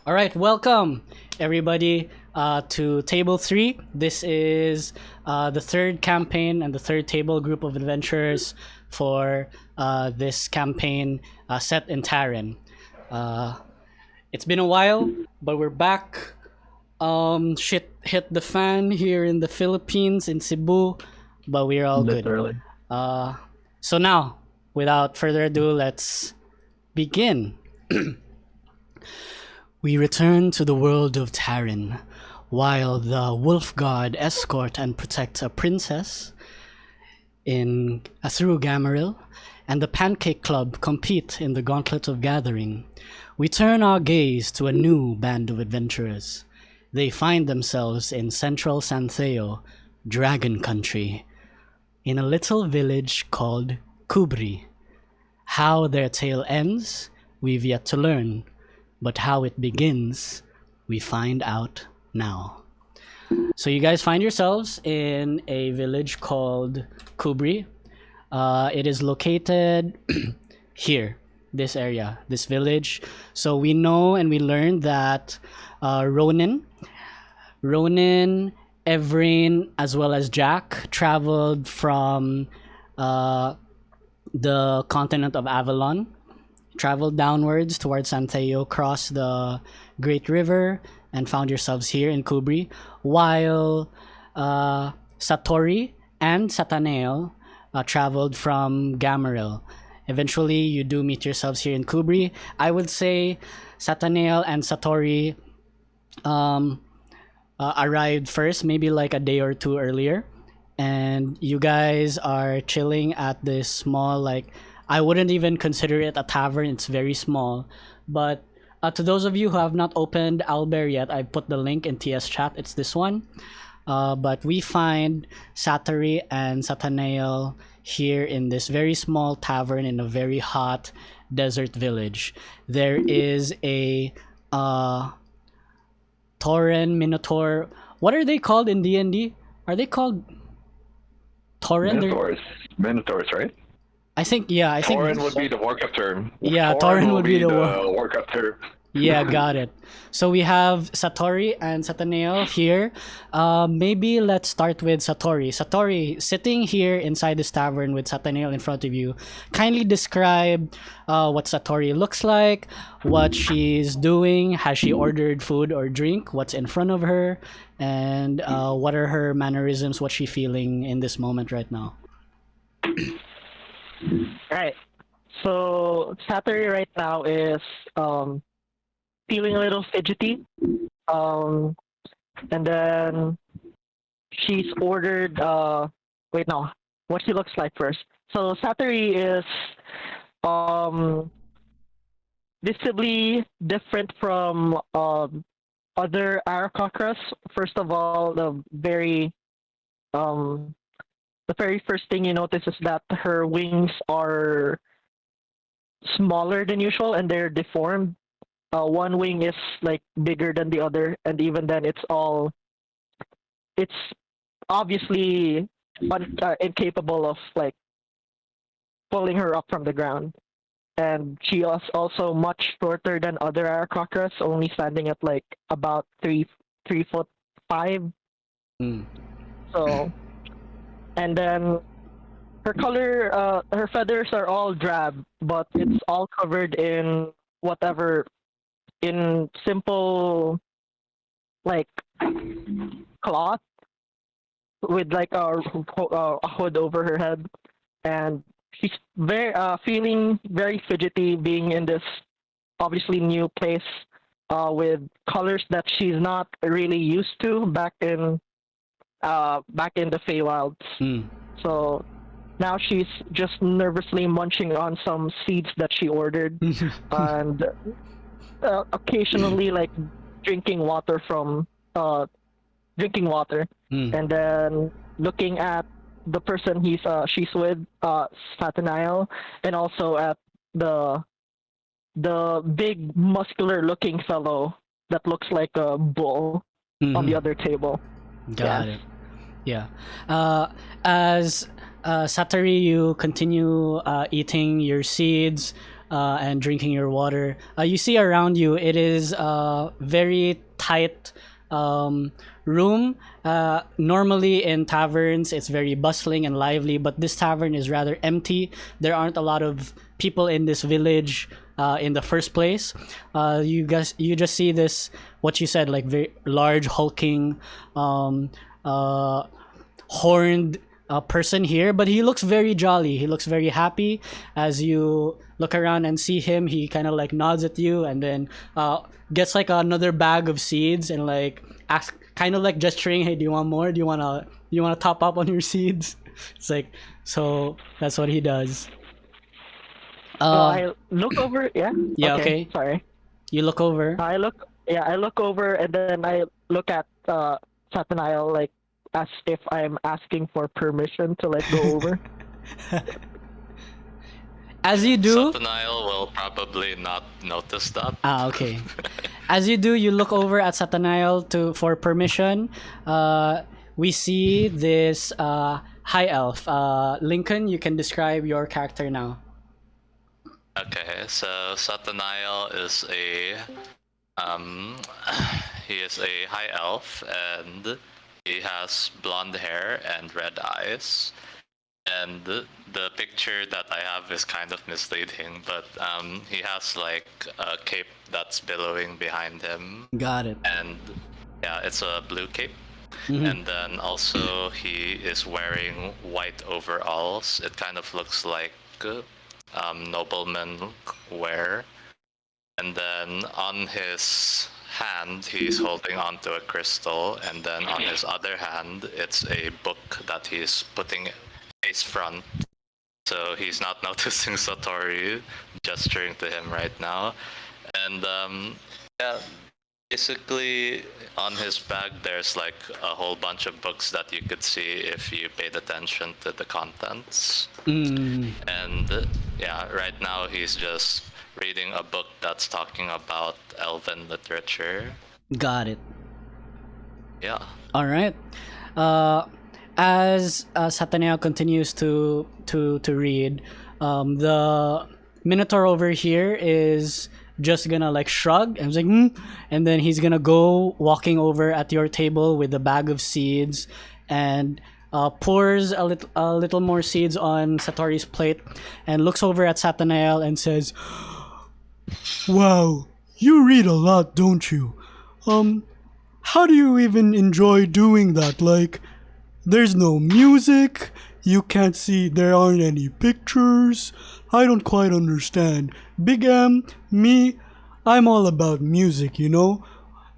All right, welcome everybody to Table 3. This is the third campaign and the third table group of adventurers for this campaign set in Tarin. It's been a while, but we're back. Shit hit the fan here in the Philippines, in Cebu, but we're all good. Literally. So now, without further ado, let's begin. We return to the world of Tarin, while the Wulf Guard escort and protect a princess through Gamaril, and the Pancake Club compete in the Gauntlet of Gathering. We turn our gaze to a new band of adventurers. They find themselves in central Santheo, Dragon Country, in a little village called Kubri. How their tale ends, we've yet to learn. But how it begins, we find out now. So you guys find yourselves in a village called Kubri. It is located here, this area, this village. So we know and we learned that Ronin, Evraen, as well as Jack traveled from the continent of Avalon, traveled downwards towards Santheo, crossed the Great River, and found yourselves here in Kubri, while Sattori and Satanael traveled from Gamaril. Eventually, you do meet yourselves here in Kubri. I would say Satanael and Sattori arrived first, maybe like a day or two earlier, and you guys are chilling at this small, like, I wouldn't even consider it a tavern. It's very small. But to those of you who have not opened Owlbear yet, I put the link in TS chat. It's this one. But we find Sattori and Satanael here in this very small tavern in a very hot desert village. There is a Tauren, Minotaur. What are they called in DnD? Are they called Tauren? Minotaurs, right? I think Tauren would be the workup term. Yeah, Tauren would be the workup term. Yeah, got it. So we have Sattori and Satanael here. Maybe let's start with Sattori. Sattori, sitting here inside this tavern with Satanael in front of you, kindly describe what Sattori looks like, what she's doing, has she ordered food or drink, what's in front of her, and what are her mannerisms, what's she feeling in this moment right now. Right. So Sattori right now is feeling a little fidgety. And then she's ordered wait no, what she looks like first. So Sattori is visibly different from other Aarakocras. First of all, the very first thing you notice is that her wings are smaller than usual and they're deformed. One wing is like bigger than the other, and even then it's obviously incapable of like pulling her up from the ground. And she is also much shorter than other Aarakocras, only standing at like about 3'5". So, and then her color, her feathers are all drab, but it's all covered in in simple, like, cloth with like a hood over her head, and she's feeling very fidgety, being in this obviously new place, with colors that she's not really used to back in the Feywilds. So now she's just nervously munching on some seeds that she ordered, and occasionally like drinking water, and then looking at the person she's with, Satanael, and also at the big muscular looking fellow that looks like a bull on the other table. Got it. Yeah. As Sattori, you continue eating your seeds. and drinking your water. You see around you, it is a very tight room. Normally in taverns, it's very bustling and lively, but this tavern is rather empty. There aren't a lot of people in this village in the first place. You just see this, what you said, like very large, hulking, horned person here, but he looks very jolly. He looks very happy. As you look around and see him, he kind of like nods at you and then gets like another bag of seeds and like asks, kind of like gesturing, "Hey, do you want more? Do you wanna top up on your seeds?" It's like, so that's what he does. I look over. Yeah. Yeah. Okay. Sorry. You look over. I look. Yeah, I look over and then I look at Satanael like as if I'm asking for permission to like go over. As you do. Satanael will probably not notice that. Okay. As you do, you look over at Satanael for permission. We see this high elf. Lincoln, you can describe your character now. Okay, so Satanael is he is a high elf and he has blonde hair and red eyes. And the picture that I have is kind of misleading, but he has like a cape that's billowing behind him. Got it. And yeah, it's a blue cape. Mm-hmm. And then also he is wearing white overalls. It kind of looks like noblemen wear. And then on his hand, he's holding onto a crystal, and then on his other hand, it's a book that he's putting face front. So he's not noticing Sattori gesturing to him right now. And yeah, basically on his bag there's like a whole bunch of books that you could see if you paid attention to the contents. And yeah, right now he's just reading a book that's talking about elven literature. Got it. Yeah. All right. As Satanael continues to read, the Minotaur over here is just gonna like shrug and like, and then he's gonna go walking over at your table with a bag of seeds and pours a little more seeds on Sattori's plate and looks over at Satanael and says, "Wow, you read a lot, don't you? How do you even enjoy doing that? Like, there's no music, you can't see, there aren't any pictures. I don't quite understand. Big M, me, I'm all about music, you know?"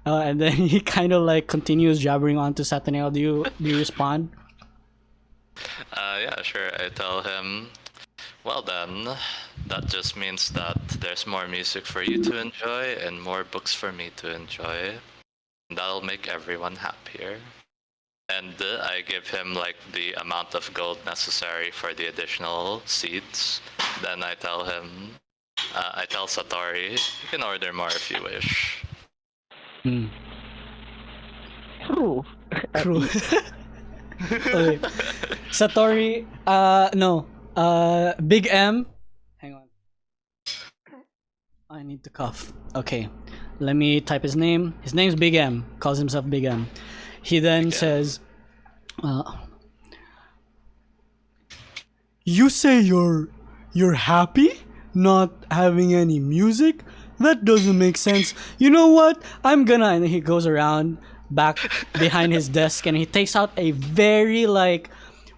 And then he kind of like continues jabbering on to Satanael. Do you respond? Yeah, sure. I tell him, well then, that just means that there's more music for you to enjoy and more books for me to enjoy. That'll make everyone happier. And I give him like the amount of gold necessary for the additional seeds. Then I tell him, I tell Sattori, you can order more if you wish. True. True. Okay. Sattori, no. Big M. Hang on. I need to cough. Okay. Let me type his name. His name's Big M. Calls himself Big M. He then says, "You say you're happy not having any music? That doesn't make sense. You know what? I'm gonna..." And he goes around back behind his desk and he takes out a very like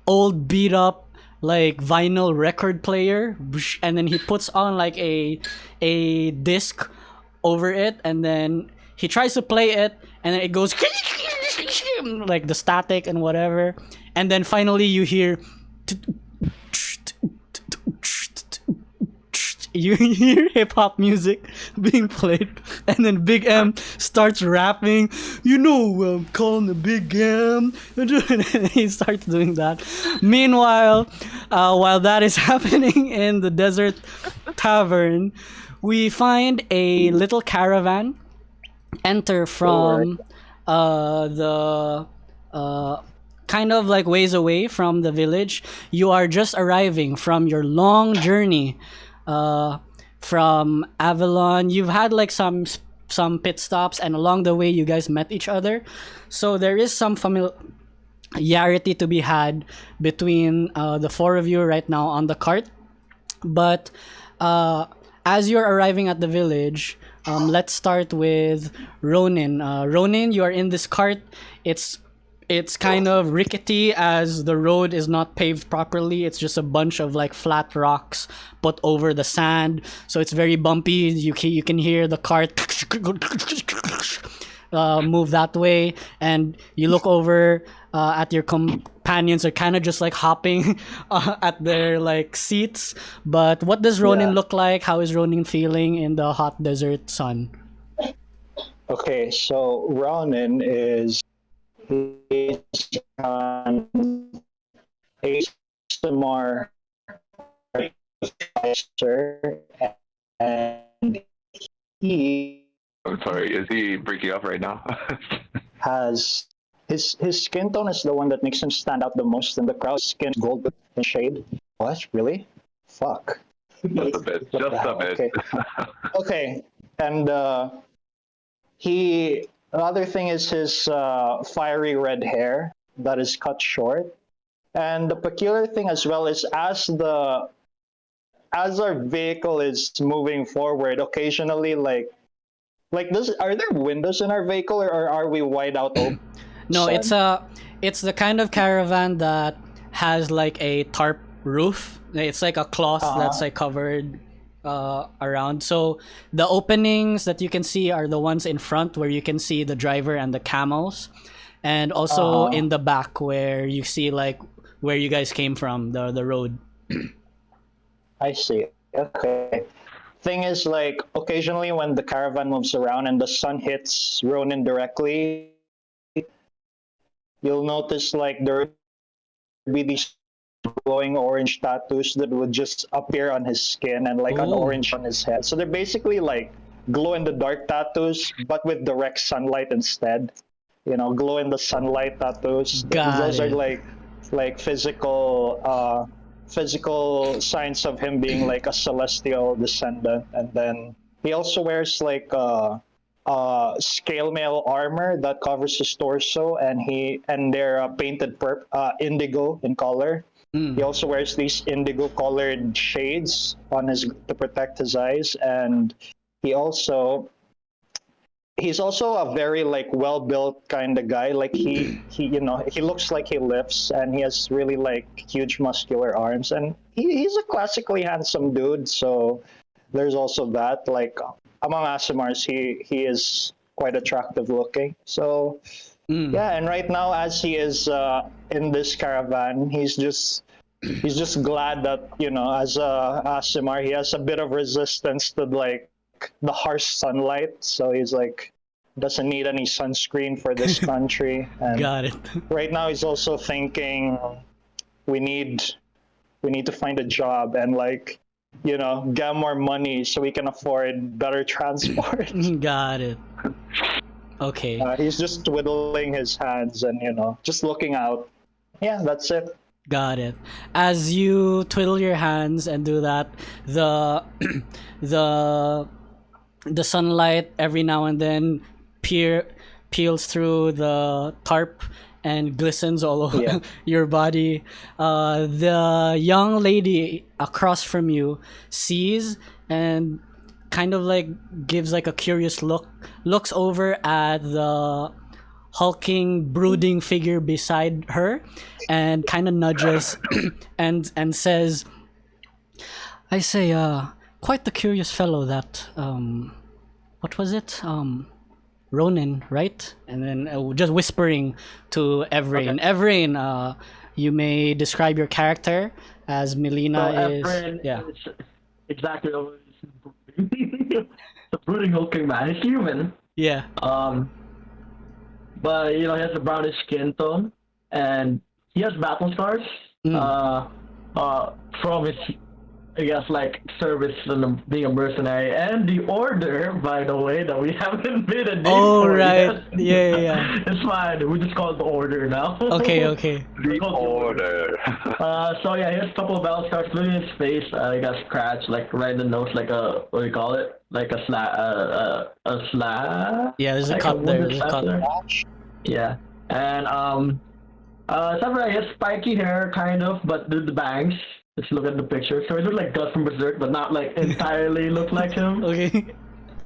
old beat up like vinyl record player, and then he puts on like a disc over it, and then he tries to play it, and then it goes like the static and whatever, and then finally you hear hip hop music being played, and then Big M starts rapping. "You know, I'm calling the Big M," and he starts doing that. Meanwhile, while that is happening in the desert tavern, we find a little caravan enter from the kind of like ways away from the village. You are just arriving from your long journey from Avalon. You've had like some pit stops, and along the way, you guys met each other. So there is some familiarity to be had between the four of you right now on the cart. But as you're arriving at the village, let's start with Ronin. Ronin, you are in this cart. It's kind of rickety as the road is not paved properly. It's just a bunch of like flat rocks put over the sand, so it's very bumpy. You can hear the cart move that way, and you look over at your companions are kind of just like hopping at their like seats. But what does Ronin look like? How is Ronin feeling in the hot desert sun? Okay, so Ronin is he's on ASMR advisor, and he I'm sorry, is he breaking up right now? has his skin tone is the one that makes him stand out the most in the crowd. Skin gold in shade. What? Really? Fuck. Just a bit. What Just the a hell? bit. Okay. And another thing is his fiery red hair that is cut short. And the peculiar thing as well is as our vehicle is moving forward, occasionally are there windows in our vehicle, or are we wide out open? No, it's the kind of caravan that has like a tarp roof. It's like a cloth that's like covered around. So the openings that you can see are the ones in front where you can see the driver and the camels, and also in the back where you see like where you guys came from, the road. I see. Okay. Thing is, like, occasionally when the caravan moves around and the sun hits Ronin directly, you'll notice like there would be these glowing orange tattoos that would just appear on his skin and like an Ooh. orange on his head. So they're basically like glow in the dark tattoos, but with direct sunlight instead. You know, glow in the sunlight tattoos. Got Those it. are like physical signs of him being like a celestial descendant. And then he also wears like scale mail armor that covers his torso, and they're painted indigo in color. He also wears these indigo colored shades on his to protect his eyes, and he's also a very like well built kind of guy. Like he he looks like he lifts, and he has really like huge muscular arms, and he's a classically handsome dude. So there's also that. Like among Asimars, he is quite attractive looking. So yeah, and right now as he is in this caravan, he's just glad that as a Asimar he has a bit of resistance to like the harsh sunlight, so he's like doesn't need any sunscreen for this country. And Got it. right now he's also thinking we need to find a job and like get more money so we can afford better transport. Got it. Okay. He's just twiddling his hands and just looking out. Yeah, that's it. Got it. As you twiddle your hands and do that, the the sunlight every now and then peels through the tarp and glistens all over your body. The young lady across from you sees and kind of like gives like a curious look, looks over at the hulking, brooding figure beside her, and kind of nudges and says, "I say, quite the curious fellow that what was it? Ronin, right?" And then just whispering to Evraen. Okay. Evraen, you may describe your character as Melina is. Evraen Yeah. is exactly what the brooding hulking man. He's human. Yeah. But he has a brownish skin tone, and he has battle scars. From his I guess like service and being a mercenary, and the order, by the way, that we haven't made a name Oh, for right. yet. Yeah. It's fine. We just call it the order now. Okay. We call it the Order. So yeah, he has a couple of battle scars, including his face. He got scratched, like right in the nose, like a what do you call it? Like a slash. Yeah, there's a like cut there. wounded There's a cut. slash there. Yeah, and Samurai has spiky hair, kind of, but the bangs. Let's look at the picture. So he looks like Gus from Berserk, but not like entirely look like him. Okay.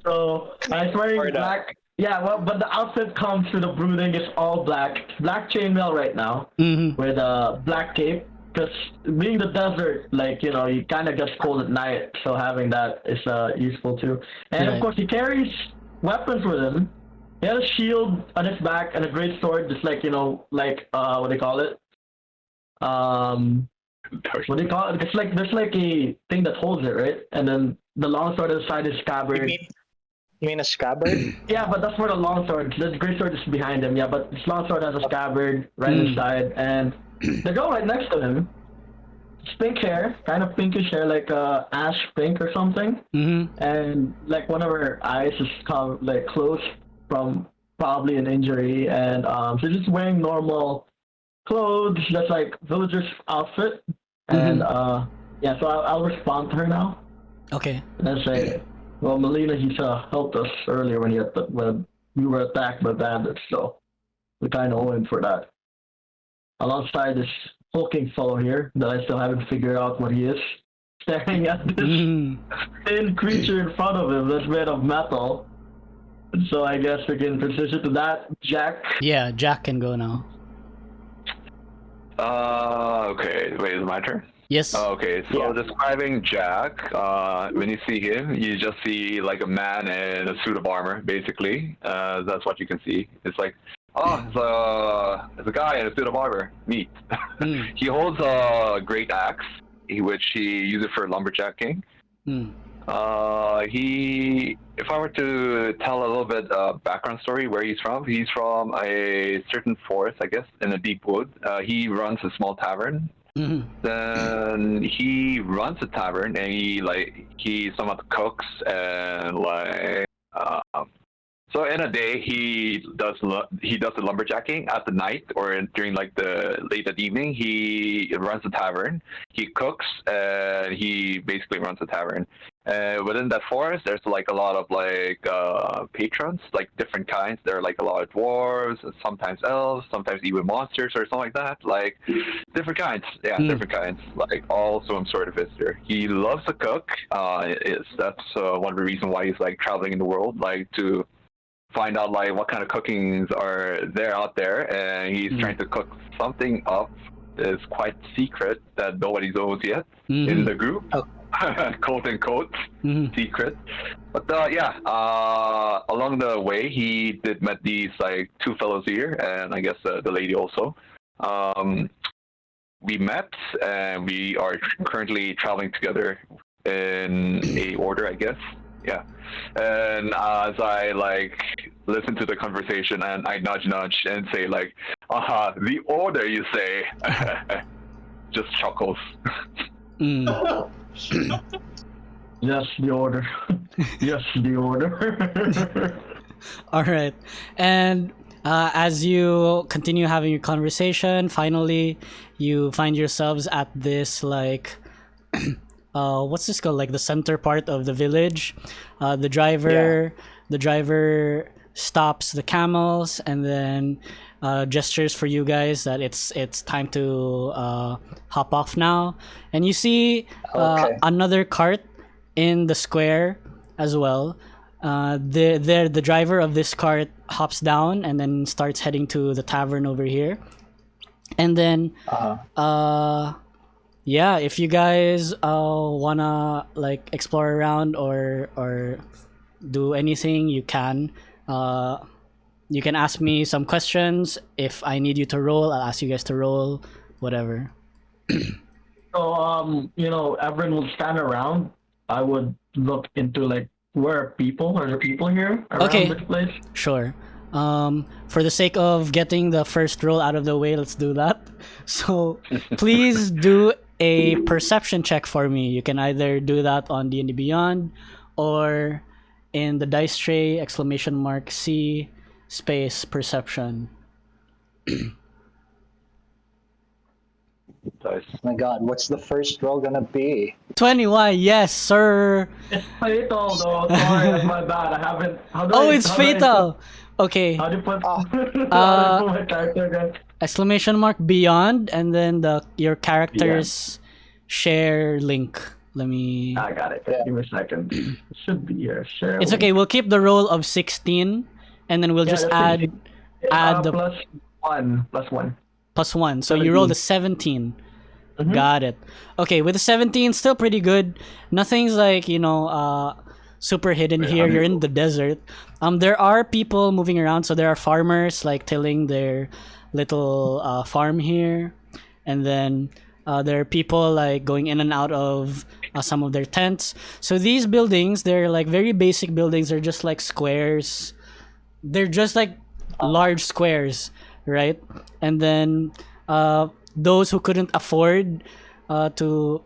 So he's wearing Or the- black. Yeah, well, but the outfit comes with the brooding. It's all black, black chainmail right now Mm-hmm. with a black cape. Because being the desert, like you know, you kind of gets cold at night, so having that is useful too. And Right. of course, he carries weapons with him. He has a shield on his back and a great sword, just like what do they call it? What do you call it? It's like there's like a thing that holds it, right? And then the long sword on the side is scabbard. You mean a scabbard? Yeah, but that's for the long sword. The great sword is behind him. Yeah, but this long sword has a scabbard right on the side, and the girl right next to him, it's pink hair, kind of pinkish hair, like ash pink or something, Mm-hmm. and like one of her eyes is like closed from probably an injury, and she's just wearing normal clothes, just like villager's outfit, and yeah. So I'll respond to her now Okay. and then say, well, Melina, he's helped us earlier when we were attacked by bandits, so we kind of owe him for that. Alongside this hulking fellow here that I still haven't figured out what he is, staring at this thin creature in front of him that's made of metal. So I guess we can transition to that. Jack. Yeah, Jack can go now. Okay. Wait, is it my turn? Yes. Okay, so Yeah. describing Jack, when you see him, you just see like a man in a suit of armor, basically. That's what you can see. It's like, it's a guy in a suit of armor. Neat. He holds a great axe, which he uses for lumberjacking. If I were to tell a little bit background story where he's from a certain forest, I guess, in a deep wood. He runs a small tavern. Then he runs a tavern, and he somewhat cooks and so in a day he does the lumberjacking at the night or during like the late at evening. He runs the tavern, he cooks, and he basically runs the tavern. Within that forest, there's like a lot of patrons, like different kinds. There are like a lot of dwarves, sometimes elves, sometimes even monsters or something like that. Like different kinds, different kinds. Like all some sort of visitor. He loves to cook. That's one of the reasons why he's like traveling in the world, like to find out like what kind of cookings are there out there, and he's trying to cook something up that's quite secret that nobody knows yet in the group. Quote unquote secret. But along the way he did met these like two fellows here, and I guess the lady also. We met, and we are currently traveling together in a order, I guess. Yeah. And as I like listen to the conversation, and I nudge and say like, the order, you say. Just chuckles. Yes, the order. Yes, the order. All right. And as you continue having your conversation, finally you find yourselves at this like what's this called, like the center part of the village. The driver stops the camels and then gestures for you guys that it's time to hop off now, and you see another cart in the square as well. The driver of this cart hops down and then starts heading to the tavern over here, and then if you guys wanna like explore around or do anything, you can. You can ask me some questions. If I need you to roll, I'll ask you guys to roll, whatever. So Evraen will stand around. I would look into like where are people? Are there people here around this place? Sure. For the sake of getting the first roll out of the way, let's do that. So please do a perception check for me. You can either do that on D&D Beyond or in the dice tray !C space perception. Nice. Oh my god, what's the first roll gonna be? 21, yes, sir. It's fatal though. Sorry, that's my bad. I haven't. Oh, it's fatal. Okay. How do you put? How do you put my character again? !Beyond, and then your characters share link. Let me. I got it. Give me a second. It should be here. Share. It's okay. We'll keep the roll of 16, and then we'll just that's add the plus one. +1. So you rolled a 17. Mhm. Got it. Okay, with the 17, still pretty good. Nothing's like, super hidden here. You're in the desert. There are people moving around. So there are farmers like tilling their little farm here. And then there are people like going in and out of some of their tents. So these buildings, they're like very basic buildings. They're just like squares. They're just like large squares, right? And then those who couldn't afford to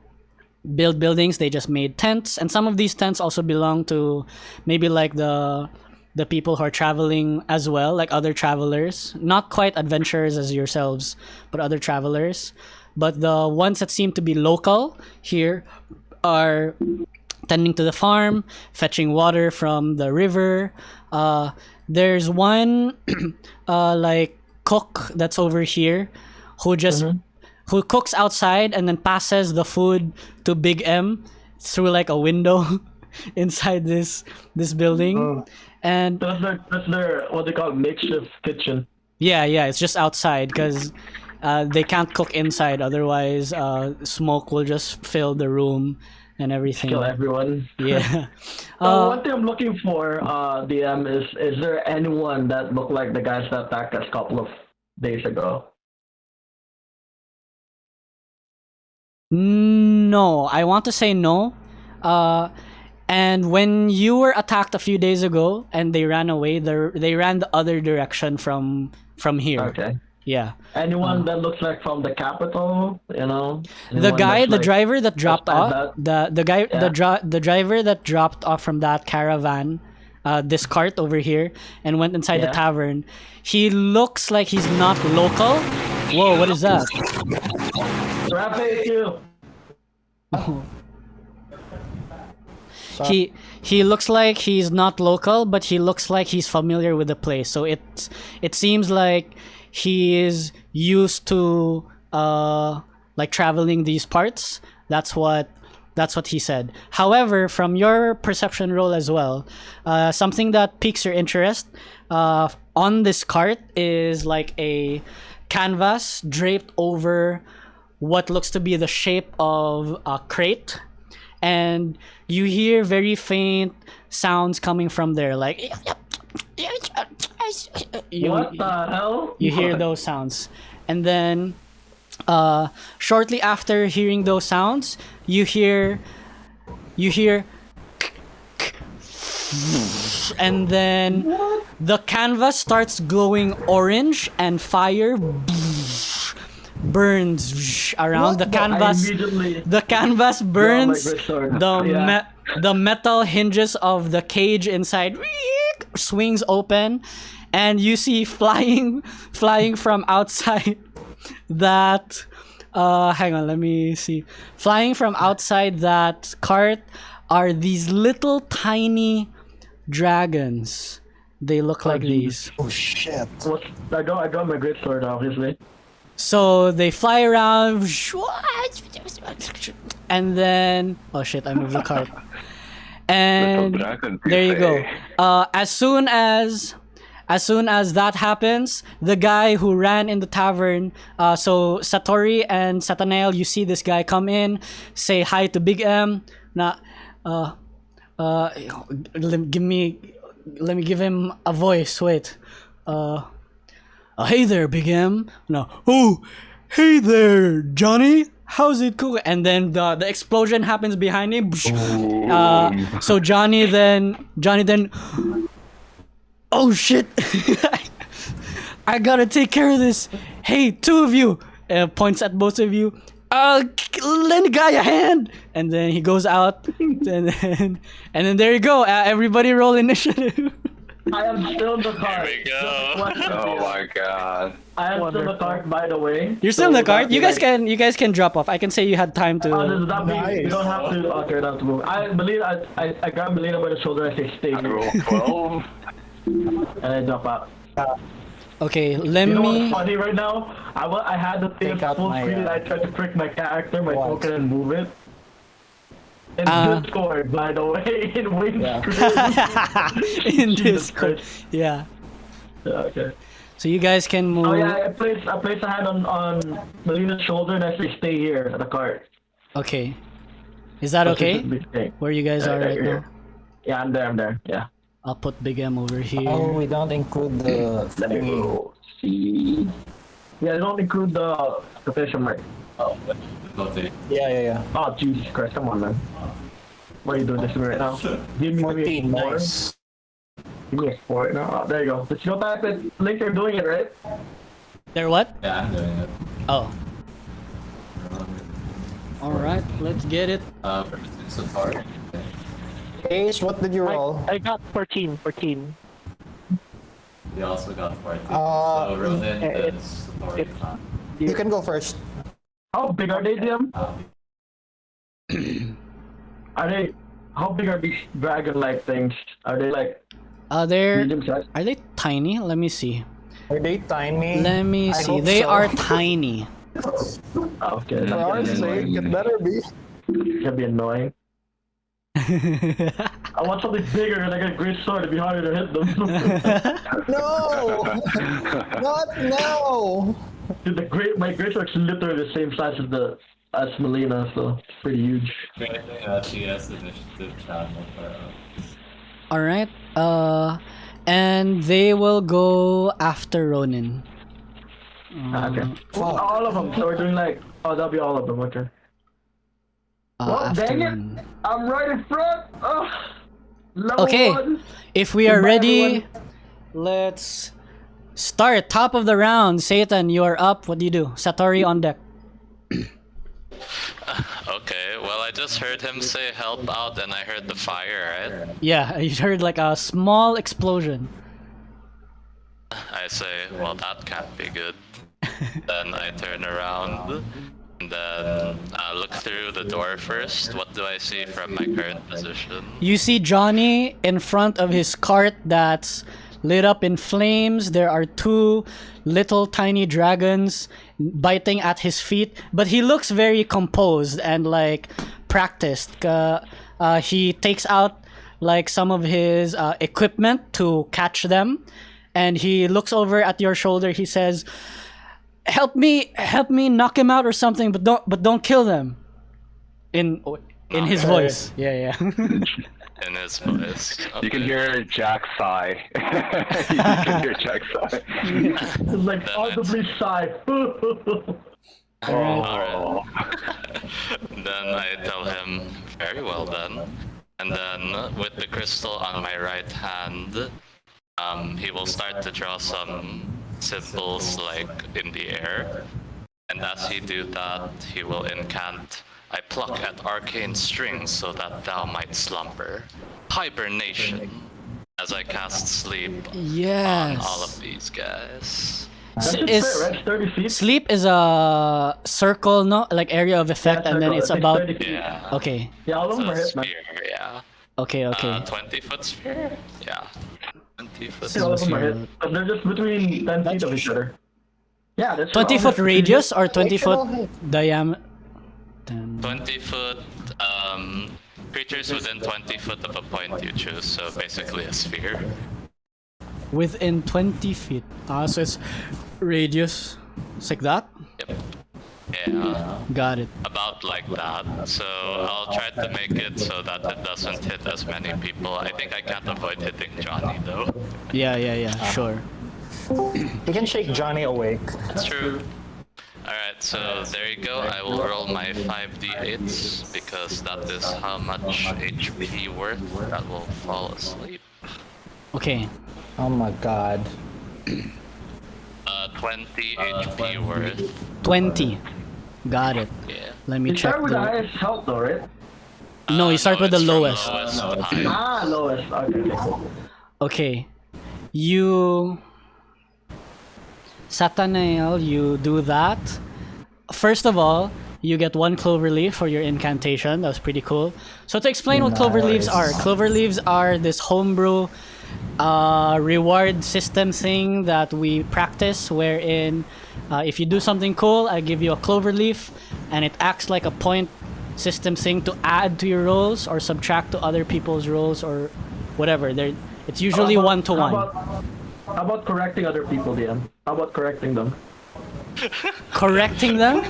build buildings, they just made tents. And some of these tents also belong to maybe like the people who are traveling as well, like other travelers, not quite adventurers as yourselves, but other travelers. But the ones that seem to be local here are tending to the farm, fetching water from the river. There's one like cook that's over here who just who cooks outside and then passes the food to Big M through like a window inside this building. And that's their what they call makeshift kitchen. yeah, it's just outside because they can't cook inside, otherwise smoke will just fill the room and everything. Kill everyone. Yeah. One thing I'm looking for, DM, is there anyone that looked like the guys that attacked us a couple of days ago? No, I want to say no. And when you were attacked a few days ago and they ran away, they ran the other direction from here. Okay. Yeah. Anyone that looks like from the capital, you know? The guy, the driver that dropped off, that? the guy, Yeah. the driver that dropped off from that caravan, this cart over here, and went inside the Yeah. tavern. He looks like he's not local. Whoa, what is that? Raffe, it's you. He looks like he's not local, but he looks like he's familiar with the place. So it seems like he is used to like traveling these parts. That's what he said. However, from your perception roll as well, something that piques your interest on this cart is like a canvas draped over what looks to be the shape of a crate, and you hear very faint sounds coming from there, like What the hell? you hear those sounds, and then shortly after hearing those sounds, you hear and then the canvas starts glowing orange and fire burns around the canvas. The canvas burns. The metal hinges of the cage inside swings open, and you see flying from outside that hang on, let me see. Flying from outside that cart are these little tiny dragons. They look like these. Oh shit. I got my great sword, obviously. So they fly around, and then oh shit, I moved the cart. And there you go. As soon as that happens, the guy who ran in the tavern, so Sattori and Satanael, you see this guy come in, say hi to Big M. Now, let me give him a voice. Wait. Hey there, Big M. No. Oh, hey there, Johnny. How's it going? And then the explosion happens behind him. So Johnny then. Oh shit! I gotta take care of this. Hey, two of you. Points at both of you. lend a guy a hand, and then he goes out, and then there you go. Everybody roll initiative. I am still in the cart. Here we go. Just a question Oh for you. my god. I am still in the cart, by the way. You're still in the So cart. that You guys like- can drop off. I can say you had time to. does that mean Nice. we don't have to? Okay, don't have to move. I grab Melina by the shoulder and say stay I here, roll 12. and I jump out. Okay, let You know me. what's funny right now? I had the thing Take out full my, screen and I tried to prick my character, my watch. token, and move it. In Discord, by the way, in Wayne's Yeah. screen. In Jesus Discord. Christ. Yeah. Yeah, okay. So you guys can move. Oh yeah, I place a hand on Melina's shoulder and I say stay here at the cart. Okay. Is that okay? Where you guys are right now? Yeah, I'm there. Yeah. I'll put Big M over here. Oh, we don't include the Let me thingy. go. See. Yeah, don't include the fish mark. Yeah. Oh Jesus Christ! Come on, man. What are you doing this to me right now? Give me 14, more. nice. Give me a 4 now. Oh, there you go. Let's go type it. Linc, you're doing it, right? There what? Yeah, I'm doing it. Oh. Alright, let's get it. For Sattori. Ace, what did you roll? I got 14. We also got 14. Uh, so Ronin it- is Sattori. You can go first. How big are they, DM? Are they? How big are these dragon-like things? Are they like They're medium size? are they tiny? Let me see. Are they tiny? Let me I see. hope They so. are tiny. Oh, okay. For our sake, it better be. It can be annoying. I want something bigger and I got a great sword. It'd be harder to hit them. No! Not now! Dude, my great sword's literally the same size as Melina, so it's pretty huge. Creating a TS initiative channel for Alright. And they will go after Ronin. Okay. All of them. So we're doing like, that'll be all of them. Okay. Oh, After dang it. Ronin. I'm right in front. Oh, level Okay. 1. If we are Goodbye, ready, everyone. let's start. Top of the round. Satan, you are up. What do you do? Sattori on deck. Okay, well, I just heard him say help out and I heard the fire, right? Yeah, you heard like a small explosion. I say, well, that can't be good. Then I turn around and then look through the door first. What do I see from my current position? You see Johnny in front of his cart that's lit up in flames. There are 2 little tiny dragons biting at his feet, but he looks very composed and like practiced. He takes out like some of his equipment to catch them, and he looks over at your shoulder. He says, help me knock him out or something, but don't kill them." In his voice. Yeah. In his voice. You can Okay. hear Jack sigh. You can hear Jack sigh. It's like audibly sigh. Oh. Then I tell him, very well then. And then with the crystal on my right hand, he will start to draw some symbols like in the air. And as he do that, he will incant, I pluck at arcane strings so that thou might slumber. Hibernation. As I cast sleep on all of Yes. these guys. That should Is- fit, right? 30 feet. Sleep is a circle, no? Like area of effect, and then circle. it's It takes about. 30 feet. Yeah. Okay. Yeah, all of them are It's hit, a man. sphere, yeah. Okay. 20-foot sphere? Yeah. 20-foot Yeah, all of them are sphere. hit. But they're just between 10 feet of each other. Yeah, that's 20-foot radius or 20-foot They should all hit. diameter? 20-foot, creatures within 20 foot of a point you choose, so basically a sphere. Within 20 feet. So it's radius. It's like that? Yep. Yeah, Got it. about like that. So I'll try to make it so that it doesn't hit as many people. I think I can't avoid hitting Johnny though. Yeah. Sure. You can shake Johnny awake. That's true. Alright, so there you go. I will roll my 5d8s because that is how much HP worth that will fall asleep. Okay. Oh my god. 20 HP worth. 20. Got it. Yeah. Let me You check start with the the... highest health though, right? No, you start with the it's from lowest. lowest No, to it's- highest. Ah, lowest. Okay, cool. Okay. You... Satanael, you do that. First of all, you get 1 clover leaf for your incantation. That was pretty cool. So to explain what clover leaves are. Clover leaves are this homebrew reward system thing that we practice, wherein if you do something cool, I give you a clover leaf, and it acts like a point system thing to add to your rolls or subtract to other people's rolls or whatever. It's usually How about- 1 to 1. How about correcting other people, DM? How about correcting them? Correcting them?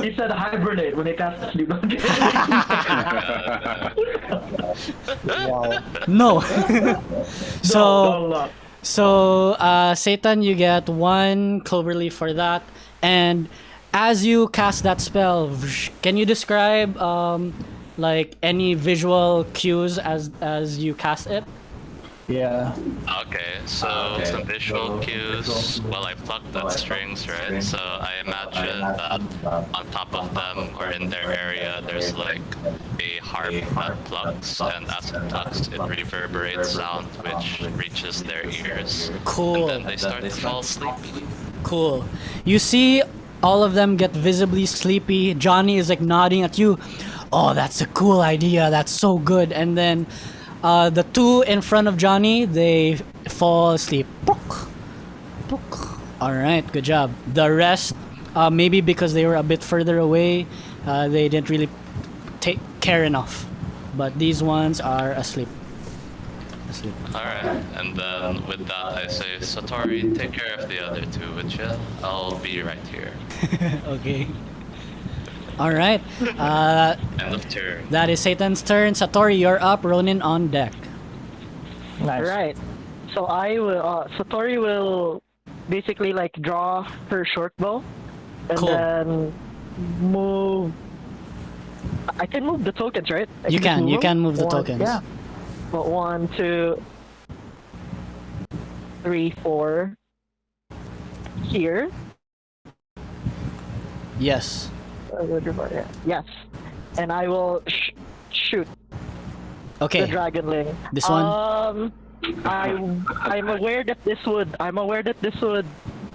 He said hibernate when they cast sleep. Wow. No. No. Satan, you get 1 clover leaf for that, and as you cast that spell, can you describe like any visual cues as you cast it? Yeah. Okay, so Okay, some visual so cues. visual- Well, I plucked the strings, right? So I imagine that on top of them or in their area, there's like a harp that plucks, and as it plucks, it reverberates sound which reaches their ears. Cool. And then they start to fall sleepy. Cool. You see all of them get visibly sleepy. Johnny is like nodding at you. Oh, that's a cool idea. That's so good. And then the 2 in front of Johnny, they fall asleep. Pook. Pook. All right, good job. The rest, maybe because they were a bit further away, they didn't really take care enough. But these ones are asleep. Asleep. Alright, and then with that I say, Sattori, take care of the other 2, would you? I'll be right here. Okay. All right. End of turn. That is Satan's turn. Sattori, you're up. Ronin on deck. Nice. Right. So I will. Sattori will basically like draw her short bow, and Cool. then move. I can move the tokens, right? I You just can. You them? can move the One- tokens. Yeah. But 1, 2, 3, 4. Here. Yes. Yes. And I will shoot the Okay. dragonling. This one? I'm aware that this would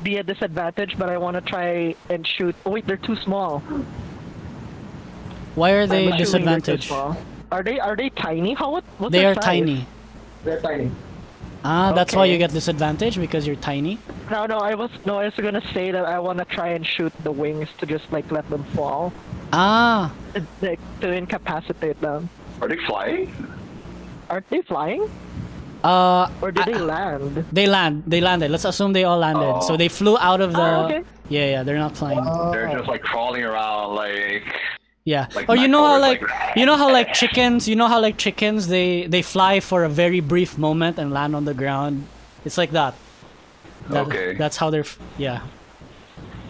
be a disadvantage, but I want to try and shoot. Oh wait, they're too small. Why are they I'm assuming they're too disadvantaged? small. Are they tiny? What's They their are size? tiny. They're tiny. Ah, that's why you Okay. get disadvantage because you're tiny. No, I was gonna say that I want to try and shoot the wings to just like let them fall, Ah, like to incapacitate them. Are they flying? Aren't they flying? Or did they land? they landed. Let's assume they all landed. Oh. So they flew out of the. Okay. Yeah, they're not flying. They're just like crawling around like. Yeah. Like Or you know how Nightcrawlers, like you know how like chickens they fly for a very brief moment and land on the ground. It's like that. Okay. That's how they're. Yeah.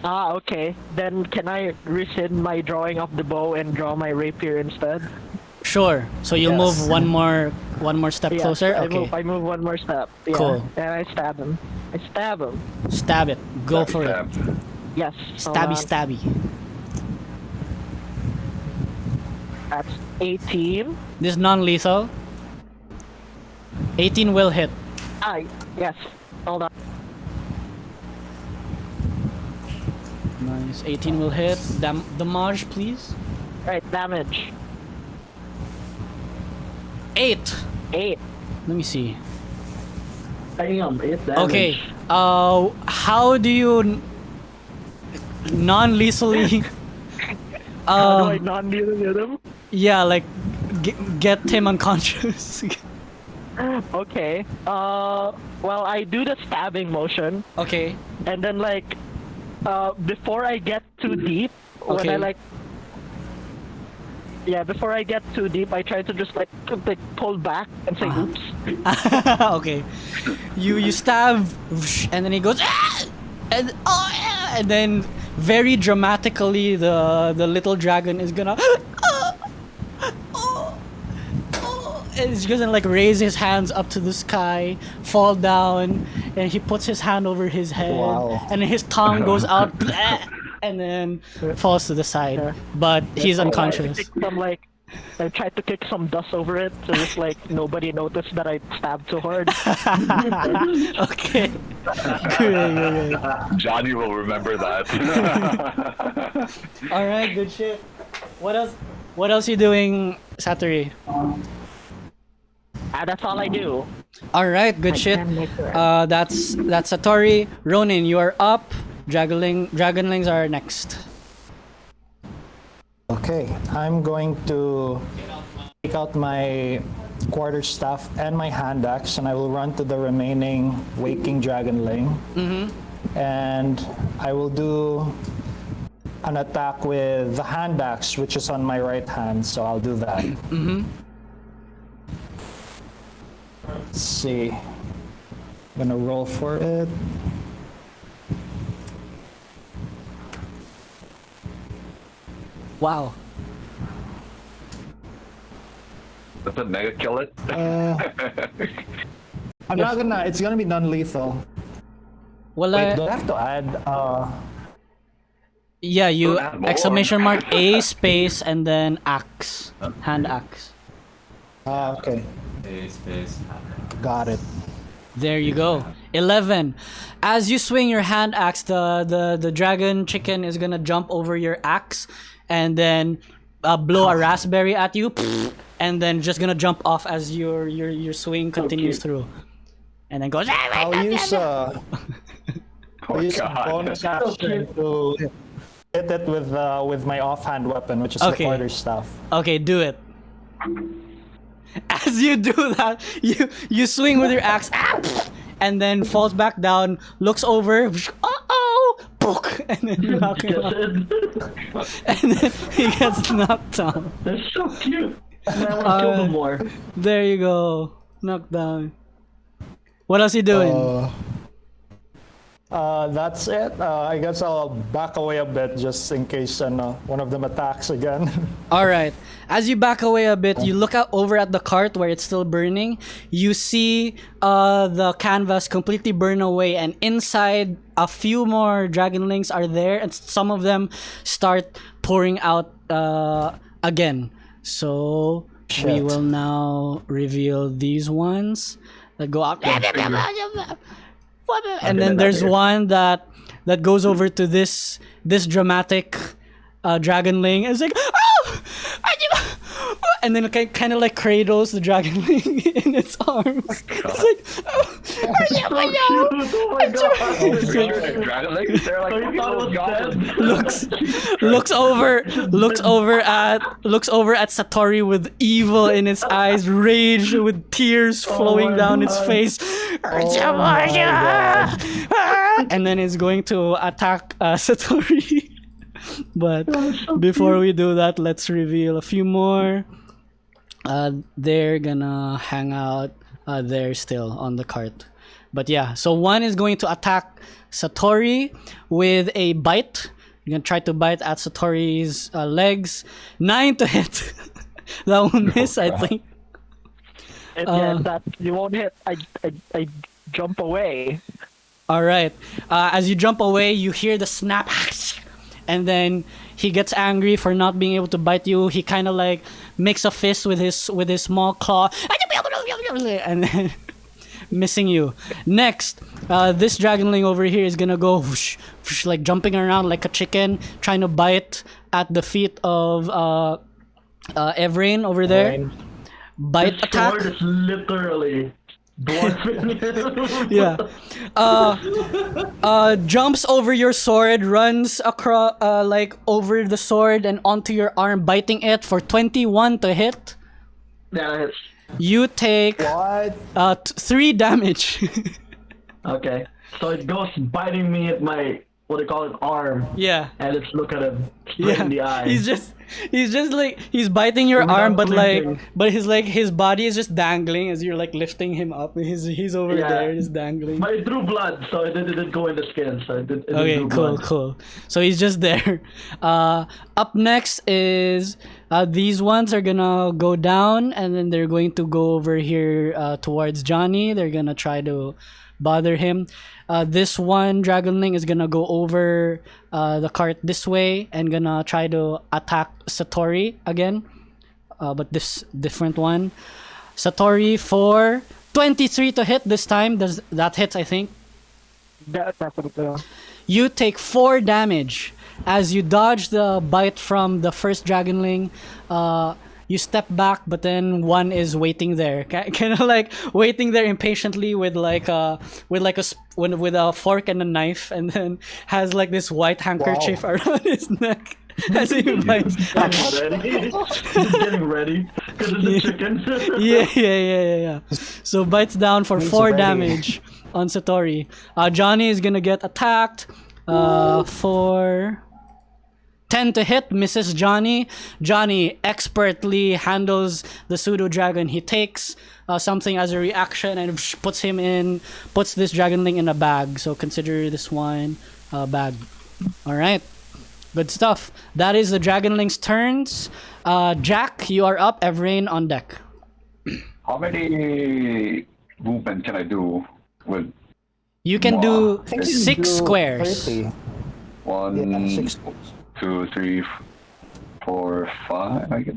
Ah, okay. Then can I rescind my drawing of the bow and draw my rapier instead? Sure. So you'll Yes. move one more step Yes, closer. I Okay. move one more step. Yeah. Cool. And I stab him. Stab it. Go for it. Stab. Yes. hold Stabby, on. stabby. That's 18. This is non-lethal. 18 will hit. Ah, yes. Hold on. Nice. 18 will hit. Damage, please. Right, damage. 8. 8. Let me see. Damn, 8 damage. Okay. How do you non-lethally? How do I non-deal with him? Yeah, like get him unconscious. Okay. Well, I do the stabbing motion, Okay. and then like, before I get too deep, when Okay. I like, yeah, before I get too deep, I try to just like pull back and say oops. Okay. You stab, and then he goes, "Ah!" and then very dramatically the little dragon is gonna. And he's gonna like raise his hands up to the sky, fall down, and he puts his hand over his head, Wow. and his tongue goes out, and then falls to the side. Yeah. But he's I unconscious. tried to kick some dust over it, so just like nobody noticed that I stabbed so hard. Okay. Great. Johnny will remember that. All right, good shit. What else? What else you doing, Sattori? That's all I do. All right, good shit. That's Sattori. Ronin, you are up. Dragonlings are next. Okay, I'm going to take out my quarterstaff and my hand axe, and I will run to the remaining waking dragonling. And I will do an attack with the hand axe, which is on my right hand, so I'll do that. Let's see. I'm gonna roll for it. Wow. Does it mega kill it? I'm not gonna. It's gonna be non-lethal. Well, Wait, do I have to add? yeah, you Don't add more. exclamation mark A space and then axe, hand axe. Okay, Space. got it. There you go. 11. As you swing your hand axe, the dragon chicken is gonna jump over your axe and then blow a raspberry at you, and then just gonna jump off as your swing continues through, and then goes. I'll use I'll use God. bonus action to hit it with my offhand weapon, which is the Okay. quarterstaff. Okay, do it. As you do that, you swing with your axe, and then falls back down, looks over, and then you knock him out. And then he gets knocked down. That's so cute. Man, I want to kill them more. There you go, knocked down. What else you doing? That's it. I guess I'll back away a bit just in case one of them attacks again. All right. As you back away a bit, you look out over at the cart where it's still burning. You see the canvas completely burn away, and inside a few more dragonlings are there, and some of them start pouring out again. So we Shit. will now reveal these ones that go up. And then there's one that goes over to this dramatic dragonling. It's like, oh! And then it kind of like cradles the dragonling in its arms. It's like, oh, Oh my god. Dragonlings, they're like I thought it was dead. looks over at Sattori with evil in its eyes, rage with tears flowing down its face. And then it's going to attack Sattori. But before we do that, let's reveal a few more. They're gonna hang out there still on the cart. But yeah, so one is going to attack Sattori with a bite. You're gonna try to bite at Satori's legs. 9 to hit. That will miss, I think. And that you won't hit. I jump away. All right. As you jump away, you hear the snap, and then he gets angry for not being able to bite you. He kind of like makes a fist with his small claw, and then missing you. Next, this dragonling over here is gonna go whoosh, whoosh, like jumping around like a chicken, trying to bite at the feet of Evraen over there. Bite This attack. sword is literally dwarfing Yeah. Jumps over your sword, runs across like over the sword and onto your arm, biting it for 21 to hit. Yeah, it's You take What? 3 damage. okay. So it goes biting me at my arm, Yeah. and it's look at him straight in the eye. He's just like he's biting your Without arm, but blinking. his body is just dangling as you're like lifting him up. He's over Yeah. there, just dangling. But it drew blood, so it didn't go in the skin. So it didn't Okay, drew cool, blood. cool. So he's just there. Up next is these ones are gonna go down, and then they're going to go over here towards Johnny. They're gonna try to bother him. This one dragonling is gonna go over the cart this way and gonna try to attack Sattori again, but this different one. Sattori for 23 to hit this time. Does that hits? I think. That's definitely. You take 4 damage as you dodge the bite from the first dragonling. You step back, but then one is waiting there, kind of like waiting there impatiently with a fork and a knife, and then has like this white handkerchief around his neck as he bites. He's getting ready because it's a chicken. Yeah. So bites down for 4 damage on Sattori. Johnny is gonna get attacked for 10 to hit, misses Johnny. Johnny expertly handles the pseudo dragon. He takes something as a reaction and puts this dragonling in a bag. So consider this one a bag. All right, good stuff. That is the dragonling's turns. Jack, you are up. Evraen on deck. How many movement can I do with? You can do I think you 6 do squares. 30. One, Yeah, 6. 2, 3, 4, 5, I guess.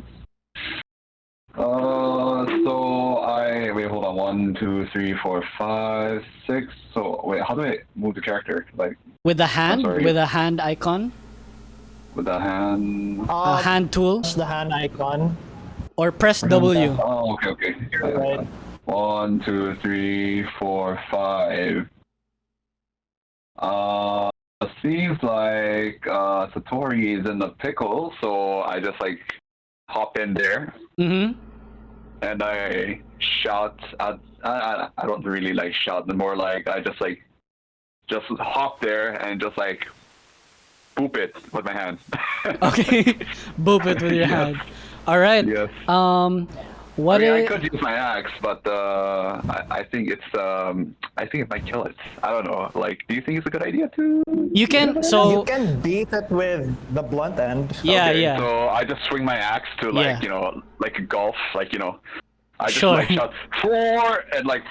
So I wait. Hold on. 1, 2, 3, 4, 5, 6. So wait, how do I move the character? Like With the hand, sorry. with a hand icon, with the hand? a hand tool, That's the hand icon. or press W. Oh, okay. Right. 1, 2, 3, 4, 5. Seems like Sattori is in the pickle, so I just like hop in there Mm-hmm. and I shout at. I don't really like shout, but more like I just hop there and just like boop it with my hand. Okay, boop it with your hand. All right. Yes. What I is? could use my axe, but I think I think it might kill it. I don't know. Like, do you think it's a good idea to? You can. You So can beat it with the blunt end. yeah, Okay, yeah. So I just swing my axe to like Yeah. like a golf, like I just Sure. like shout 4 and like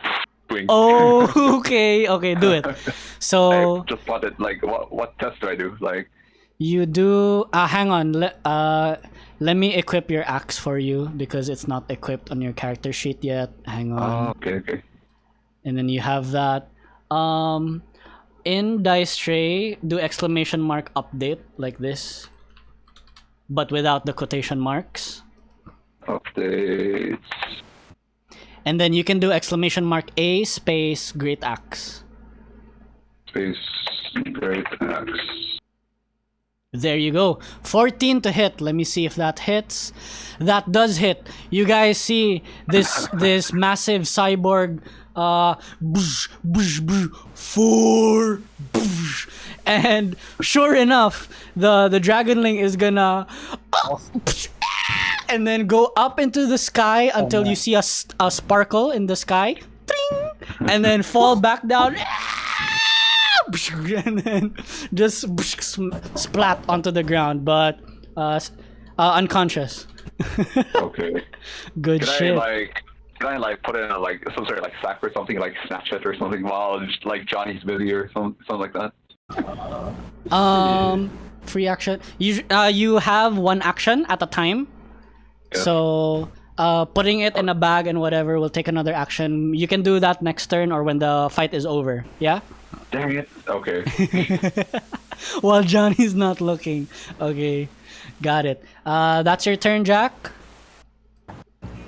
swing. Oh, okay, do it. I So just thought it like what test do I do? Like you do. Hang on. Let me equip your axe for you because it's not equipped on your character sheet yet. Hang on. okay. And then you have that. In Dice Tray, do exclamation mark update like this, but without the quotation marks. Updates. And then you can do exclamation mark A space great axe. Space great axe. There you go. 14 to hit. Let me see if that hits. That does hit. You guys see this massive cyborg boosh, boosh, boosh, 4 boosh. And sure enough, the dragonling is gonna and then go up into the sky until you see a sparkle in the sky. Tring! And then fall back down. And then just splat onto the ground, but unconscious. Okay. Good Can shit. can I like put in a like some sort of like sack or something, like snatch it or something while just, like Johnny's busy or something like that? Free action. You have one action at a time. Yeah. So putting it in a bag and whatever will take another action. You can do that next turn or when the fight is over. Yeah. Dang it. Okay. While Johnny's not looking. Okay. Got it. That's your turn, Jack.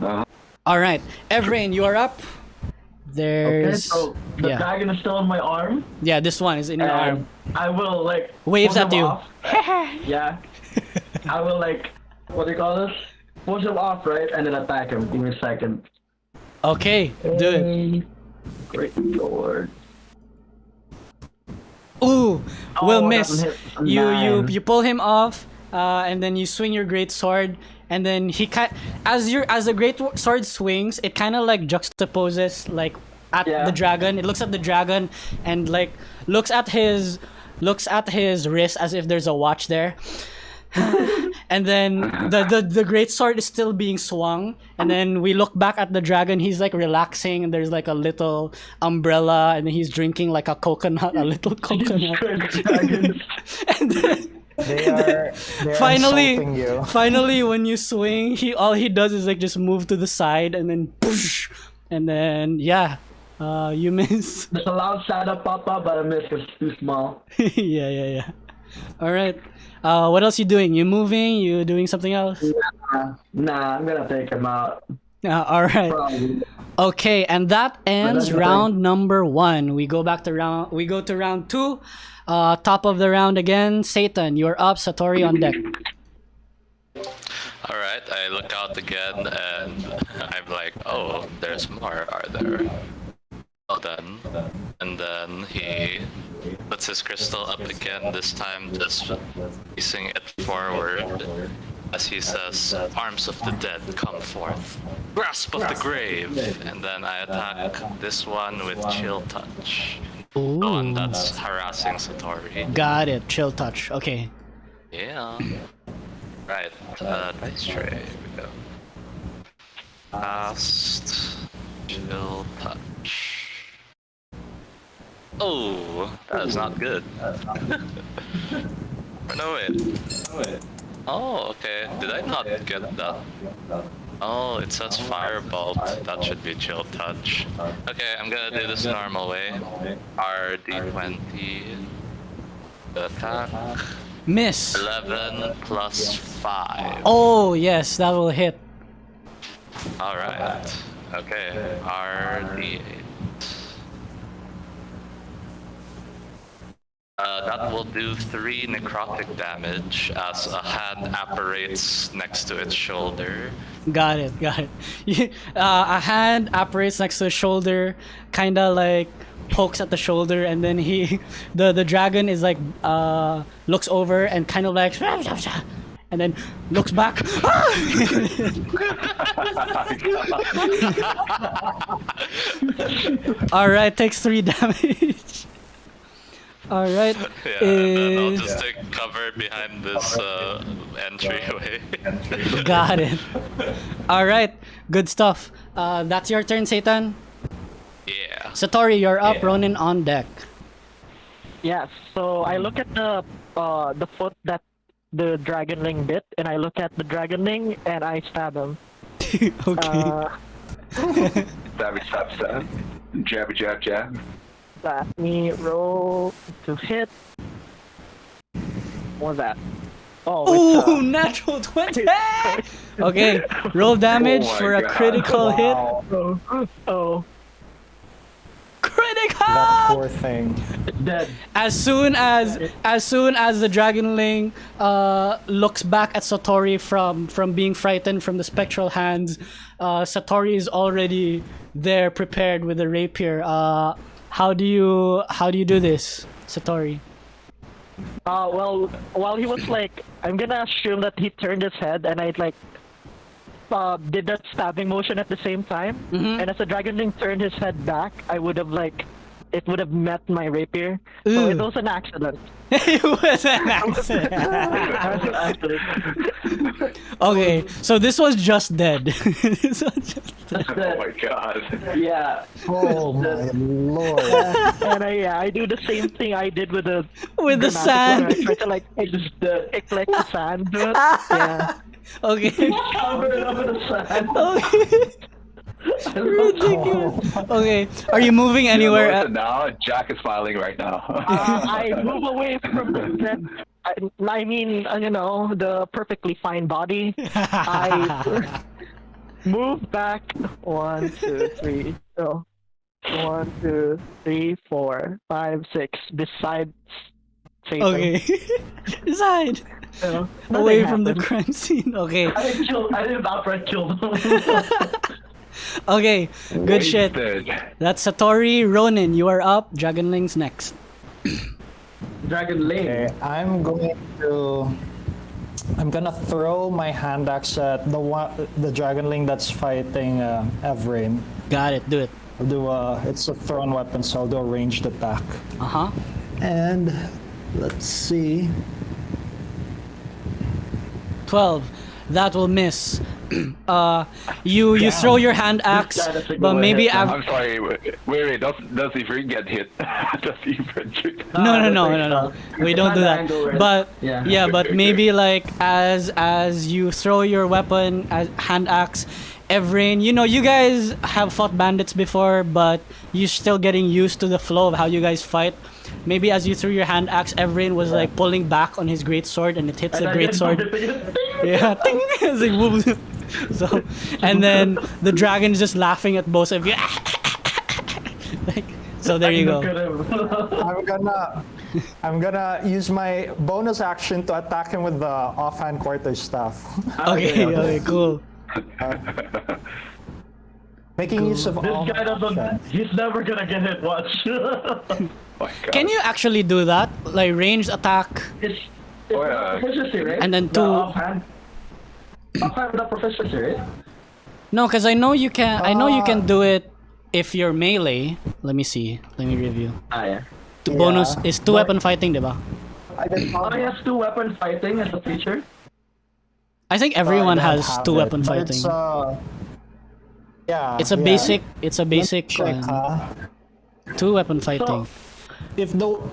Uh-huh. All right, Evraen, you are up. Okay, There's so the dragon is still on my arm. yeah, this one is in your And arm. I will like Waves push at him you. off. Yeah. I will like what do you call this? Push him off, right? And then attack him. Give me a second. Okay, do it. Great lord. Ooh, will Oh, miss. doesn't hit. You Nine. you pull him off, and then you swing your great sword, and then as the great sword swings, it kind of like juxtaposes like at Yeah. the dragon. It looks at the dragon and like looks at his wrist as if there's a watch there. And then the great sword is still being swung, and then we look back at the dragon. He's like relaxing, and there's like a little umbrella, and then he's drinking like a coconut, a little coconut. And then, They are finally, insulting you. finally, when you swing, all he does is like just move to the side, and then push, and then you miss. There's a loud sound pop up, but I missed. It's too small. Yeah. All right. What else you doing? You moving? You doing something else? Nah, I'm gonna take him out. All right. Probably. Okay, and that ends Another round number 1. We go to round 2. Top of the round again. Satan, you're up. Sattori on deck. Alright, I look out again and I'm like, oh, there's more, are there? Well then. And then he puts his crystal up again, this time just facing it forward. As he says, arms of the dead come forth. Grasp of the grave! And then I attack this one with chill touch. The one that's harassing Sattori. Got it. Chill touch. Okay. Yeah. Right, dice tray, here we go. Cast, chill touch. Oh, that is not good. No, wait. Oh, okay. Did I not get that? Oh, it says firebolt. That should be chill touch. Okay, I'm gonna do this normal way. RD20. Attack. Miss. 11 plus 5. Oh, yes, that will hit. Alright. Okay, RD8. That will do 3 necrotic damage as a hand apparates next to its shoulder. Got it. A hand apparates next to the shoulder, kinda like pokes at the shoulder, and then the dragon is like looks over and kind of like and then looks back. All right, takes 3 damage. All right. Yeah, and then I'll just take cover behind this entryway. Got it. All right, good stuff. That's your turn, Satan. Yeah. Sattori, you're up. Ronin on deck. Yes. So I look at the foot that the dragonling bit, and I look at the dragonling and I stab him. Okay. Stab. Jab. Let me roll to hit. What was that? Oh, natural 20. Okay, roll damage Oh my for a God. critical hit. Oh. Critical. That poor thing. Dead. As soon as the dragonling looks back at Sattori from being frightened from the spectral hands, Sattori is already there, prepared with a rapier. How do you do this, Sattori? Well, while he was like, I'm gonna assume that he turned his head, and I like did that stabbing motion at the same time. And as the dragonling turned his head back, I would have it would have met my rapier. So it was an accident. It was an accident. Okay, so this was just dead. This was just dead. Oh my god. Yeah. Oh my lord. And I do the same thing I did with the With the dramatic sand. one. I try to like collect the sand. Yeah. Okay. Cover it up in the sand. Okay. Ridiculous. Okay, are you moving anywhere? Listen now, Jack is smiling right now. I move away from that. I mean, the perfectly fine body. I move back 1, 2, 3. So 1, 2, 3, 4, 5, 6. Besides Satan. Okay. Side. So, Away nothing from the happened. crime scene. Okay. I didn't outright kill them. Okay. Good shit. Wasted. That's Sattori. Ronin, you are up. Dragonling's next. Dragon Lane. Okay, I'm gonna throw my hand axe at the dragonling that's fighting Evraen. Got it. Do it. I'll do it's a thrown weapon, so I'll do a ranged attack. Uh-huh. And let's see. 12. That will miss. You throw your hand axe, guy doesn't but go maybe ahead, I'm sorry. Wait. Does Evraen get hit? Does Evraen shoot? No. We don't do that. Angle, right? But Yeah. but maybe like as you throw your weapon as hand axe, Evraen, you guys have fought bandits before, but you're still getting used to the flow of how you guys fight. Maybe as you threw your hand axe, Evraen was like pulling back on his great sword, and it hits the great sword. Yeah, ting! It's like, whoop. So, and then the dragon is just laughing at both of you. Like, so there you go. I'm gonna use my bonus action to attack him with the offhand quarter staff. Okay, cool. Making use of all This guy my doesn't. actions. He's never gonna get hit. Watch. My God. Can you actually do that? Like ranged attack, It's Oh, yeah. proficiency, right? and then The two. offhand without proficiency, right? No, because I know you can. I know you can do it if you're melee. Let me see. Let me review. Yeah. The bonus is two weapon fighting, diba? I did Oh, he has 2 weapon fighting as a feature. I think everyone I don't has have two it, weapon but fighting. It's It's a basic. It's a basic check, two weapon fighting. If no,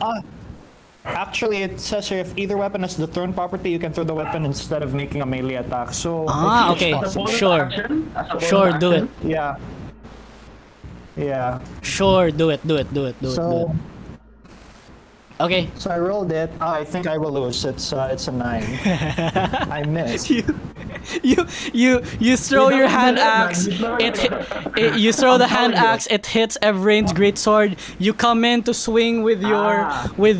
actually it says here if either weapon has the thrown property, you can throw the weapon instead of making a melee attack. So Ah, I think okay. it's As a bonus Sure. action, as a bonus Sure, do it. action. Yeah. Sure, do it. So Okay. so I rolled it. I think I will lose. It's a 9. I missed. You throw your hand axe. You throw the hand axe. It hits Evraen's greatsword. You come in to swing with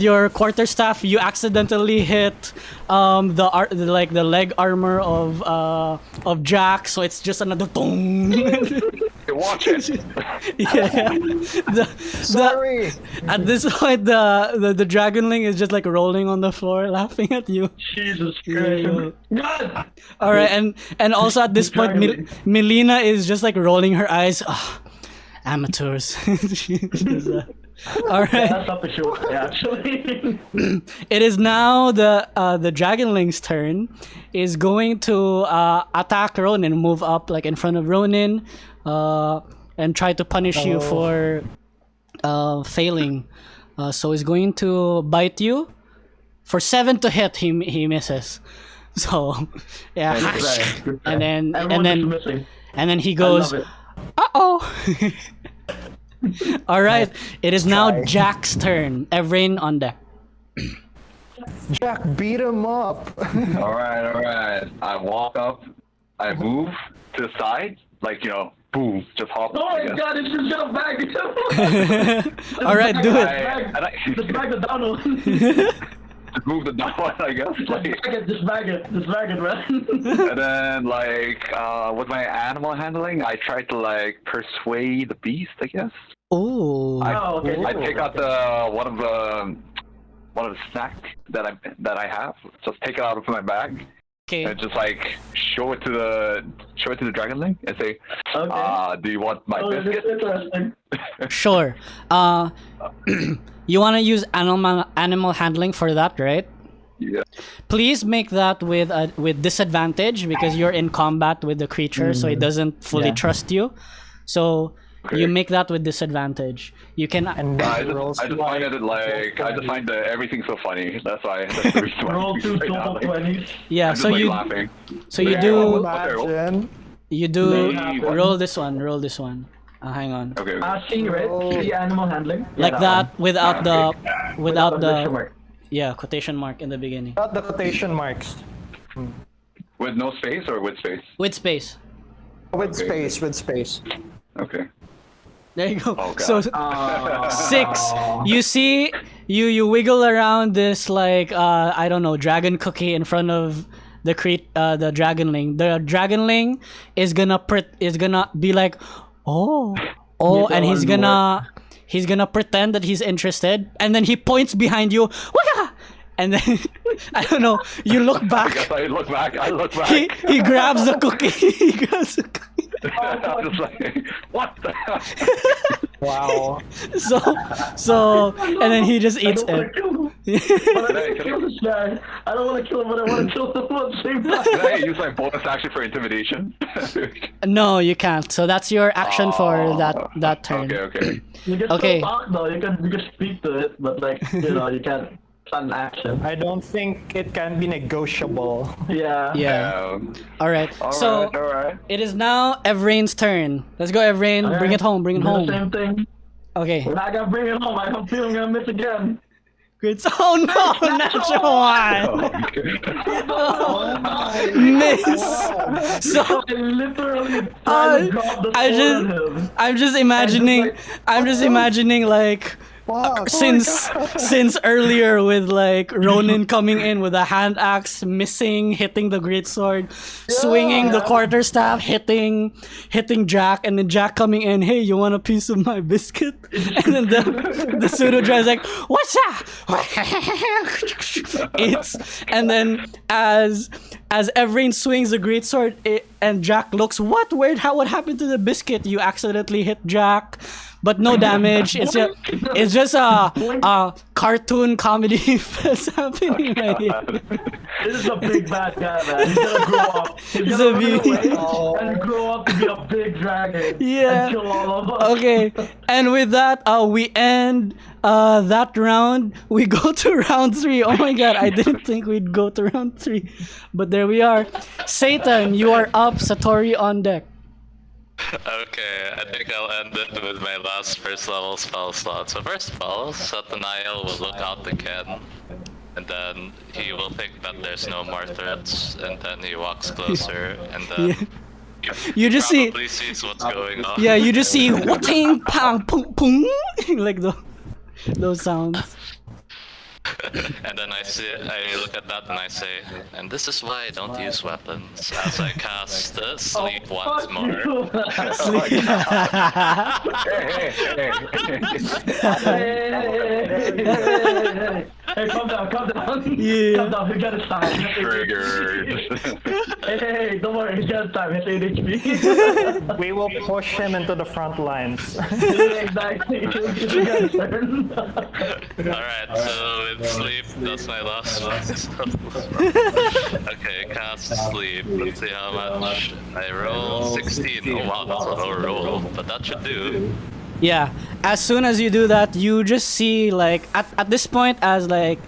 your quarterstaff. You accidentally hit the leg armor of Jack. So it's just another boom. Watch it. Yeah. Sorry. At this point, the dragonling is just like rolling on the floor, laughing at you. Jesus Yeah. Christ. God! All right, and also at this point, Dragonling. Melina is just like rolling her eyes. "Ah, amateurs. She does that. All right, That's not the show, actually. it is now the dragonling's turn. Is going to attack Ronin, move up like in front of Ronin, and try to punish you for failing. So he's going to bite you. For 7 to hit, he misses. So yeah, Right. and then Everyone is missing. and then he I goes, love it. uh-oh. All right, it is now Jack's turn. Evraen on deck. Jack, beat him up. All right. I walk up. I move to the side, like boom, just hop. Oh I my guess. God, it's just gonna bag him. All right, do it. Just bag the down one. Just move the down one, I guess. Like, Just bag it, man. and then with my animal handling, I try to persuade the beast, I guess. Oh, Oh, okay. I take out one of the snacks that I have. Just take it out of my bag okay. and just show it to the dragonling and say, Okay. "Do you want my Oh, this biscuit?" is interesting. Sure. You want to use animal handling for that, right? Yeah. Please make that with disadvantage because you're in combat with the creature, so it doesn't fully trust you. So you make that with disadvantage. You can. And I then rolls just find it I just find everything so funny. That's the reason why. Roll 2 right now, total 20s. Yeah. I'm just So you laughing. you do imagine. roll this one. Roll this one. Hang on. Okay. C, right? C, animal handling. Yeah, Like that without the Without the mark. quotation mark in the beginning. Not the quotation marks. With no space or with space? With space. With space. Okay. There you go. Oh, God. So 6. You see, you wiggle around this I don't know, dragon cookie in front of the dragonling. The dragonling is gonna be like, oh, and he's gonna pretend that he's interested, and then he points behind you. Wah! And then I don't know. You look I back. guess I look back. He grabs the cookie. He grabs the cookie. I'm just like, what the hell? Wow. So and then he just eats it. But I Hey, need to kill this guy. I don't want to kill him, but I want to kill him at the same time. Can I use my bonus action for intimidation? No, you can't. So that's your action for that turn. Okay. You can Okay. still talk though. You can speak to it, but like you can't. It's not an action. I don't think it can be negotiable. Yeah. Yeah. All right. All So right. it is now Evraen's turn. Let's go, Evraen. Okay. Bring it home. Bring it Do home. the same thing. Okay. We're not gonna bring it home. I don't feel I'm gonna miss again. Great. Oh no, natural one. Miss. So I literally tried to drop the sword at him. I'm just imagining like since earlier with like Ronin coming in with a hand axe, missing, hitting the greatsword, swinging the quarterstaff, hitting Jack, and then Jack coming in, hey, you want a piece of my biscuit? And then the pseudo is like, what's that? And then as Evraen swings the greatsword and Jack looks, what happened to the biscuit? You accidentally hit Jack. But no damage. It's just a cartoon comedy that's happening right here. This is a big bad guy, man. He's gonna grow up. He's gonna run away and grow up to be a big dragon. Yeah. And kill all of us. Okay. And with that, we end that round. We go to round 3. Oh my god, I didn't think we'd go to round 3. But there we are. Satan, you are up. Sattori on deck. Okay, I think I'll end it with my last first level spell slot. So first of all, Satanael will look out to Khen, and then he will think that there's no more threats, and then he walks closer, and then You just see, probably sees what's going on. yeah, you just see whatting, pang, pung, pung, like those sounds. And then I look at that and I say, and this is why I don't use weapons, as I cast sleep once more. Hey, calm down. Yeah. Calm down, he got his time. Triggered. Hey, don't worry, he got his time. Hit 8 HP. We will push him into the front lines. Exactly. He got his turn. Alright, so with sleep, that's my last one. Okay, cast sleep. Let's see how much. I roll 16. Oh wow, that's a low roll, but that should do. Yeah, as soon as you do that, you just see like at this point, as like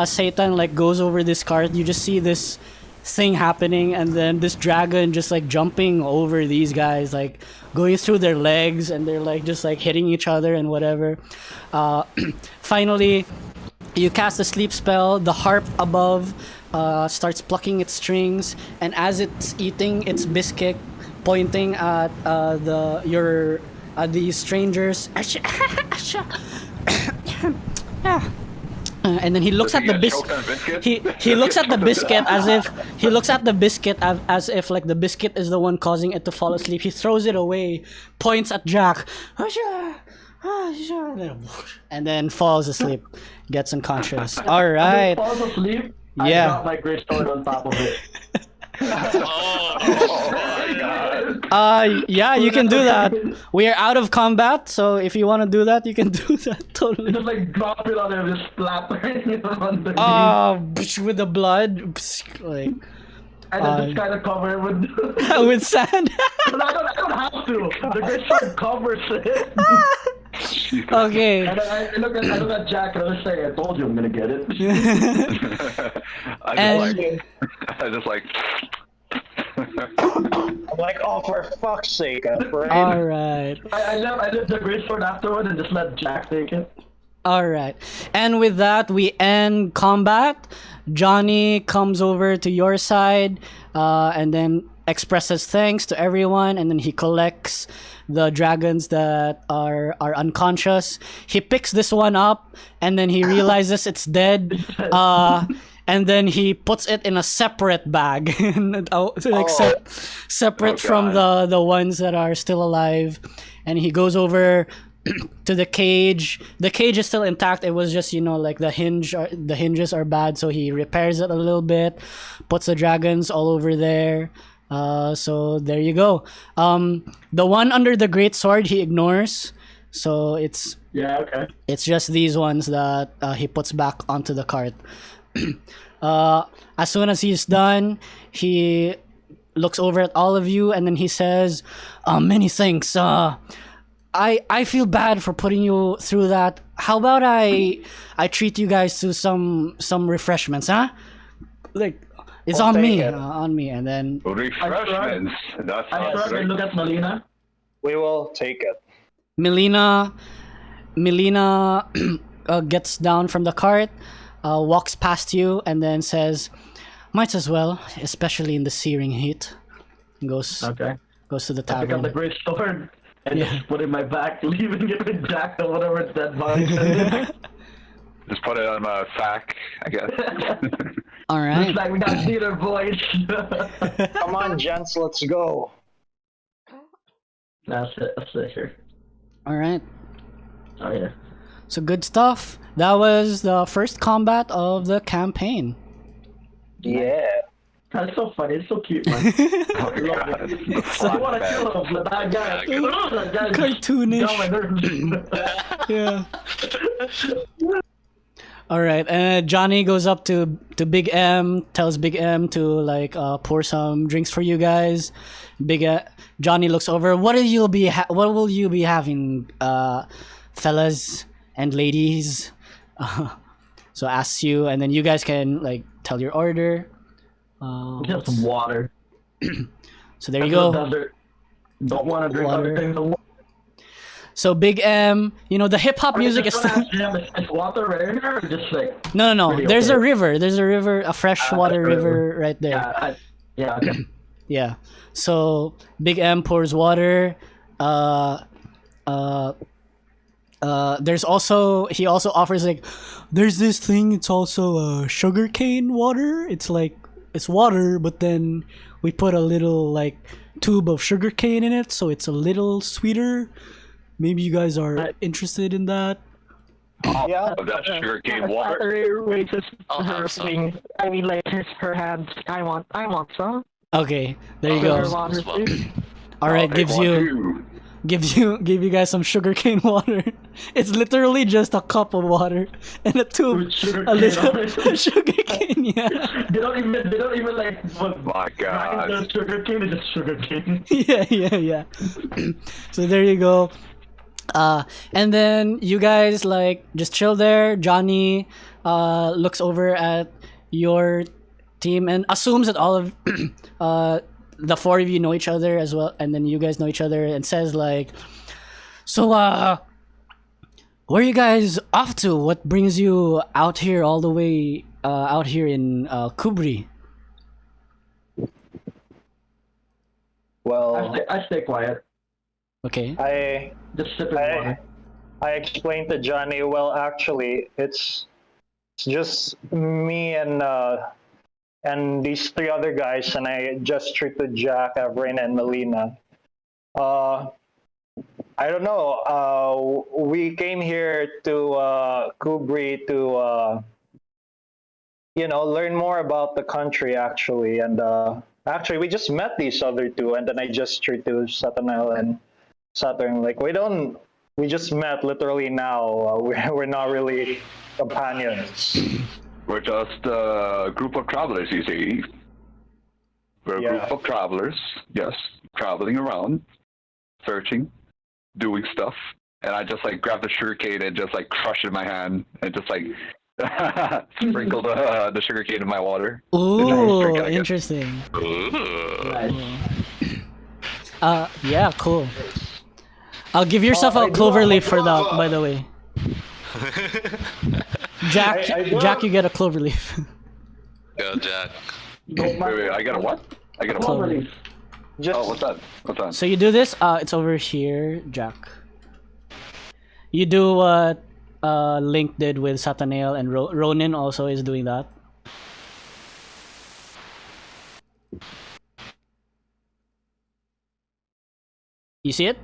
Satan like goes over this card, you just see this thing happening, and then this dragon just like jumping over these guys, like going through their legs, and they're like just like hitting each other and whatever. Finally, you cast a sleep spell. The harp above starts plucking its strings, and as it's eating its biscuit, pointing at these strangers. And then he looks at the biscuit. He looks at the biscuit as if like the biscuit is the one causing it to fall asleep. He throws it away, points at Jack, and then falls asleep, gets unconscious. All right. Falls asleep. Yeah. I got my great sword on top of it. Oh my god. Yeah, you can do that. We are out of combat, so if you want to do that, you can do that totally. Just like drop it on him, just splattering it on the With the blood, like and then just kind of cover it with with sand. But I don't have to. The great sword covers it. Okay. And then I look at Jack and I was saying, I told you I'm gonna get it. I just like. I'm like, oh, for fuck's sake, Evraen. All right. I left the great sword afterward and just let Jack take it. All right. And with that, we end combat. Johnny comes over to your side, and then expresses thanks to everyone, and then he collects the dragons that are unconscious. He picks this one up, and then he realizes it's dead. And then he puts it in a separate bag, separate from the ones that are still alive. And he goes over to the cage. The cage is still intact. It was just, like the hinges are bad, so he repairs it a little bit, puts the dragons all over there. So there you go. The one under the great sword he ignores, so it's Yeah, okay. It's just these ones that he puts back onto the cart. As soon as he's done, he looks over at all of you and then he says, many thanks. I feel bad for putting you through that. How about I treat you guys to some refreshments, huh? Like, it's I'll on take me, it. on me. And then Refreshments. That I sounds shrug and great. look at Melina. We will take it. Melina gets down from the cart, walks past you, and then says, "Might as well, especially in the searing heat." And goes Okay. to the I pick up the tavern. great sword and Yeah. just put it in my back, leaving it with Jack or whatever it's that bug. Just put it on my sack, I guess. All right. Looks like we got theater boys. Come on, gents, let's go. That's it here. All right. Oh yeah. So good stuff. That was the first combat of the campaign. Yeah. That's so funny. It's so cute, man. Oh my god. The I flat want to bed. kill him. The bad guy. Yeah, That guy's Cartoonish. got my nerves. Yeah. All right, and Johnny goes up to Big M, tells Big M to like pour some drinks for you guys. Johnny looks over. What will you be having, fellas and ladies? So asks you, and then you guys can like tell your order. Just some water. So there you go. Desert. Don't want to drink Water. other things. So Big M, you know the hip hop music is. Is water rare here or just like? No. Pretty There's okay. a river. There's a river, a freshwater river right there. Yeah. Okay. Yeah. So Big M pours water. There's also he also offers like, there's this thing. It's also sugarcane water. It's like it's water, but then we put a little like tube of sugarcane in it, so it's a little sweeter. Maybe you guys are interested in that. Yeah. Of that sugarcane water. Sattori raises I'll her have some. thing. I mean, like her hands. I want some. Okay, there you Sugar go. water, Well, please. All right, Take one, too. give you guys some sugarcane water. It's literally just a cup of water and a tube, With sugar a cane little on it. sugarcane. Yeah, They don't even like put My god. the sugar cane. It's just sugar cane. yeah. So there you go. And then you guys like just chill there. Johnny looks over at your team and assumes that all of the four of you know each other as well, and then you guys know each other, and says like, so where are you guys off to? What brings you out here all the way out here in Kubri? Well, I stay quiet. Okay. I Just sipping water. explained to Johnny. Well, actually, it's just me and these three other guys, and I gestured to Jack, Evraen, and Melina. I don't know. We came here to Kubri to learn more about the country, actually. And actually, we just met these other two, and then I gestured to Satanael and Saturn. Like, we just met literally now. We're not really companions. We're just a group of travelers, you see. We're a Yeah. group of travelers, yes, traveling around, searching, doing stuff. And I just like grab the sugarcane and just like crush it in my hand and just like sprinkle the sugarcane in my water. Ooh, drink it, I guess. interesting. Ooh. Nice. Yeah, cool. I'll give yourself a clover leaf for that, by the way. Jack, I do Jack, have- you get a clover leaf. Go, Jack. Wait, I got a what? I got a Clover what? leaf. Just Oh, what's that? What's that? So you do this. It's over here, Jack. You do what Linc did with Satanael, and Ronin also is doing that. You see it?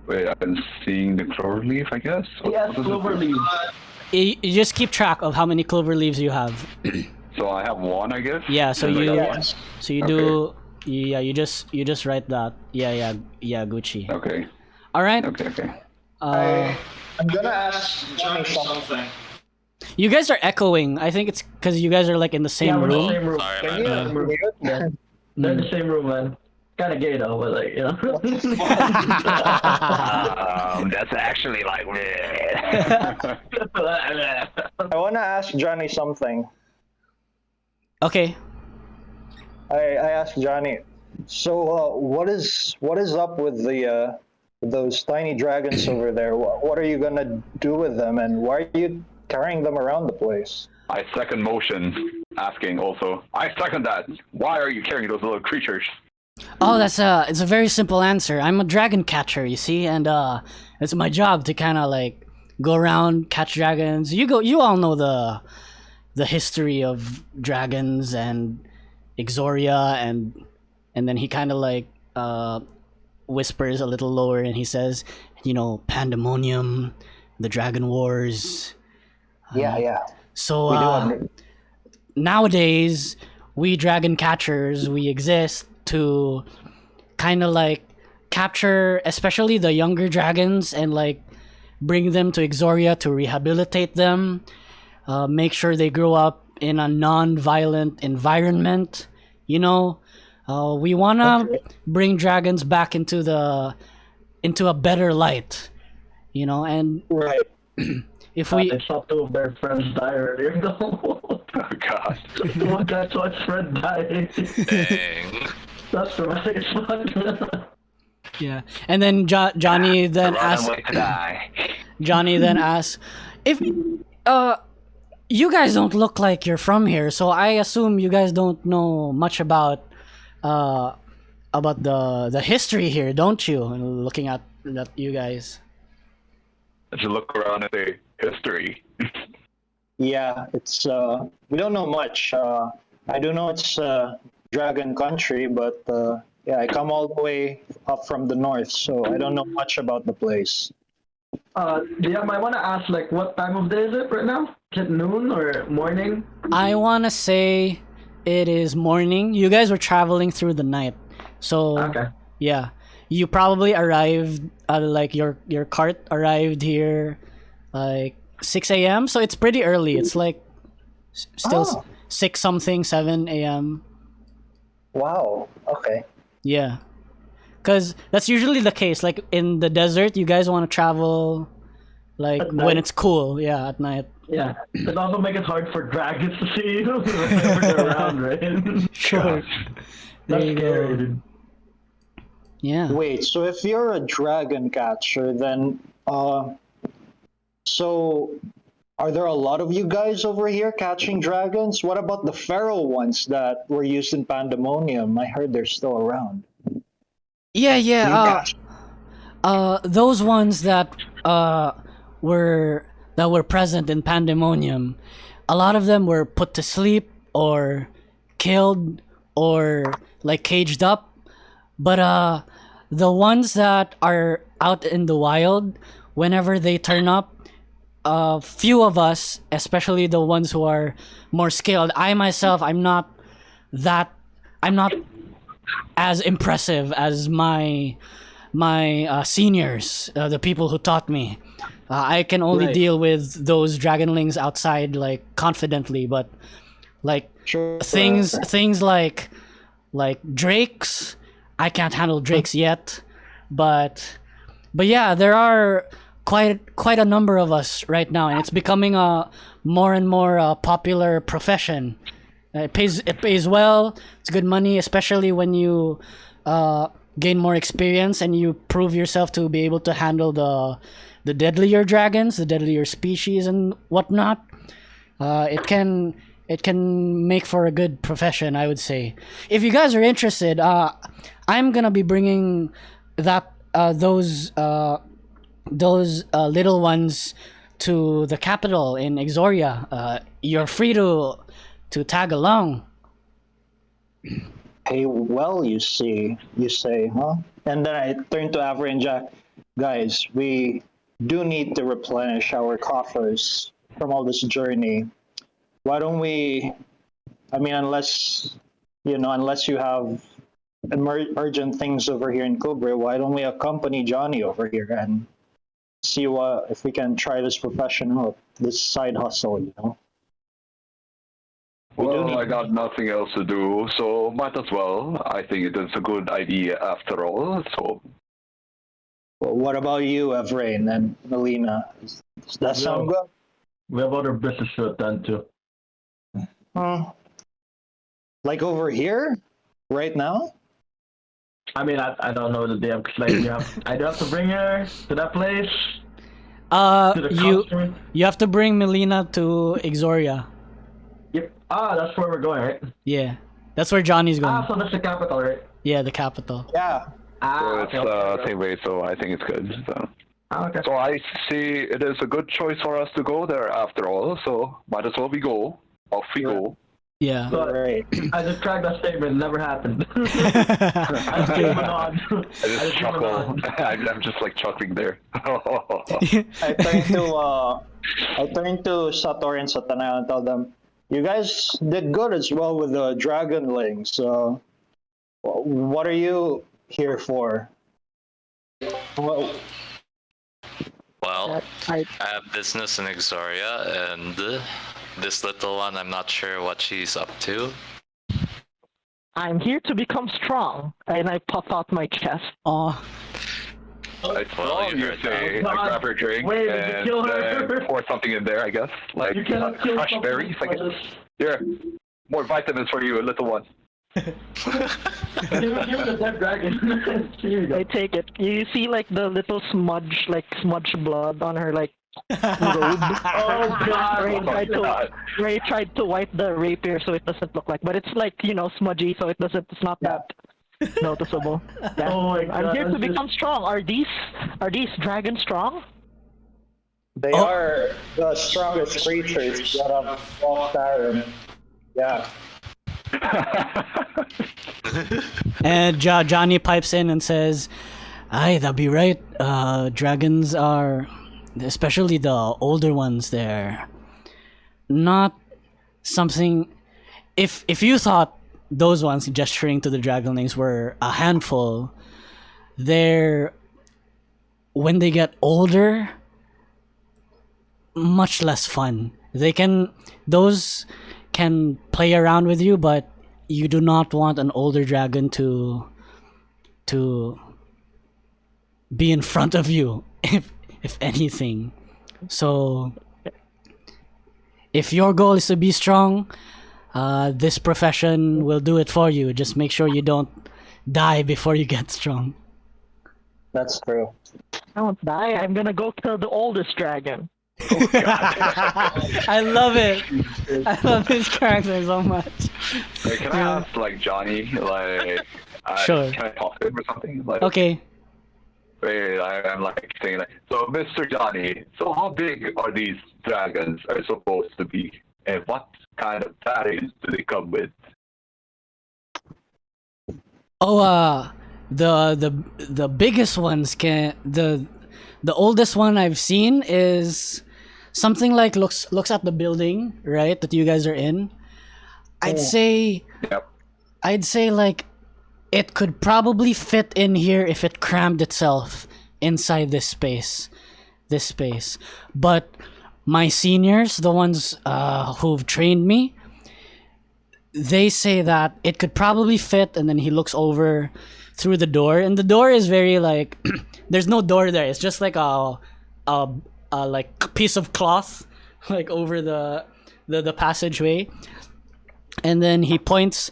Wait, I've been seeing the clover leaf, I guess? Yes, What does it clover do? leaves. You just keep track of how many clover leaves you have. So I have one, I guess? Yeah, so Since I you- got one? So you do. Yeah, you just write that. Yeah, Gucci. Okay, All right. okay. Uh, I'm gonna ask Johnny something. You guys are echoing. I think it's because you guys are like in the same Yeah, we're in the room. same room. Sorry, Can my you bad. mute? Yeah. They're in the same room, man. Kind of gay though, but like, you know. That's actually like I wanna ask Johnny something. Okay. I asked Johnny. So, what is up with the those tiny dragons over there? What are you gonna do with them, and why are you carrying them around the place? I second motion, asking also. I second that. Why are you carrying those little creatures? Oh, it's a very simple answer. I'm a dragon catcher, you see, and it's my job to kind of like go around catch dragons. You all know the history of dragons and Yggzoria, and then he kind of like whispers a little lower, and he says, Pandemonium, the Dragon Wars. Yeah. So We do nowadays, we dragon catchers, we exist to kind of like capture especially the younger dragons and like bring them to Yggzoria to rehabilitate them, make sure they grow up in a non-violent environment. We wanna bring dragons back into a better light, and Right. if we They saw two of their friends die earlier though. Oh god. One guy's one friend died. Dang. That's dramatic as fuck. yeah, and then Johnny then Run asks. away to die. Johnny then asks, if you guys don't look like you're from here, so I assume you guys don't know much about the history here, don't you? And looking at you guys. Let's look around at the history. Yeah, it's we don't know much. I do know it's dragon country, but yeah, I come all the way up from the north, so I don't know much about the place. Yeah, I want to ask, like, what time of day is it right now? Is it noon or morning? I wanna say it is morning. You guys were traveling through the night, so Okay. yeah, you probably arrived. Like your cart arrived here, like 6 a.m. So it's pretty early. It's like still Oh. 6 something, 7 a.m. Wow. Okay. Yeah. Because that's usually the case. Like in the desert, you guys want to travel like At when night. it's cool. Yeah, at night. Yeah. It also make it hard for dragons to see you whenever they're around, right? Sure. That's There you scary, go. dude. Yeah. Wait, so if you're a dragon catcher, then so are there a lot of you guys over here catching dragons? What about the feral ones that were used in Pandemonium? I heard they're still around. Yeah, Do you yeah. catch- Those ones that were present in Pandemonium, a lot of them were put to sleep or killed or like caged up. But the ones that are out in the wild, whenever they turn up, few of us, especially the ones who are more skilled. I myself, I'm not as impressive as my seniors, the people who taught me. I can only Right. deal with those dragonlings outside like confidently, but like Sure. things like drakes, I can't handle drakes yet, but yeah, there are quite a number of us right now, and it's becoming a more and more popular profession. It pays well. It's good money, especially when you gain more experience and you prove yourself to be able to handle the deadlier dragons, the deadlier species, and whatnot. It can make for a good profession, I would say. If you guys are interested, I'm gonna be bringing those little ones to the capital in Yggzoria. You're free to tag along. Hey, well, you say, huh? And then I turn to Avery and Jack. Guys, we do need to replenish our coffers from all this journey. Why don't we? I mean, unless you have urgent things over here in Kubri, why don't we accompany Johnny over here and see what if we can try this profession out, this side hustle, you know. Well, I got nothing else to do, so might as well. I think it is a good idea after all. So, Well, what about you, Evraen and Melina? Does that sound good? We have other business to attend to. Like over here, right now? I mean, I don't know the damn, cause like I do have to bring her to that place. To the country. You have to bring Melina to Yggzoria. Yep. That's where we're going, right? Yeah, that's where Johnny's going. So that's the capital, right? Yeah, the capital. Yeah. so it's okay. same way, so I think it's good. So. Okay. So I see it is a good choice for us to go there after all, so might as well we go. Off we go. Yeah. So, Right. I just tried that statement. It never happened. I just gave him a nod. I just chuckle. I'm just like chuckling there. I turned to Sattori and Satanael and tell them, you guys did good as well with the dragonling, so what are you here for? Well, I have business in Yggzoria, and this little one, I'm not sure what she's up to. I'm here to become strong, and I puff out my chest. Aw. I Well, you you heard say, that. I grab her drink Wait, did you and kill her? pour something in there, I guess. Like You cannot kill crushed something berries, I like guess. this. Here, more vitamins for you, little one. Give me the dead dragon. Here you go. I take it. You see, like, the little smudge blood on her, like, robe. Oh god. Ray tried to wipe the rapier so it doesn't look like, but it's like, you know, smudgy, so it's not that noticeable. Yeah. Oh my god. I'm here to that's become strong. Are these dragons strong? they are the strongest creatures that have walked Tarin. Yeah. And Johnny pipes in and says, "Aye, that'd be right. Dragons are, especially the older ones, they're not something. If you thought those ones, gesturing to the dragonlings, were a handful, they're, when they get older, much less fun. Those can play around with you, but you do not want an older dragon to be in front of you, if anything. So if your goal is to be strong, this profession will do it for you. Just make sure you don't die before you get strong." That's true. I won't die. I'm gonna go kill the oldest dragon. I love it. I love his character so much. Hey, can I ask, like, Johnny, like, Sure. can I talk to him or something? Like, Okay. wait, I'm like saying, like, so Mr. Johnny, so how big are these dragons are supposed to be, and what kind of patterns do they come with? Oh, the biggest ones the oldest one I've seen is something like looks at the building, right, that you guys are in. I'd say Yep. like it could probably fit in here if it crammed itself inside this space. But my seniors, the ones who've trained me, they say that it could probably fit, and then he looks over through the door, and the door is very like there's no door there. It's just like a like piece of cloth like over the passageway, and then he points.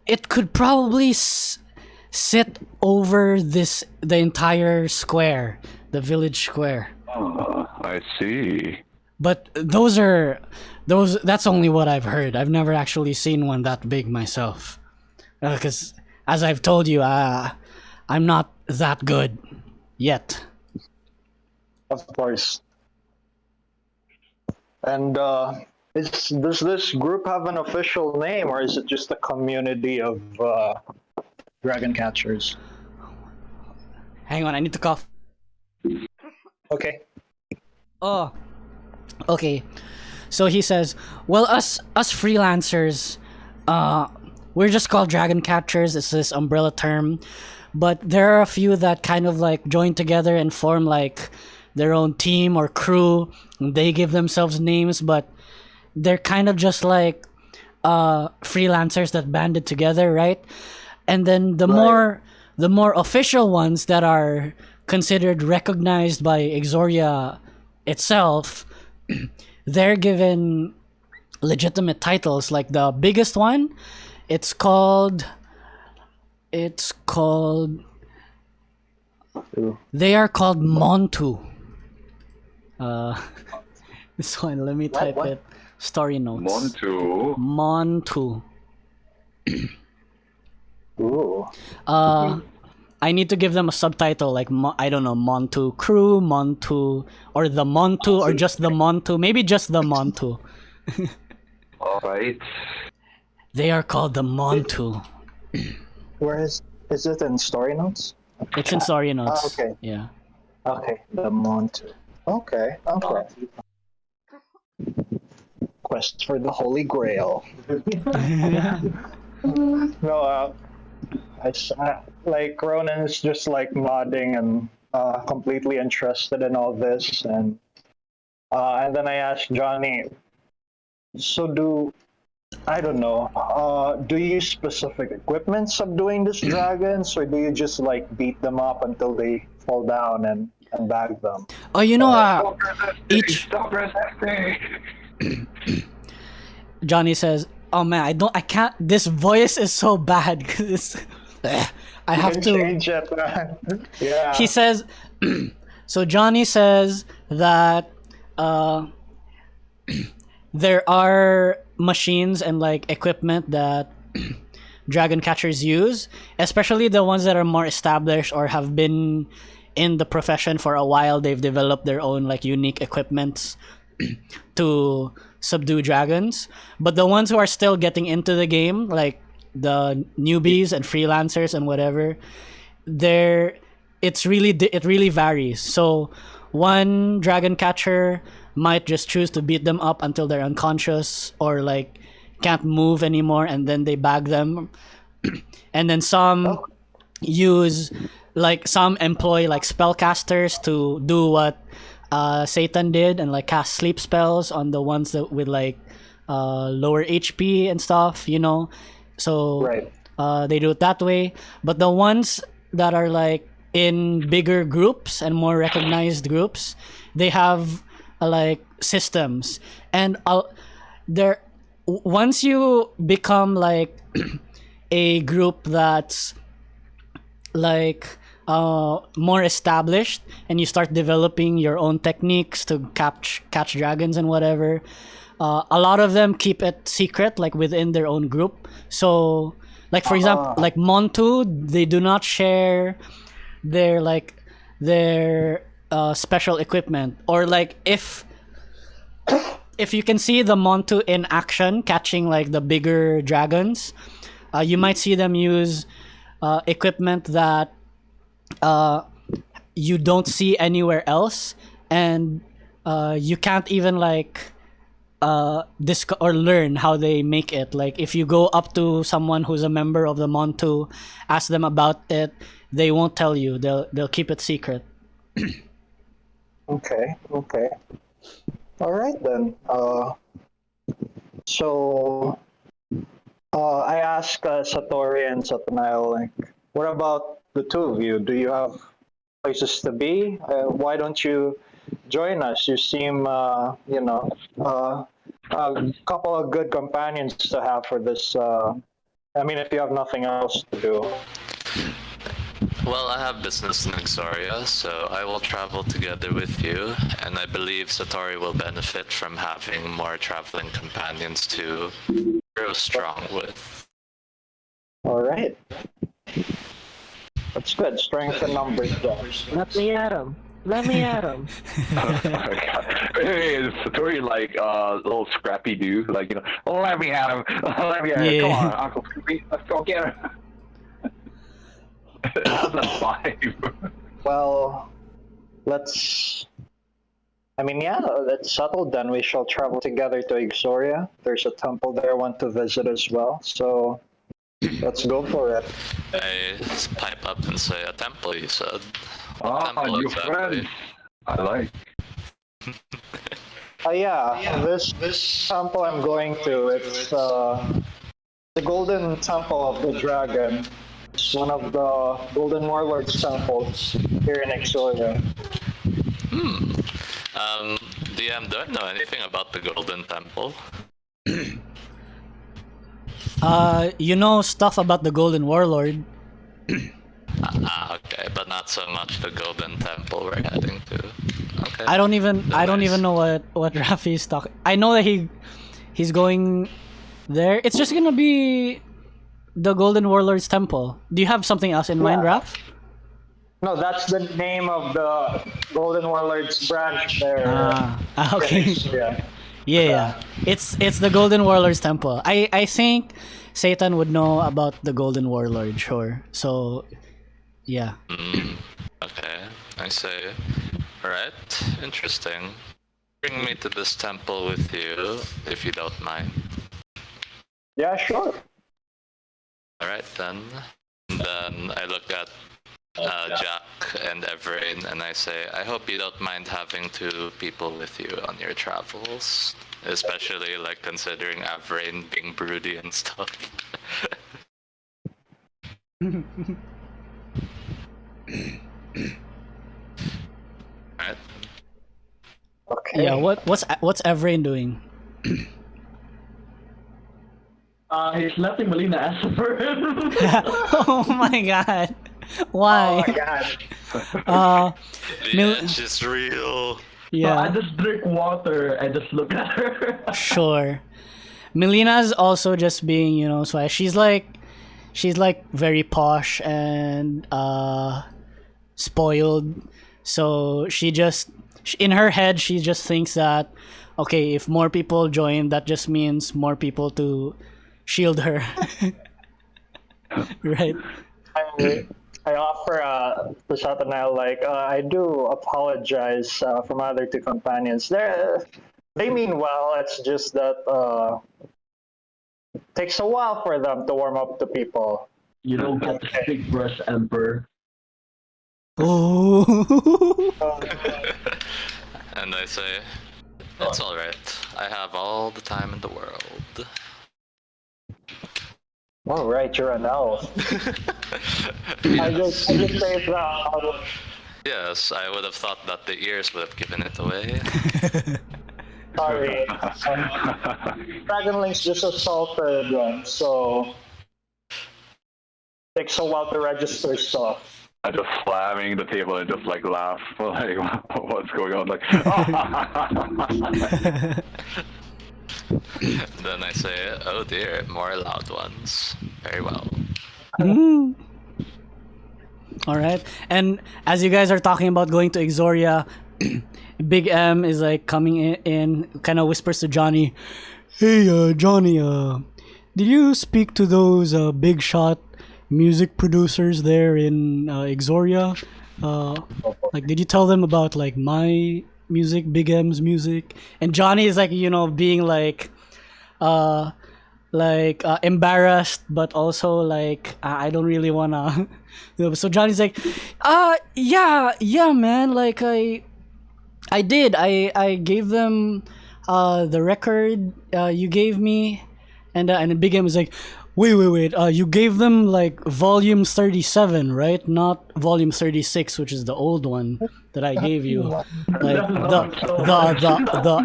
It could probably sit over the entire square, the village square. I see. But that's only what I've heard. I've never actually seen one that big myself. Because as I've told you, I'm not that good yet. Of course. And does this group have an official name, or is it just a community of dragon catchers? Hang on, I need to cough. Okay. Oh, okay. So he says, well, us freelancers, we're just called dragon catchers. It's this umbrella term. But there are a few that kind of like join together and form like their own team or crew. They give themselves names, but they're kind of just like freelancers that banded together, right? And then the more official ones that are considered recognized by Yggzoria itself, they're given legitimate titles. Like the biggest one, it's called they are called Montu. This one, let me type it. Story notes. Montu. Ooh. I need to give them a subtitle like I don't know, Montu Crew, Montu, or the Montu, or just the Montu. Maybe just the Montu. All right. They are called the Montu. Where is it in story notes? It's in story notes. Okay. Yeah. Okay, the Montu. Okay. Quest for the Holy Grail. No, like Ronin is just like nodding and completely interested in all this, and then I asked Johnny, so I don't know, do you use specific equipments of doing this dragons, or do you just like beat them up until they fall down and bag them? Oh, you know, each Stop resisting. Johnny says, "Oh man, I can't. This voice is so bad because I have to change it, man. Yeah. He says, so Johnny says that there are machines and like equipment that dragon catchers use, especially the ones that are more established or have been in the profession for a while. They've developed their own like unique equipments to subdue dragons. But the ones who are still getting into the game, like the newbies and freelancers and whatever, it really varies. So one dragon catcher might just choose to beat them up until they're unconscious or like can't move anymore, and then they bag them. And then some employ like spellcasters to do what Satan did and like cast sleep spells on the ones that with like lower HP and stuff, you know. So they do it that way. But the ones that are like in bigger groups and more recognized groups, they have like systems. And once you become like a group that's like more established and you start developing your own techniques to catch dragons and whatever, a lot of them keep it secret, like within their own group. So like for example, like Montu, they do not share their special equipment. Or like if you can see the Montu in action catching like the bigger dragons, you might see them use equipment that you don't see anywhere else, and you can't even like or learn how they make it. Like if you go up to someone who's a member of the Montu, ask them about it, they won't tell you. They'll keep it secret. Okay. All right then. So I asked Sattori and Satanael, like, what about the two of you? Do you have places to be? Why don't you join us? You seem, a couple of good companions to have for this. I mean, if you have nothing else to do. Well, I have business in Yggzoria, so I will travel together with you, and I believe Sattori will benefit from having more traveling companions to grow strong with. All right. That's good. Strength in numbers. Let me at him. Oh my god. Hey, Sattori like little scrappy dude, like, you know, oh, let me at him. Let me at him. Come on, Uncle Scooby, let's go get him. How's that vibe? Well, let's settle then. We shall travel together to Yggzoria. There's a temple there I want to visit as well, so let's go for it. I pipe up and say, a temple, you said. Ah, Temple new exactly. friend. I like. This temple I'm going to, it's the Golden Temple of the Dragon. It's one of the Golden Warlord's temples here in Yggzoria. DM, don't know anything about the Golden Temple. You know stuff about the Golden Warlord. Okay, but not so much the Golden Temple we're heading to. Okay. I don't even know what Raffe is talking. I know that he's going there. It's just gonna be the Golden Warlord's temple. Do you have something else in mind, Raffe? No, that's the name of the Golden Warlord's branch there. Okay. Yeah. Yeah. It's the Golden Warlord's temple. I think Satan would know about the Golden Warlord, sure. So, yeah. Okay, I see. Alright, interesting. Bring me to this temple with you, if you don't mind. Yeah, sure. Alright then. And then I look at Jack and Evraen and I say, I hope you don't mind having two people with you on your travels. Especially like considering Evraen being broody and stuff. Alright. Okay. Yeah, what's Evraen doing? He's letting Melina ask for him. Oh my god. Why? Oh my god. Yeah, she's real. Yeah. So I just drink water and just look at her. Sure. Melina's also just being, so she's like very posh and spoiled. So in her head she just thinks that, okay, if more people join, that just means more people to shield her. Right? I offer to Satanael, I do apologize for my other two companions. They mean well, it's just that it takes a while for them to warm up to people. You don't get the big brush, Emperor. Oh. And I say, it's alright. I have all the time in the world. All right, you're an elf. I just say that. Yes, I would have thought that the ears would have given it away. Sorry. Dragon Link's just assaulted them, so takes a while to register stuff. I just slamming the table and just laugh. Like, what's going on? Like, Then I say, oh dear, more loud ones. Very well. Alright. And as you guys are talking about going to Yggzoria, Big M is coming in kind of whispers to Johnny, hey Johnny, did you speak to those big shot music producers there in Yggzoria? Did you tell them about my music, Big M's music? And Johnny is being embarrassed, but also I don't really wanna. So Johnny's like, yeah, man. I did. I gave them the record you gave me, and then Big M is like, wait. You gave them volume 37, right? Not volume 36, which is the old one that I gave you. The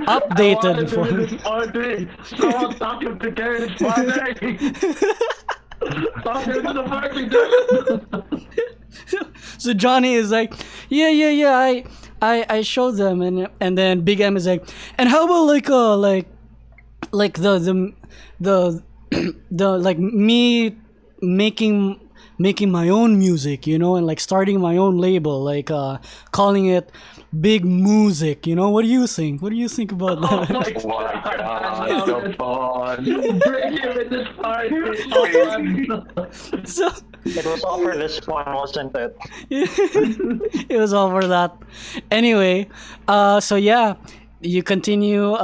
updated one. Party. Someone talking to Karen's party. Talking to the party. So Johnny is like, yeah. I showed them, and then Big M is like, and how about the me making my own music, and starting my own label, calling it Big Music, what do you think? What do you think about that? oh my god, so fun. Bring him in this party. So It was all for this one, wasn't it? it was all for that. Anyway, so yeah, you continue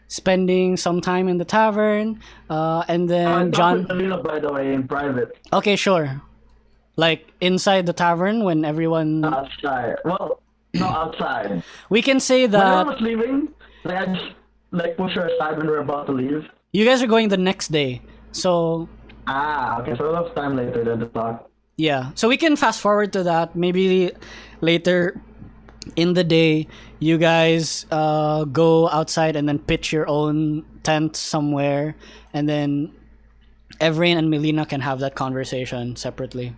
spending some time in the tavern, and then John. By the way, in private. Okay, sure. Inside the tavern when everyone. Outside. Well, No, outside. We can say When I that was leaving, like I just like push her aside when we were about to leave. you guys are going the next day. So Okay, so enough time later then to talk. yeah, so we can fast forward to that. Maybe later in the day, you guys go outside and then pitch your own tent somewhere, and then Evraen and Melina can have that conversation separately.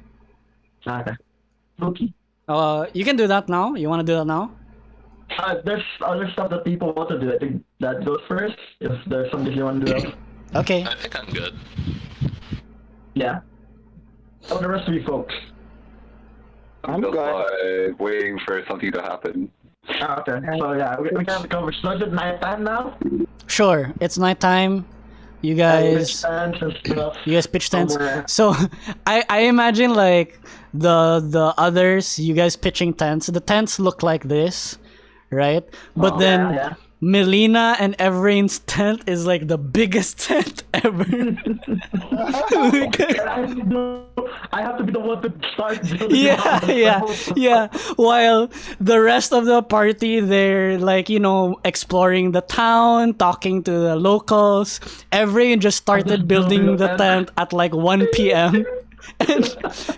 Okay. Okay. You can do that now. You want to do that now? There's other stuff that people want to do. I think that goes first. If there's something you want to do. Okay. I think I'm good. Yeah. How about the rest of you folks? I'm Just good. like waiting for something to happen. Okay. So yeah, we can have the conversation. So is it nighttime now? Sure. It's nighttime. You guys. Tents and stuff. You guys pitch tents. Somewhere. So I imagine like the others, you guys pitching tents. The tents look like this, right? But then Yeah. Melina and Evrain's tent is like the biggest tent ever. I have to be the one to start building. yeah. While the rest of the party, they're like, exploring the town, talking to the locals. Evrain just started building the tent at like 1 p.m. and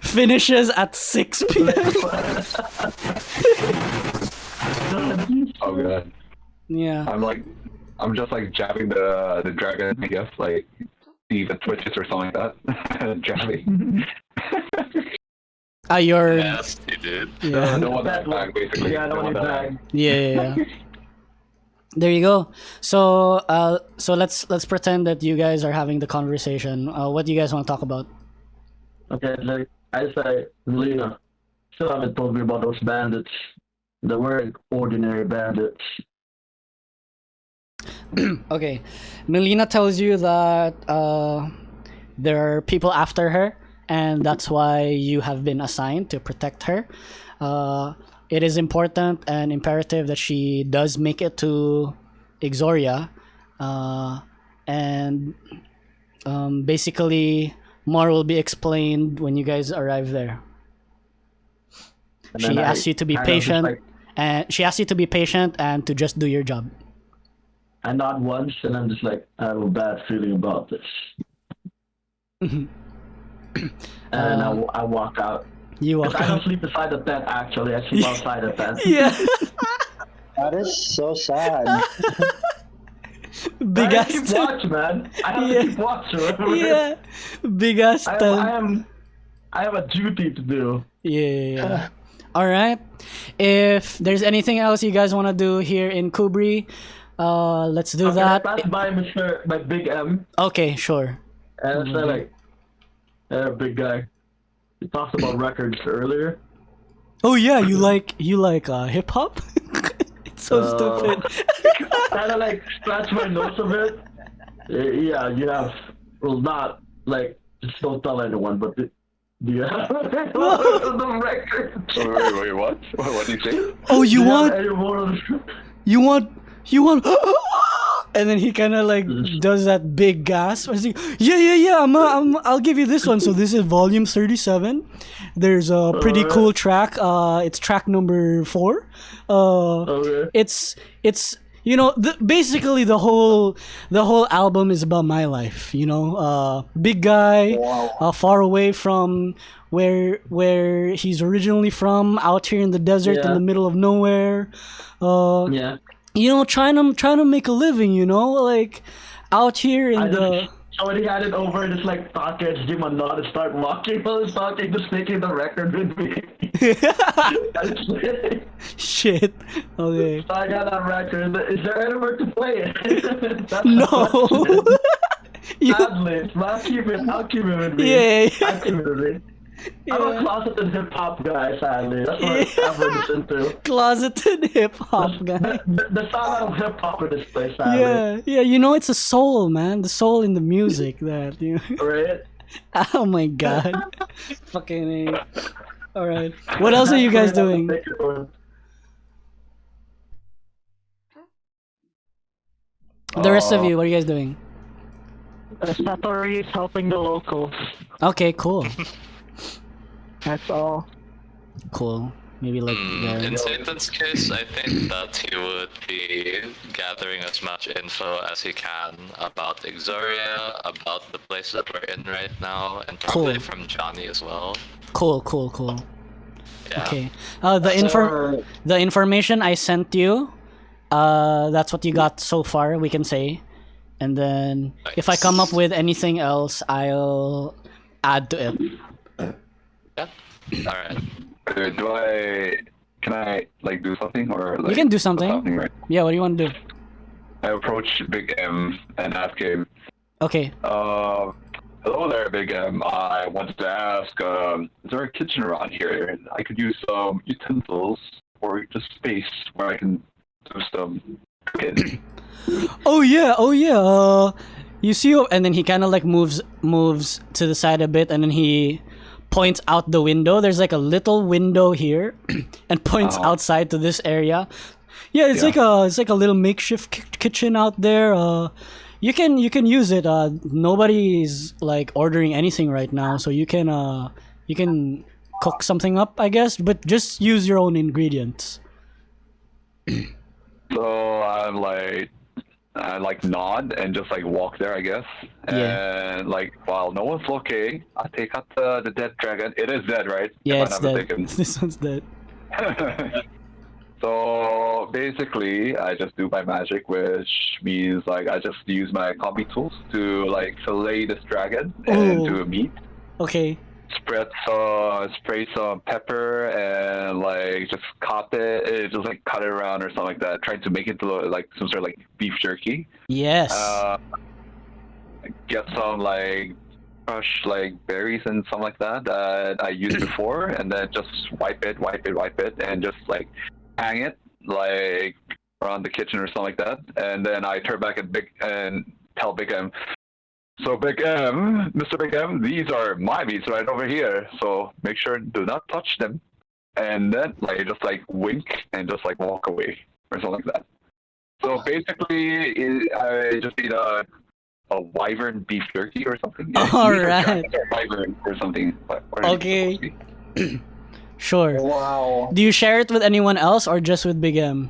finishes at 6 p.m. Oh god. Yeah. I'm just like jabbing the dragon, I guess, like see if it twitches or something like that. Jabbing. You're Yes, you did. yeah. The one that bag, basically. Yeah, the one that bag. Yeah. There you go. So let's pretend that you guys are having the conversation. What do you guys want to talk about? Okay, like I say, Melina, still haven't told me about those bandits. They weren't ordinary bandits. Okay, Melina tells you that there are people after her, and that's why you have been assigned to protect her. It is important and imperative that she does make it to Yggzoria, and basically more will be explained when you guys arrive there. And She then asks you to be I know, just patient, like, and she asks you to be patient and to just do your job. I nod once, and I'm just like, I have a bad feeling about this. And I walk out. You walk Because I don't out. sleep inside the tent, actually. I sleep outside the tent. Yeah. That is so sad. Big I ass keep tent. watch, man. I have Yeah. to keep watch. Remember? Yeah. Big ass tent. I have a duty to do. Yeah. All right. If there's anything else you guys want to do here in Kubri, let's do Okay, that. I passed by Big M, Okay, sure. and it's like, big guy. We talked about records earlier. Oh yeah, you like hip hop? It's so stupid. Kind of like scratch my nose a bit. Yeah, you have. Well, not like just don't tell anyone, but do you have the record? Wait, what? What did you say? Oh, you Do want have any more of the- you want and then he kind of like does that big gasp. He's like, yeah. I'll give you this one. So this is volume 37. There's a pretty cool track. It's track number 4. Okay. It's basically the whole album is about my life. Big guy, far away from where he's originally from, out here in the desert in Yeah. the middle of nowhere. Yeah. Trying to make a living, like out here in the. So when he had it over, and just like talking, just give him a nod and start walking while he's talking, just taking the record with me. Shit. Okay. So I got that record. Is there anywhere to play it? That's No. You- Sadly, but I'll keep it with me. Yeah. I'll keep it with me. I'm a closeted hip hop guy, sadly. That's what I've listened to. Closeted hip hop guy. The sound of hip hop in this place, sadly. Yeah. It's a soul, man. The soul in the music that Right? Oh my god. Fucking A. All right. What else are you guys doing? The rest of you, what are you guys doing? Sattori is helping the locals. Okay, cool. That's all. Cool. Maybe like there. In Satan's case, I think that he would be gathering as much info as he can about Yggzoria, about the place that we're in right now, and probably Cool. from Johnny as well. Cool. Yeah. Okay. The information I sent you, that's what you got so far, we can say. And then if I come up with anything else, I'll add to it. Yeah. All right. Can I like do something or like? You can do something. Right? Yeah, what do you want to do? I approach Big M and ask him, Okay. hello there, Big M. I wanted to ask, is there a kitchen around here? I could use some utensils or just space where I can do some cooking. Oh yeah. You see, and then he kind of like moves to the side a bit, and then he points out the window. There's like a little window here, and points outside to this area. Yeah, it's like a little makeshift kitchen out there. You can use it. Nobody's like ordering anything right now, so you can cook something up, I guess. But just use your own ingredients. So I like nod and just like walk there, I guess. Yeah. And like while no one's looking, I take out the dead dragon. It is dead, right? Yeah, If it's I'm not dead. mistaken. This one's dead. So basically, I just do my magic, which means like I just use my combi tools to like fillet this dragon into a meat. Okay. Spray some pepper and like just just like cut it around or something like that. Trying to make it look like some sort of like beef jerky. Yes. Get some like crushed like berries and something like that I used before, and then just wipe it, and just like hang it like around the kitchen or something like that. And then I turn back and tell Big M. So Big M, Mr. Big M, these are my meats right over here. So make sure do not touch them. And then like just like wink and just like walk away or something like that. So basically, I just need a wyvern beef jerky or something. Yeah, All beef or right. wyvern or something. Okay. Sure. Wow. Do you share it with anyone else or just with Big M?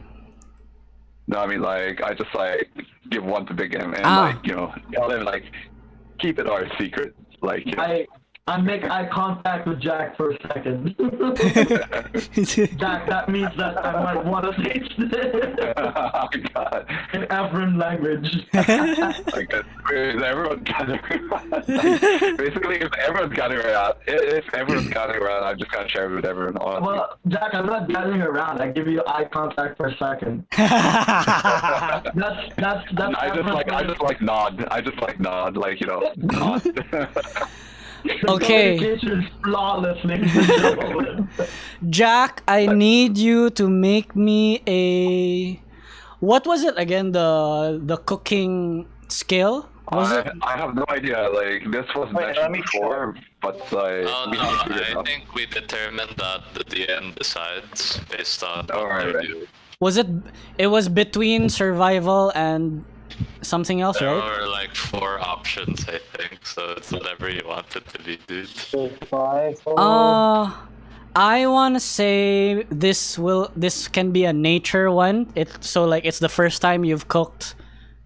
No, I mean like I just like give one to Big M and Ah. like tell him like keep it our secret. Like I make eye contact with Jack for a second. Jack, that means that I might want to taste it oh God. in Evraen language. Like is everyone gathering around? Basically, if everyone's gathering around, I'm just gonna share it with everyone. Honestly. Well, Jack, I'm not gathering around. I give you eye contact for a second. That's I just like nod. I just like nod, like nod. Okay. Communication is flawless, ladies and gentlemen. Jack, I need you to make me a... What was it again? The cooking skill? Was it? I have no idea. Like this was Wait, mentioned let me before, but like Oh we no, have to figure it I out. think we determined that the DM decides based on what Alright, they right. do. Was it? It was between survival and something else, There right? are like 4 options, I think, so it's whatever you want it to be, dude. I wanna say this can be a nature one. It's the first time you've cooked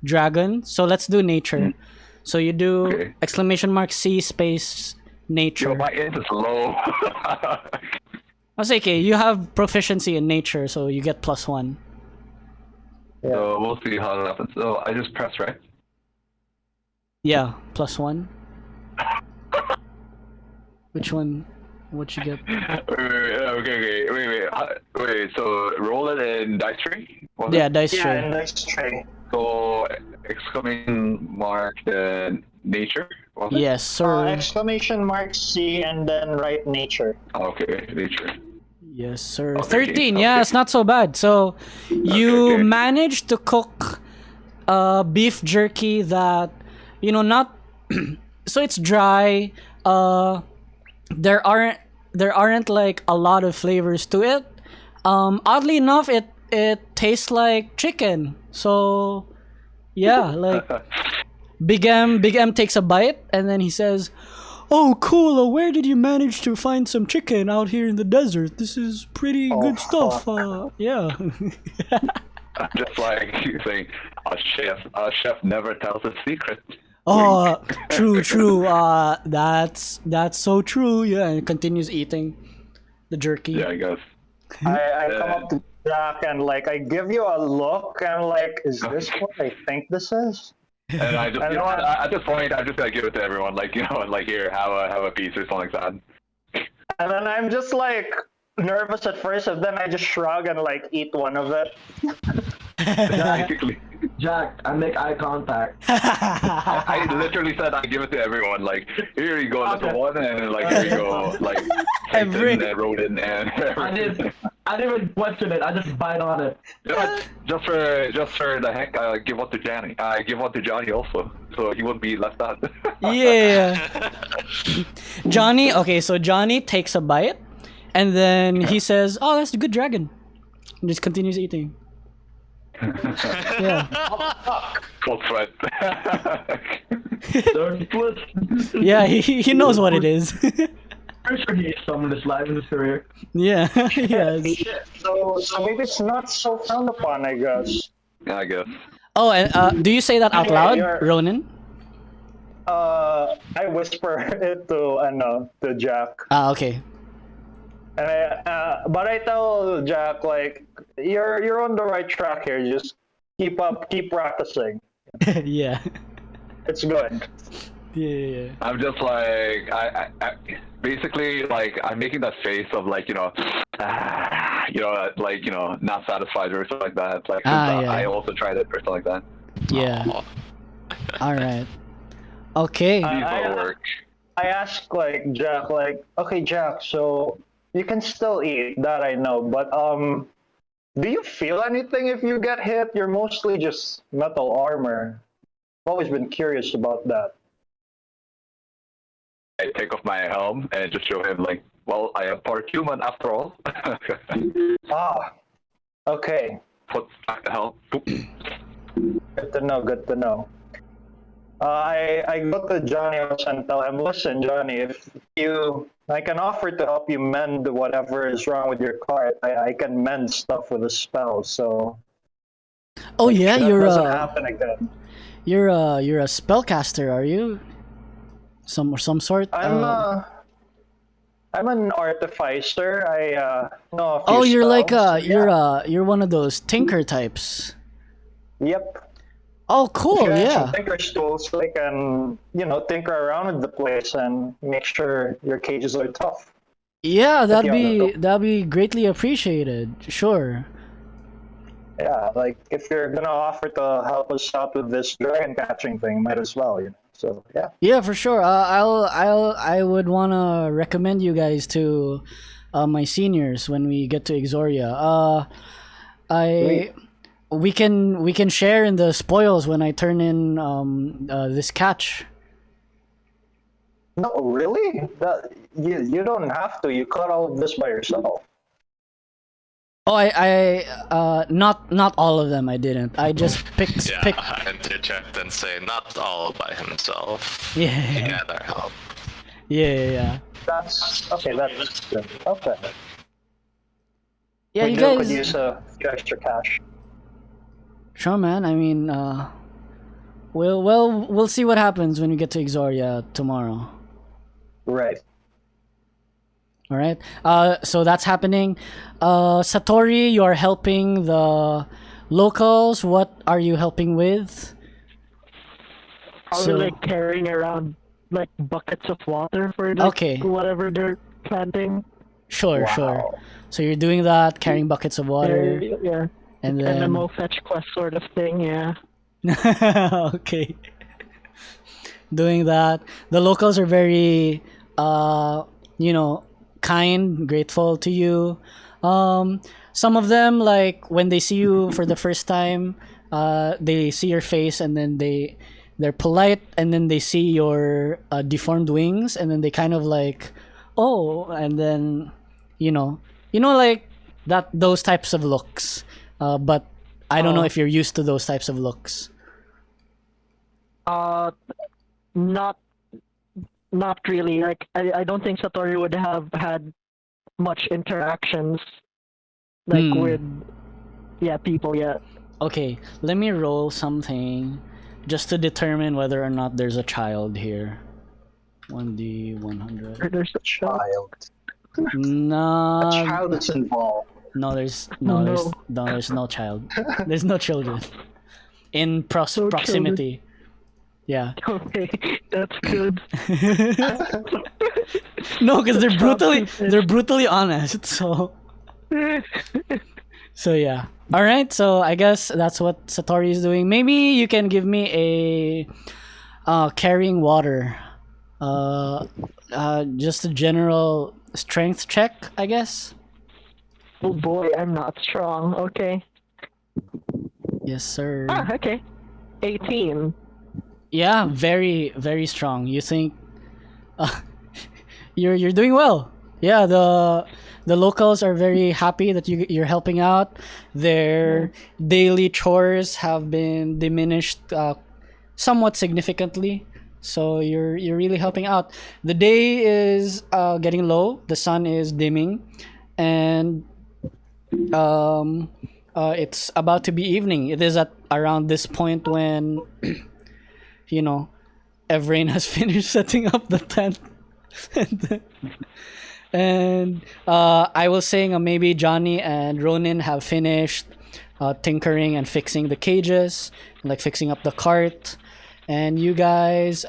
dragon. So let's do nature. So you do Okay. ! space nature. Yo, my int is low. I was like, okay, you have proficiency in nature, so you get +1. So we'll see how that happens. So I just press right. Yeah, +1. Which one? What you get? Wait. So roll it in dice tree. Was Yeah, it? dice Yeah, tray. and nice tray. So exclamation mark then nature. Was it? Yes, sir. Exclamation mark C and then write nature. Okay, nature. Yes, sir. Okay, 13. Yeah, okay. it's not so bad. So you okay. managed to cook beef jerky that not so it's dry. There aren't like a lot of flavors to it. Oddly enough, it tastes like chicken. So yeah, like Big M takes a bite and then he says, "Oh, cool! Where did you manage to find some chicken out here in the desert? This is pretty good stuff. Yeah." I'm just like saying, a chef never tells a secret. Oh, true. That's so true. Yeah, and continues eating the jerky. Yeah, I guess. I come up to Jack and like I give you a look and like, is this what I think this is? And I just, you know what? At this point, I'm just gonna give it to everyone. Like, you know, like here, have a piece or something like that. And then I'm just like nervous at first, and then I just shrug and like eat one of it. Basically, Jack, I make eye contact. I literally said I give it to everyone. Like, here you go, little one, and like here you go, like Titan and Ronin and everything. I didn't even question it. I just bite on it. Just for the heck, I give one to Johnny. I give one to Johnny also, so he wouldn't be left out. Yeah. Johnny. Okay, so Johnny takes a bite, and then he says, "Oh, that's a good dragon," and just continues eating. Yeah. Cold sweat. Yeah, he knows what it is. Pretty sure he summoned his life in his career. Yeah. Yes. So maybe it's not so frowned upon, I guess. Yeah, I guess. Oh, and do you say that out loud, you're- Ronin? I whisper it to Jack. Ah, okay. And but I tell Jack like you're on the right track here. Just keep practicing. Yeah. It's good. Yeah. I'm just like I basically like I'm making that face of like like not satisfied or something like that. Like yeah. I also tried it or something like that. Yeah. All right. Okay. These will work. I ask like Jack like, okay Jack, so you can still eat, that I know, but do you feel anything if you get hit? You're mostly just metal armor. I've always been curious about that. I take off my helm and just show him like, well, I am part human after all. Ah, okay. Put back the helm. Boop. Good to know. I go to Johnny and tell him, listen, Johnny, if I can offer to help you mend whatever is wrong with your cart. I can mend stuff with a spell, so. Oh yeah, that you're doesn't happen again. you're a spellcaster, are you? Some sort. I'm an artificer. I know a few Oh, you're like spells. you're one of those tinker types. Yep. Oh, cool. Yeah. Some Yeah. tinker tools, so they can tinker around with the place and make sure your cages are tough. Yeah, that'd Yeah, be greatly appreciated. Sure. Yeah, like if you're gonna offer to help us out with this dragon catching thing, might as well, So yeah. Yeah, for sure. I would wanna recommend you guys to my seniors when we get to Yggzoria. We can share in the spoils when I turn in this catch. No, really? You don't have to. You caught all of this by yourself. Oh, I not all of them. I didn't. I just picked. Yeah, interject and say not all by himself. He Yeah. had our help. Yeah. That's okay. That's good. Okay. Yeah, We you could guys. use a few extra cash. Sure, man. I mean, we'll see what happens when we get to Yggzoria tomorrow. Right. All right. So that's happening. Sattori, you're helping the locals. What are you helping with? Are So- we like carrying around like buckets of water for like, Okay. whatever they're planting? Sure. So you're doing that, carrying buckets of water, Yeah. and then MMO fetch quest sort of thing, yeah. okay. Doing that. The locals are very, kind, grateful to you. Some of them, like when they see you for the first time, they see your face and then they're polite, and then they see your deformed wings, and then they kind of like, oh, and then like those types of looks. But I don't know if you're used to those types of looks. Not not really. Like I don't think Sattori would have had much interactions like with people yet. Okay, let me roll something just to determine whether or not there's a child here. 1d100. There's a child. Child. No. A child is involved. No, there's No. no child. There's no children in No proximity. Yeah. Okay, that's good. No, because they're brutally honest. So yeah. All right. So I guess that's what Sattori is doing. Maybe you can give me a carrying water. Just a general strength check, I guess. Oh boy, I'm not strong. Okay. Yes, sir. Okay. 18. Yeah, very very strong. You think you're doing well. Yeah, the locals are very happy that you're helping out. Their daily chores have been diminished somewhat significantly. So you're really helping out. The day is getting low. The sun is dimming, and it's about to be evening. It is at around this point when Evraen has finished setting up the tent. And I was saying maybe Johnny and Ronin have finished tinkering and fixing the cages, like fixing up the cart, and you guys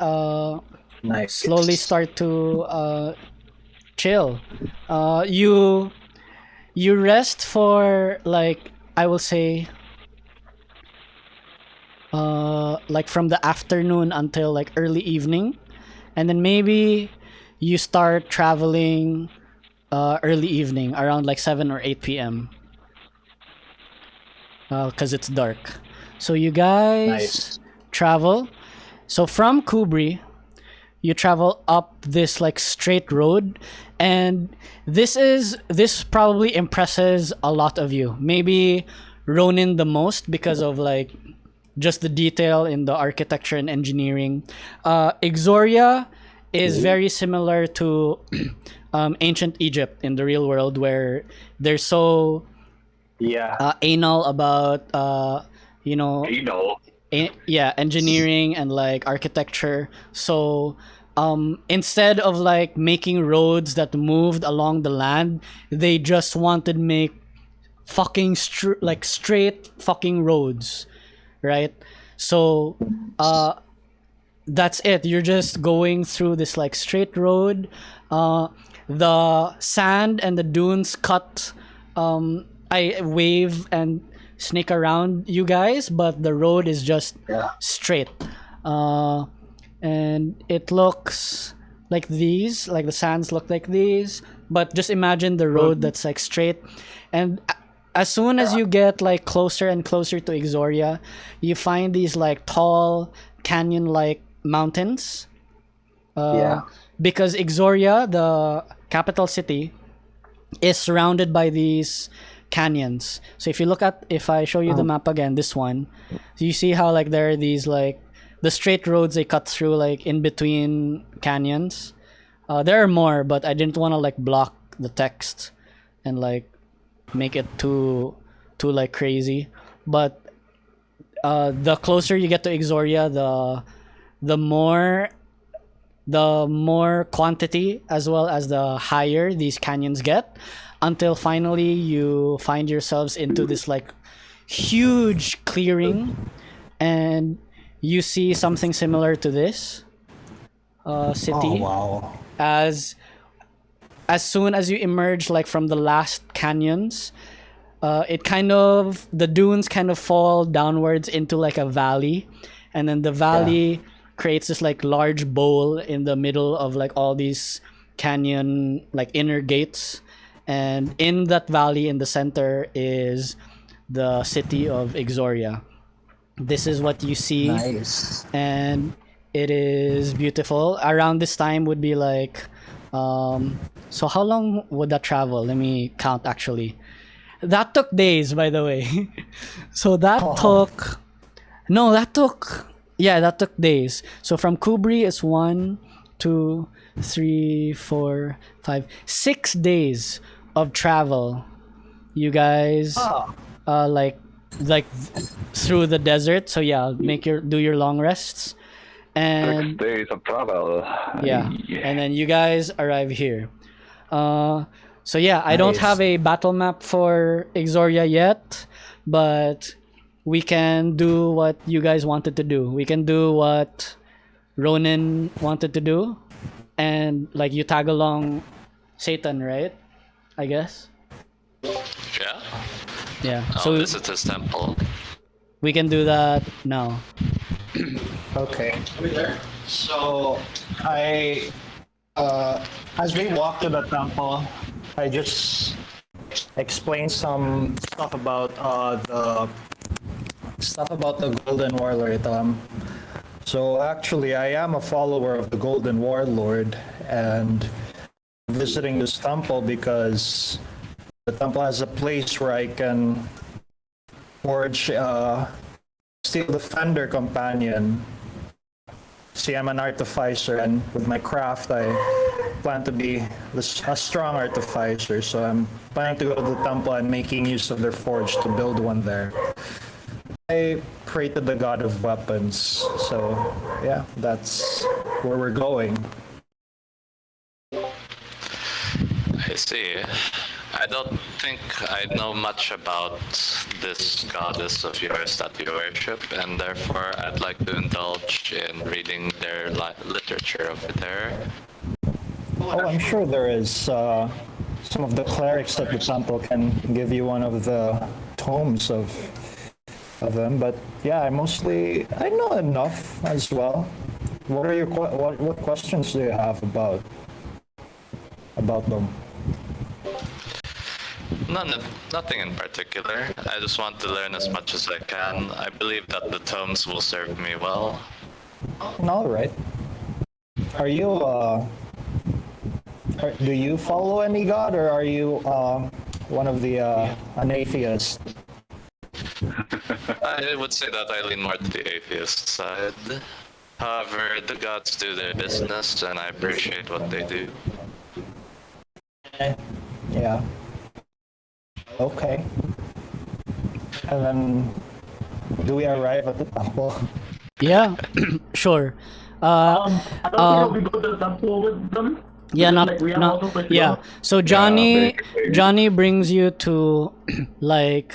Nice. slowly start to chill. You rest for, like, I will say, like from the afternoon until like early evening, and then maybe you start traveling early evening around like 7 or 8 p.m. Because it's dark. So you guys Nice. travel. So from Kubri, you travel up this like straight road, and this probably impresses a lot of you. Maybe Ronin the most because of like just the detail in the architecture and engineering. Yggzoria is very similar to ancient Egypt in the real world, where they're so Yeah. anal about engineering and like architecture. So instead of like making roads that moved along the land, they just wanted to make fucking straight fucking roads, right? So that's it. You're just going through this like straight road. The sand and the dunes cut. I wave and snake around you guys, but the road is just straight. And it looks like these, like the sands look like these, but just imagine the road that's like straight. And as soon as you get like closer and closer to Yggzoria, you find these like tall canyon-like mountains. Because Yggzoria, the capital city, is surrounded by these canyons. So if I show you the map again, this one, you see how like there are these like the straight roads they cut through like in between canyons. There are more, but I didn't want to like block the text and like make it too like crazy. But the closer you get to Yggzoria, the more quantity as well as the higher these canyons get, until finally you find yourselves into this like huge clearing, and you see something similar to this city. Oh wow. As soon as you emerge like from the last canyons, the dunes kind of fall downwards into like a valley, and then the valley creates this like large bowl in the middle of like all these canyon like inner gates, and in that valley in the center is the city of Yggzoria. This is what you see. Nice. And it is beautiful. Around this time would be like so how long would that travel? Let me count actually. That took days, by the way. So that took days. So from Kubri is 1, 2, 3, 4, 5, 6 days of travel. You guys, like through the desert. So yeah, do your long rests, 6 and days of travel. yeah, and then you guys arrive here. So yeah, I don't Nice. have a battle map for Yggzoria yet, but we can do what you guys wanted to do. We can do what Ronin wanted to do, and like you tag along Satan, right? I guess. Yeah. Yeah. I'll So visit his temple. we can do that now. Okay. So as we walk to the temple, I just explain some stuff about the Golden Warlord. So actually, I am a follower of the Golden Warlord, and visiting this temple because the temple has a place where I can forge Steel Defender companion. See, I'm an artificer, and with my craft, I plan to be a strong artificer. So I'm planning to go to the temple and making use of their forge to build one there. I pray to the god of weapons. So yeah, that's where we're going. I see. I don't think I know much about this goddess of yours that you worship, and therefore I'd like to indulge in reading their literature over there. Oh, I'm sure there is some of the clerics at the temple can give you one of the tomes of them. But yeah, I know enough as well. What are what questions do you have about them? Nothing in particular. I just want to learn as much as I can. I believe that the tomes will serve me well. All right. Are you do you follow any god, or are you one of the an atheist? I would say that I lean more to the atheist side. However, the gods do their business, and I appreciate what they do. Yeah. Okay. And then, do we arrive at the temple? Yeah, sure. I don't think we go to the temple with them. Yeah, Because, like, we have also not to yeah. go. So Johnny brings you to like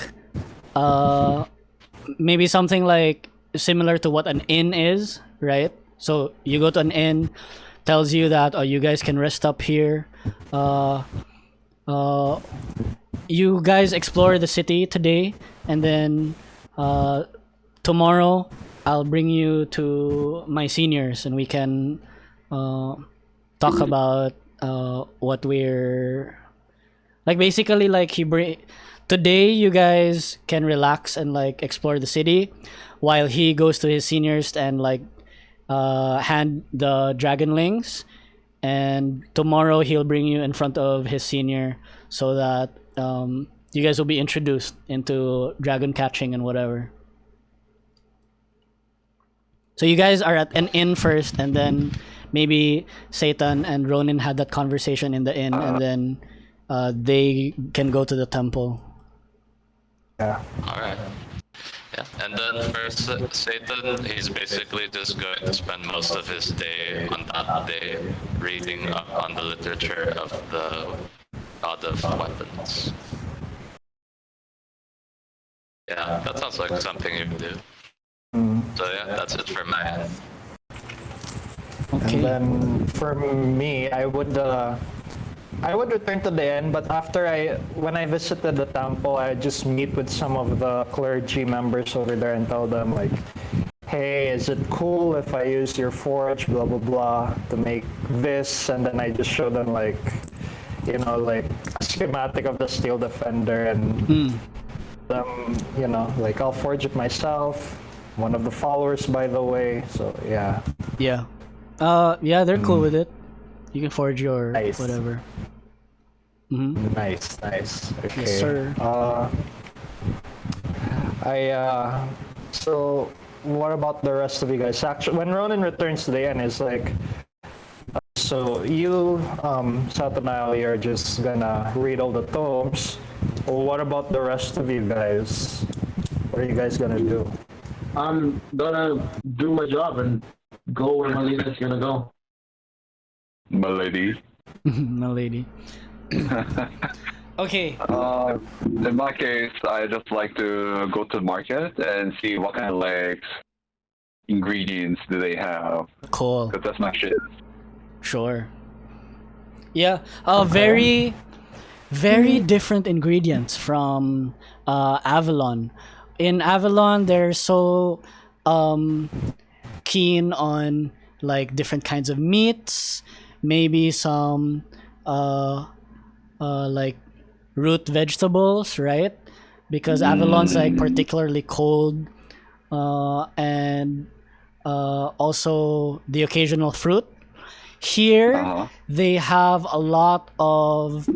maybe something like similar to what an inn is, right? So you go to an inn, tells you that you guys can rest up here. You guys explore the city today, and then tomorrow I'll bring you to my seniors, and we can talk about what we're like. Basically, like today you guys can relax and like explore the city, while he goes to his seniors and like hand the dragonlings, and tomorrow he'll bring you in front of his senior so that you guys will be introduced into dragon catching and whatever. So you guys are at an inn first, and then maybe Satan and Ronin had that conversation in the inn, and then they can go to the temple. Yeah. Alright. Yeah, and then for Satan, he's basically just going to spend most of his day on that day reading up on the literature of the god of weapons. Yeah, that sounds like something you can do. So yeah, that's it for my end. Okay. And then for me, I would return to the inn, but when I visited the temple, I just meet with some of the clergy members over there and tell them like, hey, is it cool if I use your forge, blah blah blah, to make this? And then I just show them like, like a schematic of the Steel Defender, and like I'll forge it myself. One of the followers, by the way. So yeah. Yeah. Yeah, they're cool with it. You can forge your Nice. whatever. Mm-hmm. Nice. Okay. Yes, sir. So what about the rest of you guys? Actually, when Ronin returns to the inn, it's like, So you, Satanael, you're just gonna read all the tomes. Well, what about the rest of you guys? What are you guys gonna do? I'm gonna do my job and go where Melina's gonna go. Milady. My lady. Okay. In my case, I just like to go to the market and see what kind of like ingredients do they have. Cool. Because that's my shit. Sure. Yeah. Very, very different ingredients from Avalon. In Avalon, they're so keen on like different kinds of meats, maybe some like root vegetables, right? Because Avalon's like particularly cold, and also the occasional fruit. Here, they have a lot of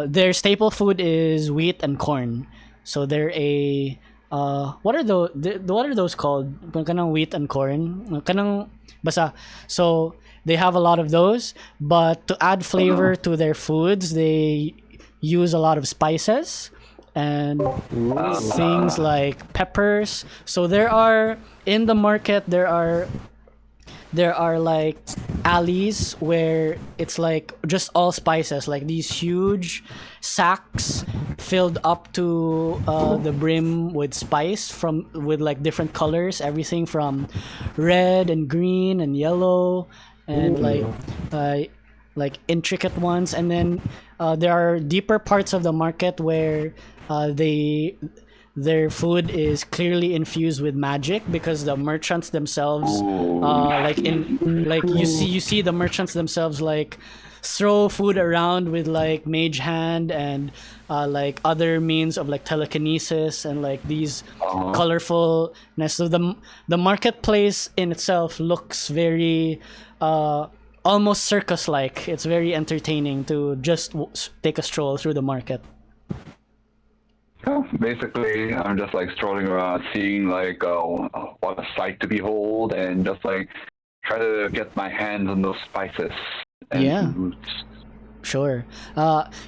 their staple food is wheat and corn. So they're a what are those called? Kanang wheat and corn. Kanang basta. So they have a lot of those, but to add flavor to their foods, they use a lot of spices and things like peppers. So there are in the market there are like alleys where it's like just all spices, like these huge sacks filled up to the brim with spice with like different colors, everything from red and green and yellow and like intricate ones. And then there are deeper parts of the market where their food is clearly infused with magic, because the merchants themselves you see the merchants themselves like throw food around with like mage hand and like other means of like telekinesis and like these colorfulness. So the marketplace in itself looks very almost circus like. It's very entertaining to just take a stroll through the market. Basically, I'm just like strolling around, seeing like what a sight to behold, and just like try to get my hands on those spices and roots. Sure.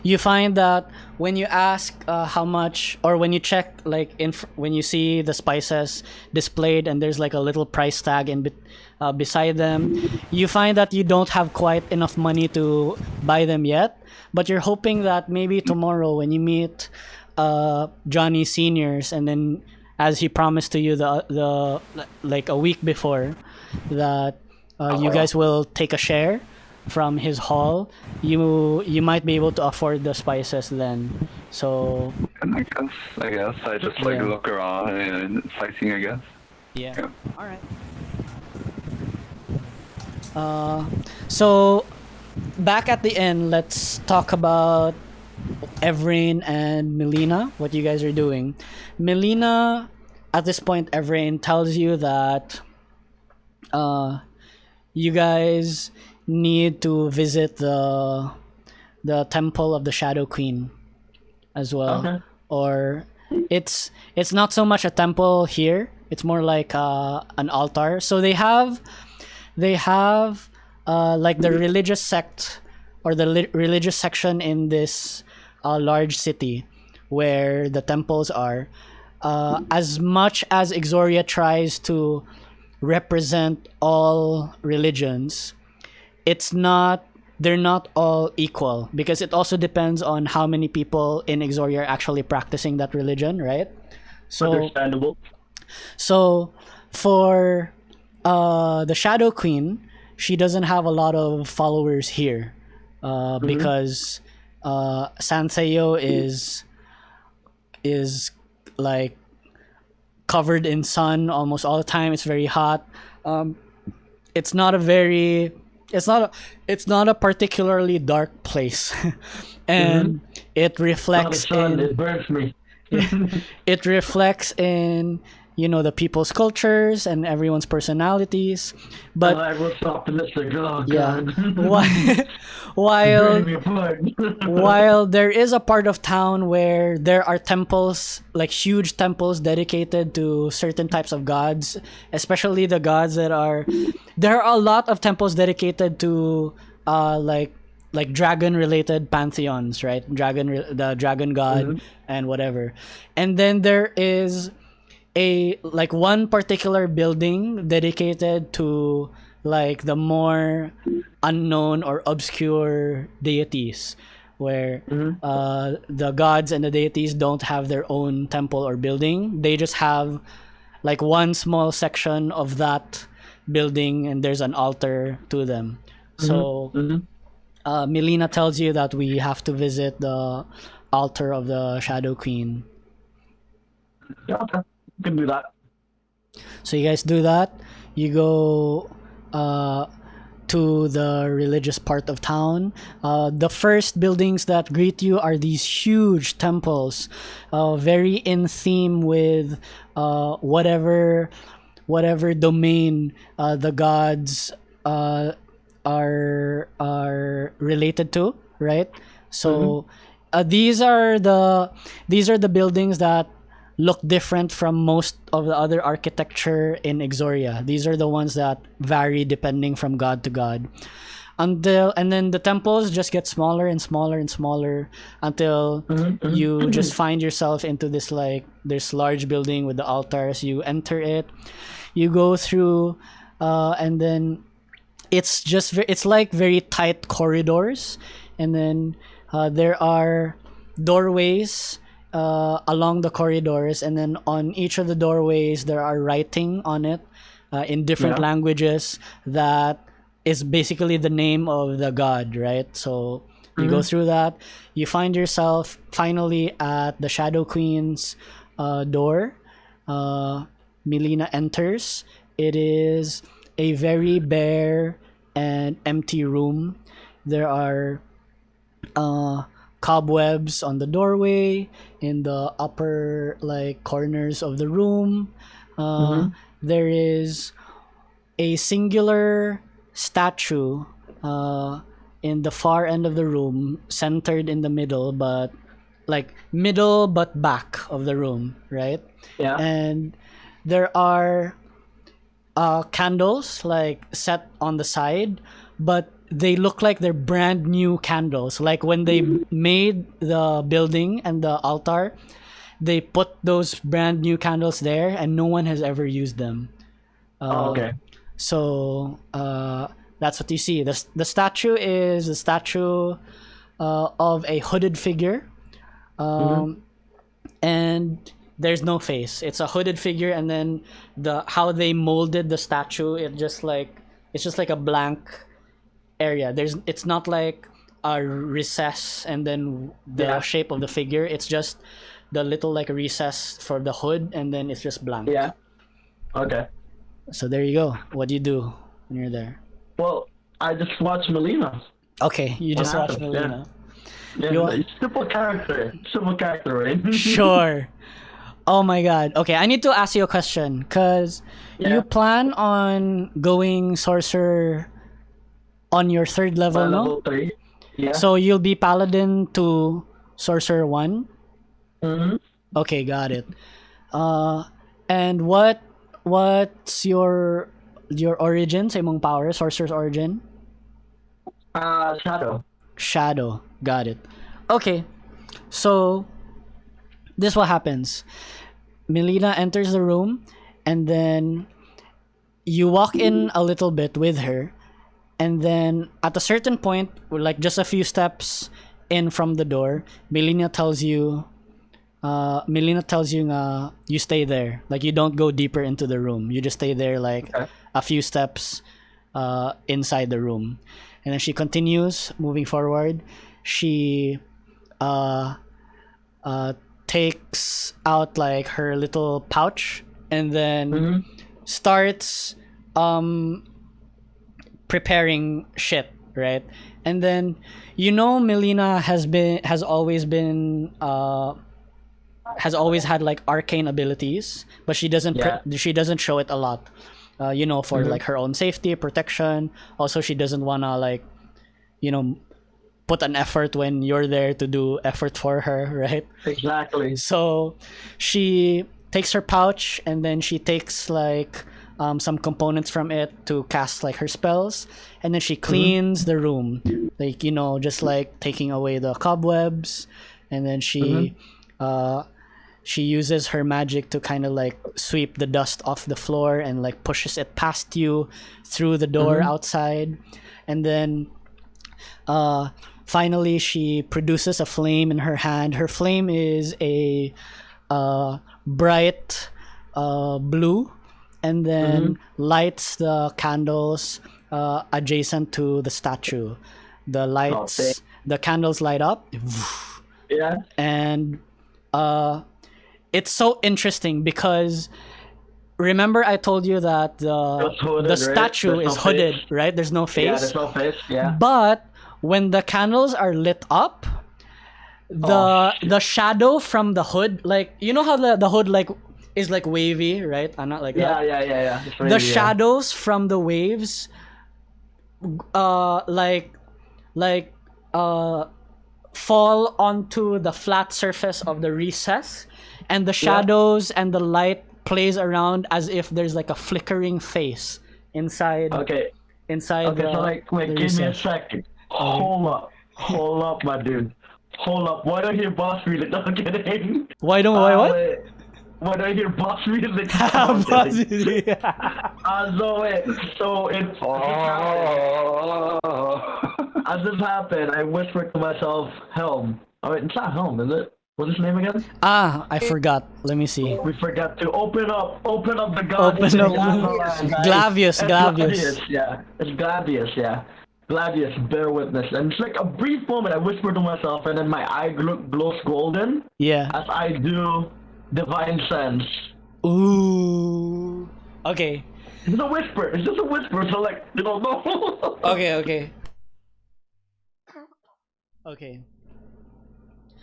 You find that when you ask how much, or when you check like when you see the spices displayed and there's like a little price tag beside them, you find that you don't have quite enough money to buy them yet, but you're hoping that maybe tomorrow when you meet Johnny Seniors, and then as he promised to you the like a week before that you guys will take a share from his haul, you might be able to afford the spices then. So And I guess I just like look around and sightseeing, I guess. yeah. All right. So back at the end, let's talk about Evraen and Melina, what you guys are doing. Melina, at this point, Evraen tells you that you guys need to visit the temple of the Shadow Queen as well. Okay. Or it's not so much a temple here. It's more like an altar. So they have like the religious sect or the religious section in this large city where the temples are. As much as Yggzoria tries to represent all religions, they're not all equal, because it also depends on how many people in Yggzoria are actually practicing that religion, right? So Understandable. So for the Shadow Queen, she doesn't have a lot of followers here because Santheo is like covered in sun almost all the time. It's very hot. It's not a particularly dark place, and it reflects in It burns me. it reflects in the people's cultures and everyone's personalities. But I was optimistic. Oh yeah, God. while Burning me apart. while there is a part of town where there are temples, like huge temples dedicated to certain types of gods, especially the gods there are a lot of temples dedicated to like dragon related pantheons, right? The dragon god and whatever. And then there is a like one particular building dedicated to like the more unknown or obscure deities, where the gods and the deities don't have their own temple or building. They just have like one small section of that building, and there's an altar to them. So Melina tells you that we have to visit the altar of the Shadow Queen. Yeah, okay. We can do that. So you guys do that. You go to the religious part of town. The first buildings that greet you are these huge temples, very in theme with whatever domain the gods are related to, right? So these are the buildings that look different from most of the other architecture in Yggzoria. These are the ones that vary depending from god to god. And then the temples just get smaller and smaller and smaller until you just find yourself into this large building with the altars. You enter it, you go through, and then it's like very tight corridors, and then there are doorways along the corridors, and then on each of the doorways there are writing on it in different languages that is basically the name of the god, right? So you go through that, you find yourself finally at the Shadow Queen's door. Melina enters. It is a very bare and empty room. There are cobwebs on the doorway, in the upper like corners of the room. There is a singular statue in the far end of the room, centered in the middle, but back of the room, right? Yeah. And there are candles like set on the side, but they look like they're brand new candles. Like when they made the building and the altar, they put those brand new candles there, and no one has ever used them. Okay. So that's what you see. The statue is the statue of a hooded figure, and there's no face. It's a hooded figure, and then how they molded the statue, it's just like a blank area. It's not like a recess and then the shape of the figure. It's just the little like recess for the hood, and then it's just blank. Yeah. Okay. So there you go. What do you do when you're there? Well, I just watched Melina. Okay, you just watched happened? Melina. Yeah, You- simple character, right? Sure. Oh my god. Okay, I need to ask you a question, because you plan on going sorcerer on your third level, no? Level 3. Yeah. So you'll be paladin to sorcerer 1? Okay, got it. And what's your origin sa imong power, sorcerer's origin? Shadow. Got it. Okay. So this is what happens. Melina enters the room, and then you walk in a little bit with her, and then at a certain point, like just a few steps in from the door, Melina tells you you stay there. Like you don't go deeper into the room. You just stay there like a few steps inside the room. And then she continues moving forward. She takes out like her little pouch, and then starts preparing shit, right? And then Melina has always had like arcane abilities, but she doesn't show it a lot. For like her own safety, protection. Also, she doesn't wanna like put an effort when you're there to do effort for her, right? Exactly. So she takes her pouch, and then she takes like some components from it to cast like her spells, and then she cleans the room, like just like taking away the cobwebs, and then she uses her magic to kind of like sweep the dust off the floor and like pushes it past you through the door outside, and then finally she produces a flame in her hand. Her flame is a bright blue, and then lights the candles adjacent to the statue. The candles light up. Yeah. And it's so interesting because remember I told you that hooded, the statue right? There's is no hooded, face. right? There's no face. Yeah, there's no face. Yeah. But when the candles are lit up, the shadow from the hood, like how the hood like is like wavy, right? I'm not like that. Yeah. It's The really, shadows from the waves fall onto the flat surface of the recess, and the shadows and the light plays around as if there's like a flickering face inside. Okay. Inside. So like, wait, the give me a recess. second. Hold up, my dude. Hold up. Why don't you hear boss music? No, I'm kidding. Why what? Wait. Why don't I hear boss music? Boss music. So wait. So it's. As this happened, I whispered to myself, "Helm." Oh wait, it's not Helm, is it? What's his name again? I forgot. Let me see. We forgot to open up the god. Open up. Glavius. Yeah, it's Glavius. Yeah, Glavius. Bear witness. And it's like a brief moment. I whispered to myself, and then my eye glows golden. Yeah. As I do divine sense. Ooh. Okay. It's just a whisper. So like you don't know. Okay.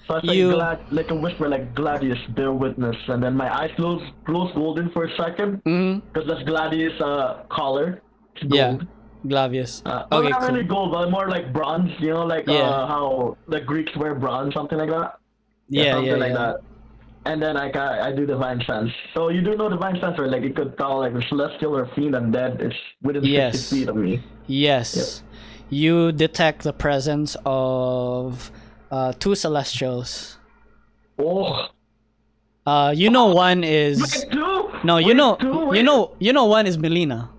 So it's like a whisper, like Gladius, bear witness, and then my eyes glows golden for a second, because that's Gladius' collar. It's gold. Yeah, Glavius. Well, Okay, not cool. really gold, but more like bronze. Like how the Greeks wear bronze, something like that. Something like that. And then I do divine sense. So you do know divine sense, right? Like you could tell like the celestial or fiend undead is within 60 feet of me. Yes. Yep. You detect the presence of two celestials. Oh. One is Wait, two? no. Wait, two? You know one is Melina.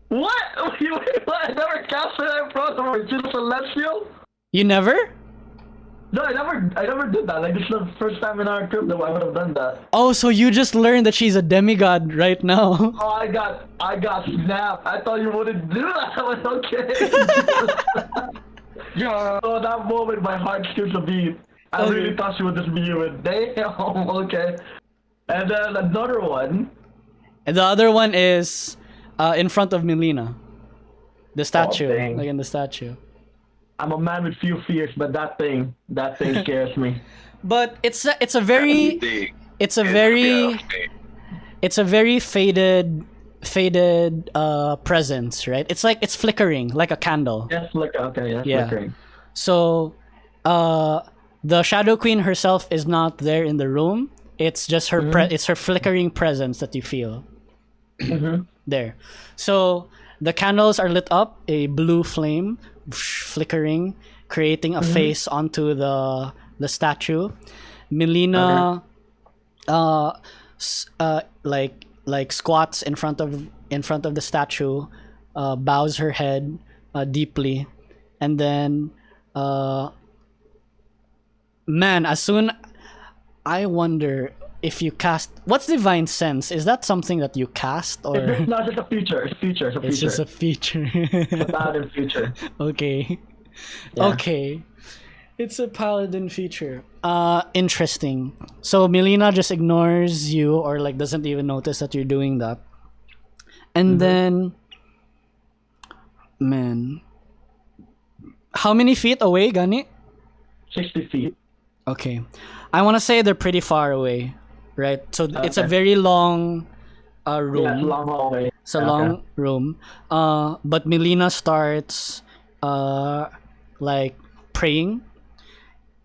What? I never casted that front or just celestial. You never? No, I never did that. Like this is the first time in our trip that I would have done that. Oh, so you just learned that she's a demigod right now. Oh, I got snapped. I thought you wouldn't do that. I was okay. Yeah. So that moment, my heart skipped a beat. I really thought she would just be human. Damn. Okay. And then another one. And the other one is in front of Melina. The statue, dang. like in the statue. I'm a man with few fears, but that thing scares me. But it's a very faded presence, right? It's flickering like a candle. Yes, flickering. So the Shadow Queen herself is not there in the room. It's just her it's her flickering presence that you feel. There. So the candles are lit up, a blue flame flickering, creating a face onto the statue. Melina like squats in front of the statue, bows her head deeply, and then I wonder if you cast what's divine sense. Is that something that you cast, or It's not just a feature. It's a feature. it's just a feature? a paladin feature. Okay. Yeah. Okay. It's a paladin feature. Interesting. So Melina just ignores you, or like doesn't even notice that you're doing that. And then, man, how many feet away, Gani? 60 feet. Okay. I want to say they're pretty far away, right? So it's a very long room. Yeah, it's a long hallway. It's a long room. But Melina starts like praying.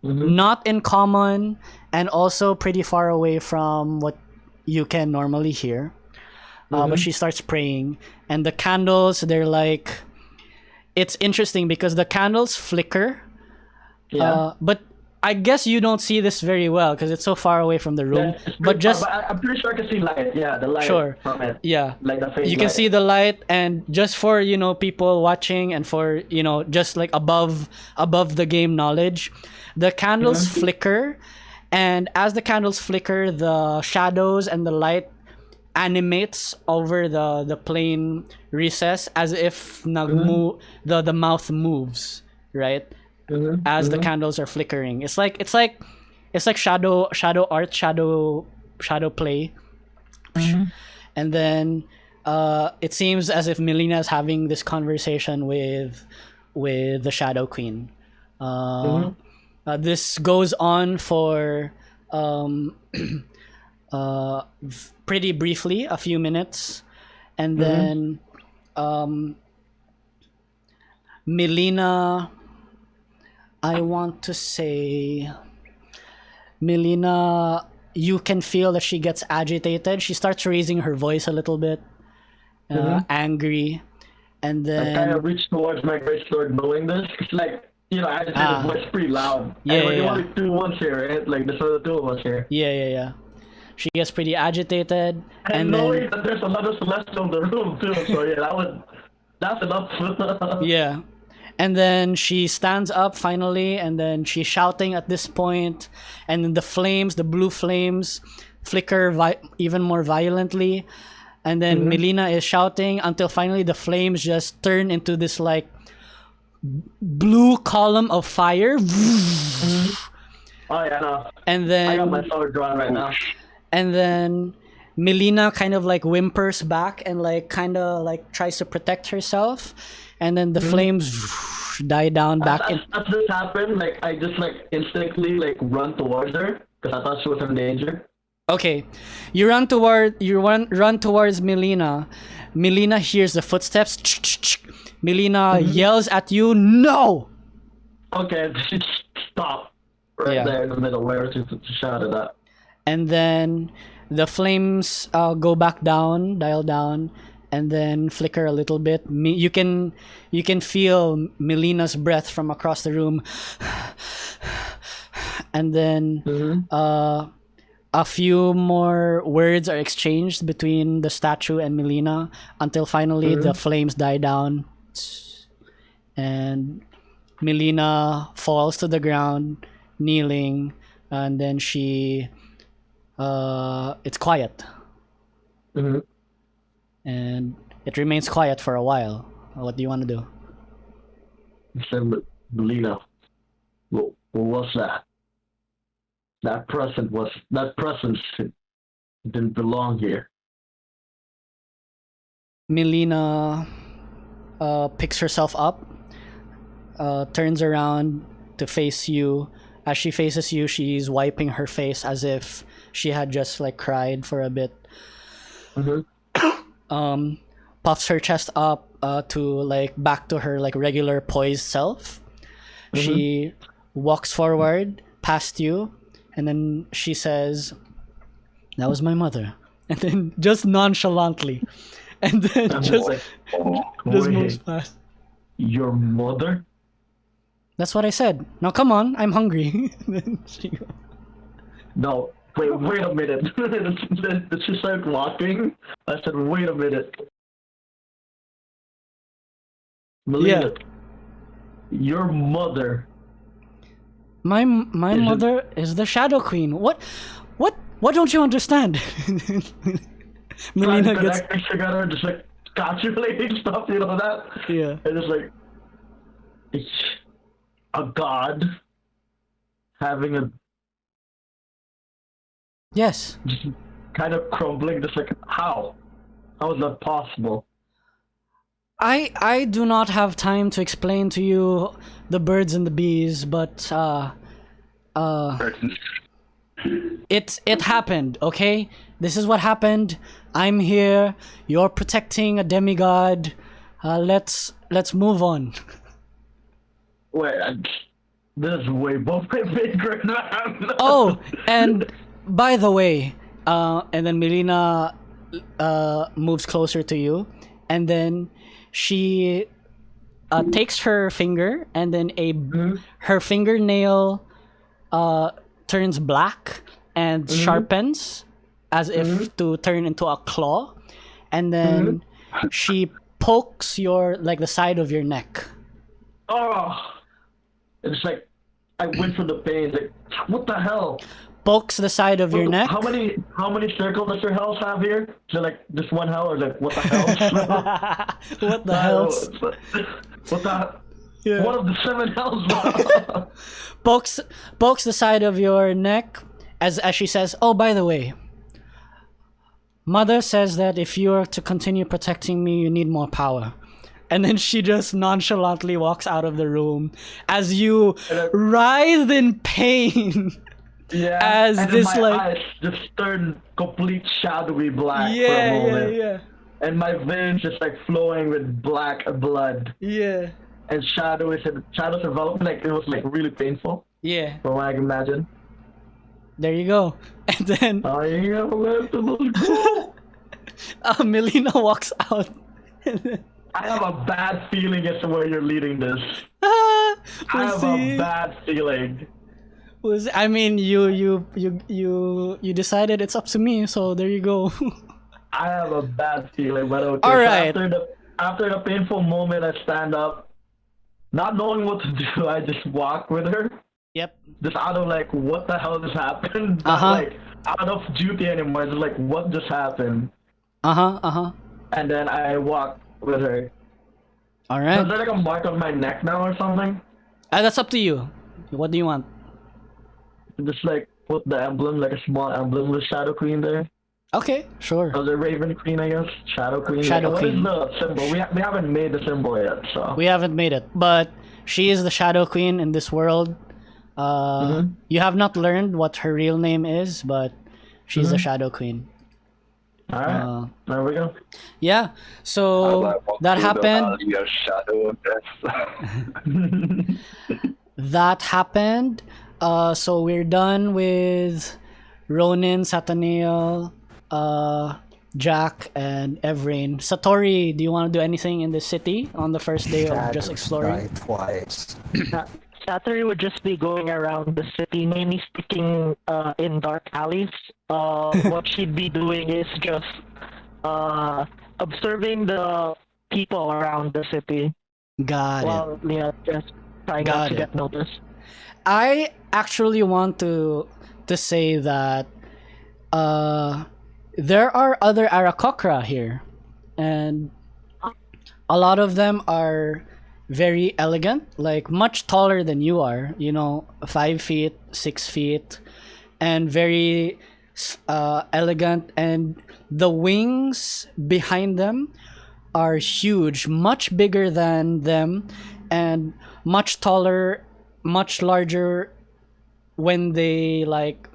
Not in common, and also pretty far away from what you can normally hear. but she starts praying, and the candles, they're like, it's interesting because the candles flicker, but I guess you don't see this very well because it's so far away from the room. But I'm pretty sure I can see light. Yeah, the light from it. Yeah, like the face you can light. see the light, and just for people watching and for just like above the game knowledge, the candles flicker, and as the candles flicker, the shadows and the light animates over the plain recess as if the mouth moves, right? As the candles are flickering. It's like shadow art, shadow play. And then it seems as if Melina is having this conversation with the Shadow Queen. This goes on for pretty briefly, a few minutes, and then Melina, I want to say, Melina, you can feel that she gets agitated. She starts raising her voice a little bit, angry, and then I kind of reach towards my great sword, knowing this. It's like agitated voice pretty loud. Yeah, and we're the yeah. only two ones here, right? Like there's only two of us here. Yeah. She gets pretty agitated, And then knowing that there's another celestial in the room too, so that's enough. yeah. And then she stands up finally, and then she's shouting at this point, and then the blue flames, flicker even more violently, and then Melina is shouting until finally the flames just turn into this like blue column of fire. Oh yeah, no. And I got my then sword drawn right now. Melina kind of like whimpers back and like kind of like tries to protect herself, and then the flames die down back in. As this happened, like I just like instinctively like run towards her because I thought she was in danger. Okay, you run towards Melina. Melina hears the footsteps. Melina yells at you, "No!" Okay, stop right there in the middle where to shout at that. And then the flames go back down, dial down, and then flicker a little bit. You can feel Melina's breath from across the room, and then a few more words are exchanged between the statue and Melina until finally the flames die down, and Melina falls to the ground, kneeling, and then she. It's quiet. And it remains quiet for a while. What do you want to do? I said, Melina, what was that? That presence didn't belong here. Melina picks herself up, turns around to face you. As she faces you, she's wiping her face as if she had just like cried for a bit. Puffs her chest up to like back to her like regular poised self. She walks forward past you, and then she says, "That was my mother," and then just nonchalantly, and then just moves past. Your mother? That's what I said. Now come on, I'm hungry. Then she goes, No, wait a minute. Did she start walking? I said, wait a minute. Melina, your mother. My mother is the Shadow Queen. What don't you understand? Melina gets together, just like calculating stuff, you know that? Yeah. And it's like it's a god having a Yes. just kind of crumbling, just like how is that possible? I do not have time to explain to you the birds and the bees, but it happened, okay? This is what happened. I'm here. You're protecting a demigod. Let's move on. Wait, this is way above my pay grade, man. Oh, and by the way, and then Melina moves closer to you, and then she takes her finger, and then her fingernail turns black and sharpens as if to turn into a claw, and then she pokes your like the side of your neck. Oh, it's like I went through the pain. Like, what the hell? Pokes the side of your neck. How many circles does your house have here? Is it like just one hell, or like what the hell? What the hell? What the? Yeah. One of the 7 hells. Pokes the side of your neck as she says, "Oh, by the way, Mother says that if you are to continue protecting me, you need more power." And then she just nonchalantly walks out of the room as you writhe in pain. Yeah. As and this my like eyes just turned complete shadowy black for a yeah, moment. yeah, And my veins just like flowing with black blood. yeah, And shadows developing, like it was like really painful yeah. from what I can imagine. There you go. And then I have left a little cool. Melina walks out. I have a bad feeling as to where you're leading this. I have a bad feeling. I mean, you decided it's up to me, so there you go. I have a bad feeling, but okay. All right. So after the painful moment, I stand up, not knowing what to do. I just walk with her. Yep. Just out of like, what the hell just happened? Uh-huh. Not like out of duty anymore. Just like, what just happened? And then I walk with her. All Is right. there like a mark on my neck now or something? That's up to you. What do you want? Just like put the emblem, like a small emblem with Shadow Queen there. Okay, sure. Or the Raven Queen, I guess. Shadow Queen. Shadow Queen. What is the symbol? We haven't made the symbol yet, so. We haven't made it, but she is the Shadow Queen in this world. You have not learned what her real name is, but she's the Shadow Queen. Alright, there we go. Yeah, so that happened. Shadow of death. That happened. So we're done with Ronin, Satanael, Jack, and Evraen. Sattori, do you want to do anything in the city on the first day of just exploring? Die twice. Sattori would just be going around the city, mainly sticking in dark alleys. What she'd be doing is just observing the people around the city. Got it. While just trying not to get noticed. I actually want to say that there are other Aarakocra here, and a lot of them are very elegant, like much taller than you are, 5 feet, 6 feet, and very elegant, and the wings behind them are huge, much bigger than them, and much taller, much larger when they like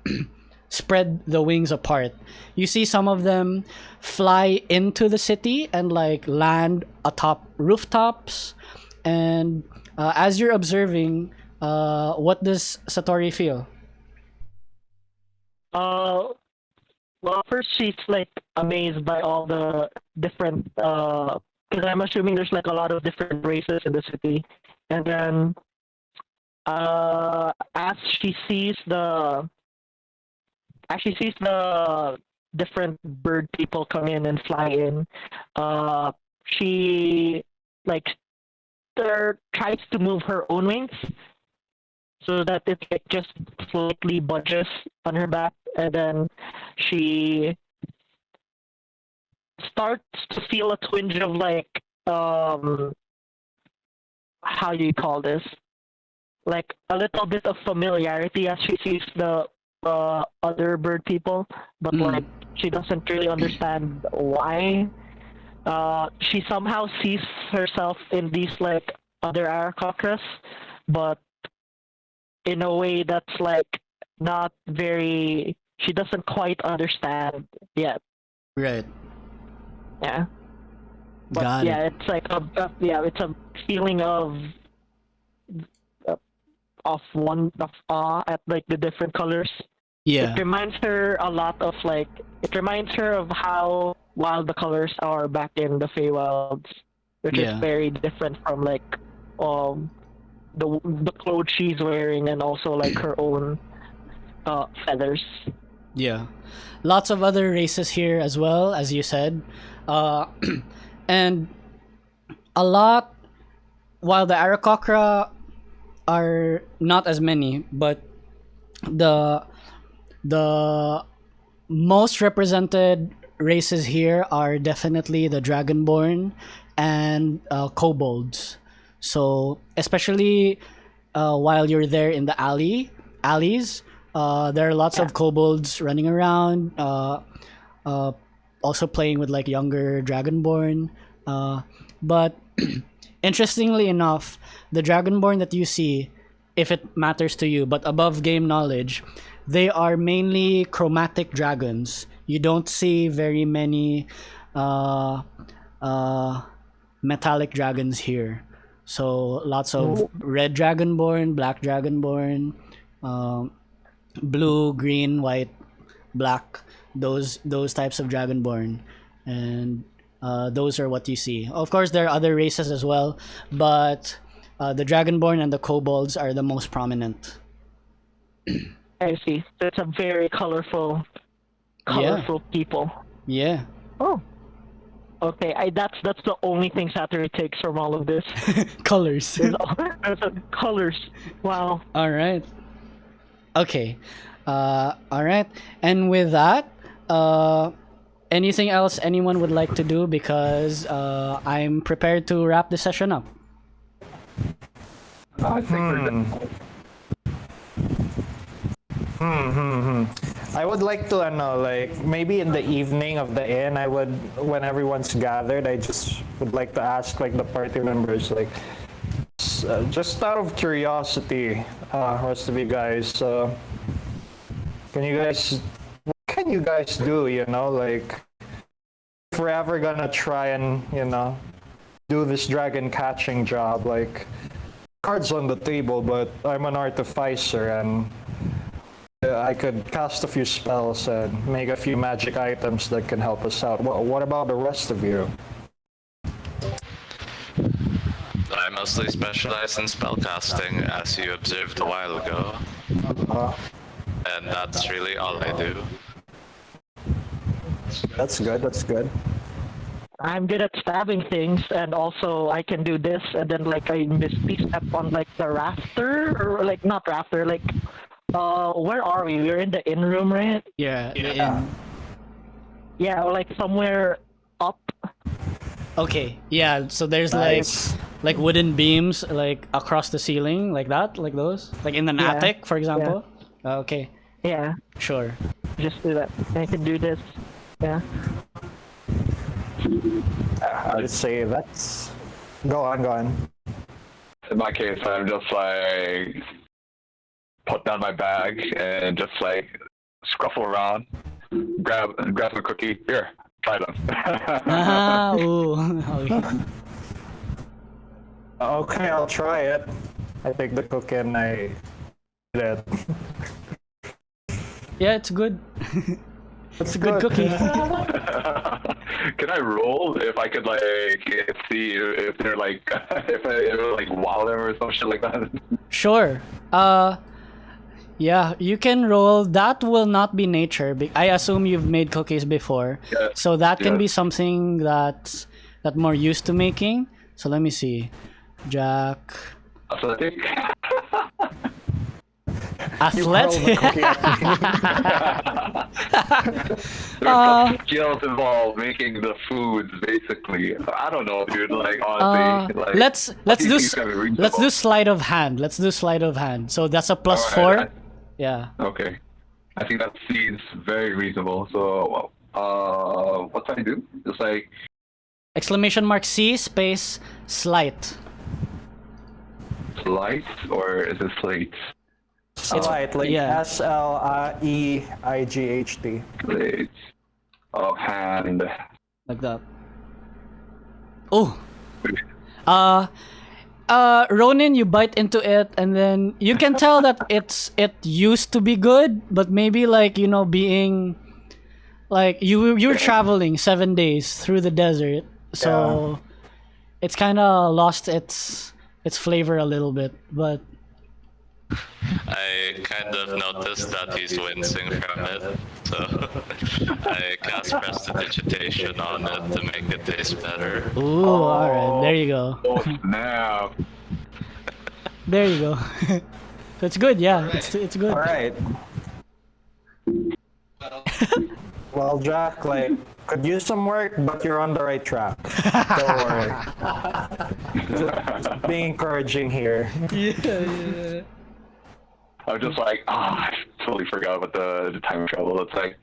spread the wings apart. You see some of them fly into the city and like land atop rooftops. And as you're observing, what does Sattori feel? Well, first she's like amazed by all the different, because I'm assuming there's like a lot of different races in the city, and then as she sees the different bird people come in and fly in, she like tries to move her own wings so that it like, just slightly budges on her back, and then she starts to feel a twinge of like how do you call this? Like a little bit of familiarity as she sees the other bird people, but like she doesn't really understand why. She somehow sees herself in these like other Aarakocras, but in a way that's like not very. She doesn't quite understand yet. Right. Yeah. But Got it. yeah, it's like it's a feeling of awe at like the different colors. Yeah. It reminds her a lot of like. It reminds her of how while the colors are back in the Feywilds, which Yeah. is very different from like the clothes she's wearing and also like her own feathers. Yeah. Lots of other races here as well, as you said. And a lot, while the Aarakocra are not as many, but the most represented races here are definitely the Dragonborn and kobolds. So especially while you're there in the alleys, there are lots of kobolds running around, also playing with like younger Dragonborn. But interestingly enough, the Dragonborn that you see, if it matters to you, but above game knowledge, they are mainly chromatic dragons. You don't see very many metallic dragons here. So lots of red Dragonborn, black Dragonborn, blue, green, white, black. Those types of Dragonborn, and those are what you see. Of course, there are other races as well, but the Dragonborn and the kobolds are the most prominent. I see. That's a very colorful people. Yeah. Oh. Okay, that's the only thing Sattori takes from all of this. Colors. There's colors. Wow. All right. Okay. All right. And with that, anything else anyone would like to do? Because I'm prepared to wrap the session up. I think we're done. I would like to know, like maybe in the evening of the inn, when everyone's gathered, I just would like to ask like the party members, like just out of curiosity, rest of you guys, what can you guys do? You know, like if we're ever gonna try and do this dragon catching job, like cards on the table, but I'm an artificer and I could cast a few spells and make a few magic items that can help us out. What about the rest of you? I mostly specialize in spellcasting, as you observed a while ago. And that's really all I do. That's good. I'm good at stabbing things, and also I can do this, and then like I misstep on like the rafter, or like not rafter, like where are we? We're in the inn room, right? Yeah. In. Yeah, or like somewhere up. Okay. Yeah. So there's Nice. like wooden beams like across the ceiling, like that, like those, like in an Yeah. attic, for example. Okay. Yeah, Sure. just do that. I can do this. Yeah. I'd say that's. Go on. In my case, I'm just like put down my bag and just like scruffle around, grab a cookie. Here, try them. Ooh. Okay. Okay, I'll try it. I take the cookie and I eat it. Yeah, it's good. It's a good cookie. Can I roll if I could like see if they're like if I like wow them or some shit like that? Sure. Yeah, you can roll. That will not be nature. I assume you've made cookies before, Yeah. so that can Yeah. be something that more used to making. So let me see. Jack. Athletic. Athletic. There's skills involved making the foods, basically. I don't know, dude. Like honestly, like let's what do you think's gonna be reasonable? let's do sleight of hand. Let's do sleight of hand. So that's a plus Alright, 4. Yeah. Okay, I think that seems very reasonable. So, what do I do? Just like !C space sleight. slice, or is it slate? Slight, like yeah. SLEIGHT. Slate of hand. Like that. Oh. Ronin, you bite into it, and then you can tell that it used to be good, but maybe like being like you were traveling 7 days through the desert, so it's kind of lost its flavor a little bit. But I kind of noticed that he's wincing from it, so I cast prestidigitation on it to make it taste better. ooh, all right, there you go. Oh snap! There you go. So it's good, yeah. It's good. All right. Well, Jack, like, could use some work, but you're on the right track. Don't worry. Just being encouraging here. Yeah. I'm just like, I totally forgot about the time of travel. It's like,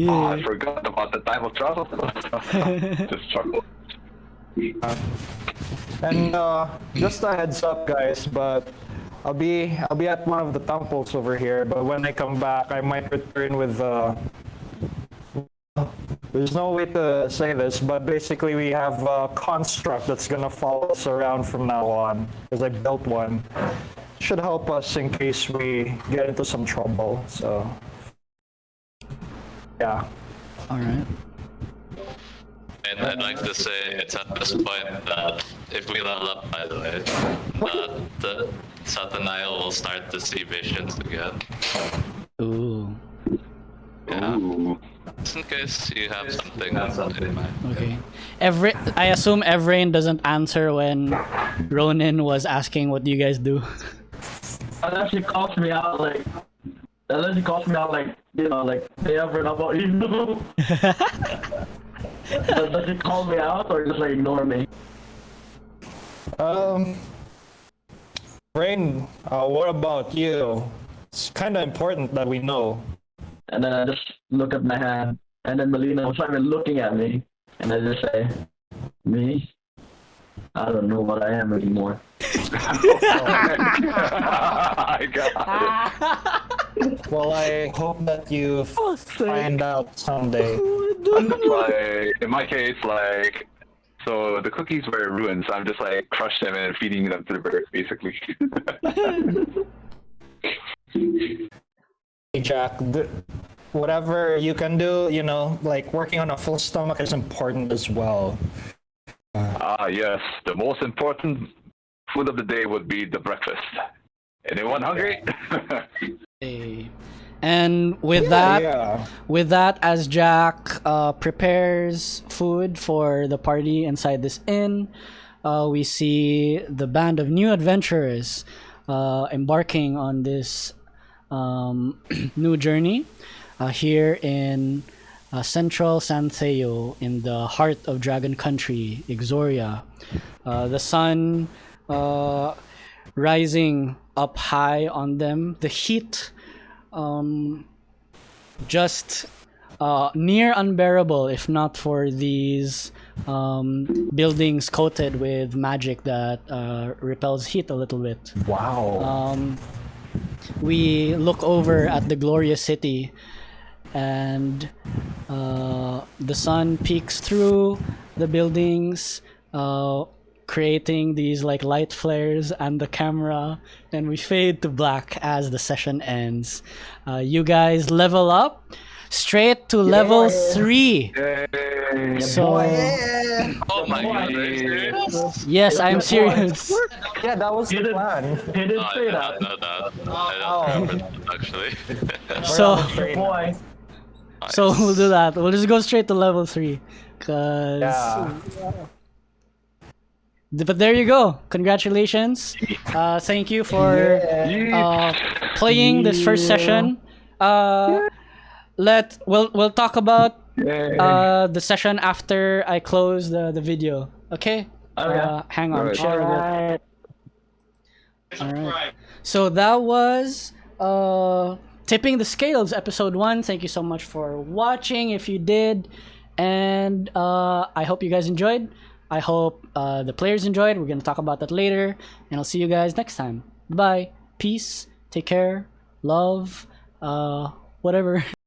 Yeah. I forgot about the time of travel. Just struggle. And just a heads up, guys, but I'll be at one of the temples over here. But when I come back, I might return with. There's no way to say this, but basically we have a construct that's gonna follow us around from now on. Because I built one. Should help us in case we get into some trouble. So, yeah. All right. And I'd like to say it's at this point that if we level up, by the way, that the Satanael will start to see visions again. Ooh. Yeah. Ooh. Just in case you have something in mind. Okay. I assume Evraen doesn't answer when Ronin was asking, "What do you guys do?" Unless he calls me out like, you know, like, hey, Everett, how about you? Does he call me out or just like ignore me? Rain, what about you? It's kind of important that we know. And then I just look at my hand, and then Melina was not even looking at me, and I just say, me? I don't know what I am anymore. I got it. Well, I hope that you find out someday. I'm just like, in my case, like, so the cookies were ruined, so I'm just like crush them and feeding them to the birds, basically. Hey, Jack, whatever you can do, you know, like working on a full stomach is important as well. Yes, the most important food of the day would be the breakfast. Anyone hungry? Hey. And with that, as Jack prepares food for the party inside this inn, we see the band of new adventurers embarking on this new journey here in central Santheo, in the heart of Dragon Country, Yggzoria. The sun rising up high on them. The heat just near unbearable if not for these buildings coated with magic that repels heat a little bit. Wow. We look over at the glorious city, and the sun peeks through the buildings, creating these like light flares and the camera, and we fade to black as the session ends. You guys level up straight to level 3. Yay. So Oh my god, are you serious? yes, I'm serious. Yeah, that was the plan. He didn't Oh, I say did that. not know that. I don't remember that, actually. So Your boy. so we'll do that. We'll just go straight to level 3, cause. Yeah. But there you go. Congratulations. Thank you for playing this first session. We'll talk about the session after I close the video. Okay? Okay. Hang on. Alright. Share a bit. Alright. So that was Tipping the Scales, episode 1. Thank you so much for watching if you did. And I hope you guys enjoyed. I hope the players enjoyed. We're going to talk about that later. And I'll see you guys next time. Bye. Peace. Take care. Love. Whatever.